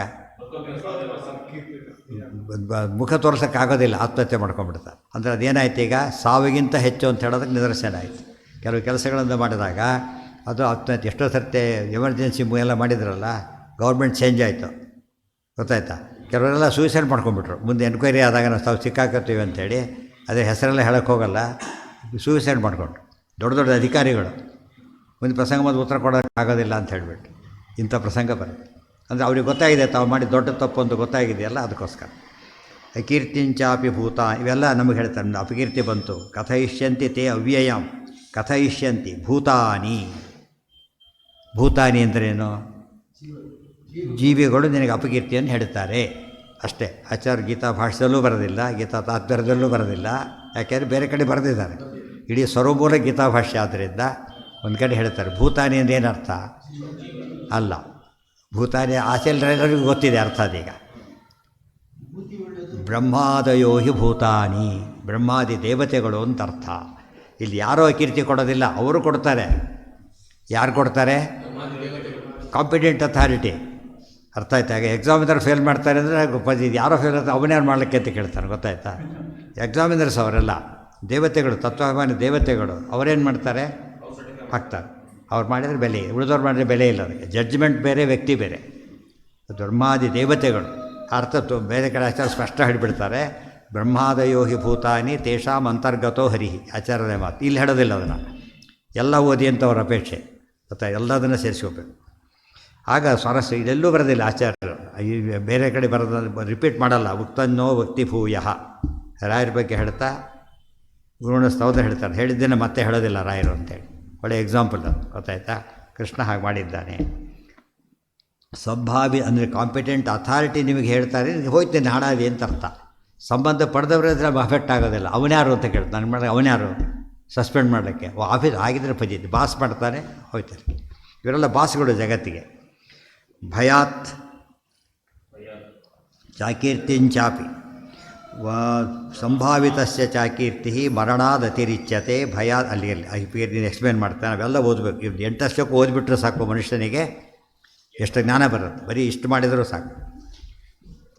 ಮುಖ ತೋರ್ಸೋಕ್ಕಾಗೋದಿಲ್ಲ, ಆತ್ಮಹತ್ಯೆ ಮಾಡ್ಕೊಂಡ್ಬಿಡ್ತಾರೆ. ಅಂದರೆ ಅದೇನಾಯ್ತು? ಈಗ ಸಾವಿಗಿಂತ ಹೆಚ್ಚು ಅಂತ ಹೇಳೋದಕ್ಕೆ ನಿದರ್ಶನ ಆಯಿತು. ಕೆಲವು ಕೆಲಸಗಳನ್ನು ಮಾಡಿದಾಗ ಅದು ಆತ್ಮಹತ್ಯೆ. ಎಷ್ಟೋ ಸರ್ತಿ ಎಮರ್ಜೆನ್ಸಿ ಎಲ್ಲ ಮಾಡಿದ್ರಲ್ಲ, ಗೌರ್ಮೆಂಟ್ ಚೇಂಜ್ ಆಯಿತು. ಗೊತ್ತಾಯ್ತಾ? ಕೆಲವರೆಲ್ಲ ಸೂಸೈಡ್ ಮಾಡ್ಕೊಂಡ್ಬಿಟ್ರು. ಮುಂದೆ ಎನ್ಕ್ವೈರಿ ಆದಾಗ ನಾವು ತಾವು ಸಿಕ್ಕಾಕತ್ತೀವಿ ಅಂಥೇಳಿ ಅದೇ ಹೆಸರೆಲ್ಲ ಹೇಳೋಕ್ಕೆ ಹೋಗಲ್ಲ, ಸೂಸೈಡ್ ಮಾಡಿಕೊಂಡ್ರು ದೊಡ್ಡ ದೊಡ್ಡ ಅಧಿಕಾರಿಗಳು. ಒಂದು ಪ್ರಸಂಗ ಮತ್ತು ಉತ್ತರ ಕೊಡೋಕ್ಕಾಗೋದಿಲ್ಲ ಅಂತ ಹೇಳಿಬಿಟ್ಟು ಇಂಥ ಪ್ರಸಂಗ ಬರುತ್ತೆ. ಅಂದರೆ ಅವ್ರಿಗೆ ಗೊತ್ತಾಗಿದೆ ತಾವು ಮಾಡಿ ದೊಡ್ಡ ತಪ್ಪು ಅಂತ ಗೊತ್ತಾಗಿದೆಯಲ್ಲ, ಅದಕ್ಕೋಸ್ಕರ. ಅಕೀರ್ತಿಂಚಾಪಿ ಭೂತ ಇವೆಲ್ಲ ನಮಗೆ ಹೇಳ್ತಾರೆ. ಅಪಕೀರ್ತಿ ಬಂತು. ಕಥಯಿಷ್ಯಂತಿ ತೇ ಅವ್ಯಯಂ. ಕಥಯಿಷ್ಯಂತಿ ಭೂತಾನಿ. ಭೂತಾನಿ ಅಂದ್ರೇನು? ಜೀವಿಗಳು ನಿನಗೆ ಅಪಕೀರ್ತಿಯನ್ನು ಹೇಳ್ತಾರೆ ಅಷ್ಟೇ. ಆಚಾರ್ಯ ಗೀತಾ ಭಾಷೆಯಲ್ಲೂ ಬರೋದಿಲ್ಲ, ಗೀತಾ ತಾತ್ಪರ್ಯದಲ್ಲೂ ಬರೋದಿಲ್ಲ. ಯಾಕೆಂದರೆ ಬೇರೆ ಕಡೆ ಬರೆದಿದ್ದಾರೆ. ಇಡೀ ಸ್ವರೂಪೂರ್ಣ ಗೀತಾ ಭಾಷೆ ಆದ್ದರಿಂದ ಒಂದು ಕಡೆ ಹೇಳ್ತಾರೆ. ಭೂತಾನಿ ಅಂದರೆ ಏನರ್ಥ ಅಲ್ಲ. ಭೂತಾನಿ ಆಚೆಲ್ಲರಿಗೂ ಗೊತ್ತಿದೆ ಅರ್ಥ. ಅದೀಗ ಬ್ರಹ್ಮಾದಯೋ ಹಿ ಭೂತಾನಿ, ಬ್ರಹ್ಮಾದಿ ದೇವತೆಗಳು ಅಂತ ಅರ್ಥ. ಇಲ್ಲಿ ಯಾರೋ ಕೀರ್ತಿ ಕೊಡೋದಿಲ್ಲ, ಅವರು ಕೊಡ್ತಾರೆ. ಯಾರು ಕೊಡ್ತಾರೆ? Competent authority. ಅರ್ಥ ಆಯ್ತಾ? ಈಗ ಎಕ್ಸಾಮಿನರ್ ಫೇಲ್ ಮಾಡ್ತಾರೆ ಅಂದರೆ ಇದು ಯಾರೋ ಫೇಲ್ ಆಗ್ತಾರೆ, ಅವನ್ಯಾರು ಮಾಡಲಿಕ್ಕೆ ಅಂತ ಕೇಳ್ತಾರೆ. ಗೊತ್ತಾಯ್ತಾ? ಎಕ್ಸಾಮಿನರ್ಸ್ ಅವರೆಲ್ಲ ದೇವತೆಗಳು, ತತ್ವಾಭಿಮಾನಿ ದೇವತೆಗಳು. ಅವರೇನು ಮಾಡ್ತಾರೆ? ಹಾಕ್ತಾರೆ. ಅವ್ರು ಮಾಡಿದರೆ ಬೆಲೆ, ಉಳಿದವ್ರು ಮಾಡಿದ್ರೆ ಬೆಲೆ ಇಲ್ಲ. ಅದಕ್ಕೆ ಜಡ್ಜ್ಮೆಂಟ್ ಬೇರೆ, ವ್ಯಕ್ತಿ ಬೇರೆ. ಬ್ರಹ್ಮಾದಿ ದೇವತೆಗಳು ಅರ್ಥ ಬೇರೆ ಕಡೆ ಆಚಾರ್ಯ ಸ್ಪಷ್ಟ ಹೇಳಿಬಿಡ್ತಾರೆ. ಬ್ರಹ್ಮಾದಯೋ ಹಿ ಭೂತಾನಿ ತೇಷಾಂ ಅಂತರ್ಗತೋ ಹರಿಹಿ. ಆಚಾರ್ಯರ ಮಾತು ಇಲ್ಲಿ ಹೇಳೋದಿಲ್ಲ. ಅದನ್ನು ಎಲ್ಲ ಓದಿ ಅಂತ ಅವ್ರ ಅಪೇಕ್ಷೆ. ಗೊತ್ತಾ? ಎಲ್ಲದನ್ನು ಸೇರಿಸ್ಕೋಬೇಕು. ಆಗ ಸ್ವಾರಸ್ಯ. ಇದೆಲ್ಲೂ ಬರೋದಿಲ್ಲ ಆಚಾರ್ಯರು. ಬೇರೆ ಕಡೆ ಬರೋದ ರಿಪೀಟ್ ಮಾಡಲ್ಲ. ಉಕ್ತನ್ನೋ ಭಕ್ತಿ ಭೂಯಃ. ರಾಯರ ಬಗ್ಗೆ ಹೇಳ್ತಾ ಗುರುಣ ಸ್ತೋತ್ರ ಹೇಳ್ತಾರೆ. ಹೇಳಿದ್ದೇನೆ ಮತ್ತೆ ಹೇಳೋದಿಲ್ಲ ರಾಯರು ಅಂತೇಳಿ. ಒಳ್ಳೆ ಎಕ್ಸಾಂಪಲ್ ಅದು. ಗೊತ್ತಾಯ್ತಾ? ಕೃಷ್ಣ ಹಾಗೆ ಮಾಡಿದ್ದಾನೆ. ಸಂಭಾವಿ ಅಂದರೆ ಕಾಂಪಿಟೆಂಟ್ ಅಥಾರಿಟಿ ನಿಮಗೆ ಹೇಳ್ತಾರೆ, ಹೋಯ್ತೇನೆ ಹಾಳಾದಿ ಅಂತ ಅರ್ಥ. ಸಂಬಂಧ ಪಡೆದವರೇ ಅಫೆಕ್ಟ್ ಆಗೋದಿಲ್ಲ. ಅವನ್ಯಾರು ಅಂತ ಕೇಳ್ತಾರೆ, ನಾನು ಮಾಡಿದ್ರೆ ಅವನ್ಯಾರು ಸಸ್ಪೆಂಡ್ ಮಾಡಲಿಕ್ಕೆ? ಆಫೀಸ್ ಆಗಿದ್ರೆ ಫಜೀತಿ, ಬಾಸ್ ಮಾಡ್ತಾರೆ ಹೋಯ್ತಾರೆ. ಇವರೆಲ್ಲ ಬಾಸ್ಗಳು ಜಗತ್ತಿಗೆ. ಭಯಾತ್ ಚಾಕೀರ್ತಿಂಚಾಪಿ ಸಂಭಾವಿತಸ್ಯ ಚಾಕೀರ್ತಿ ಮರಣಾದತಿರಿಚ್ಯತೆ ಭಯ. ಅಲ್ಲಿ ಎಕ್ಸ್ಪ್ಲೇನ್ ಮಾಡ್ತಾನೆ, ನಾವೆಲ್ಲ ಓದಬೇಕು. ಇವ್ರು 8 ವರ್ಷಕ್ಕೆ ಓದಿಬಿಟ್ರೆ ಸಾಕು ಮನುಷ್ಯನಿಗೆ ಎಷ್ಟು ಜ್ಞಾನ ಬರುತ್ತೆ. ಬರೀ ಇಷ್ಟು ಮಾಡಿದರೂ ಸಾಕು.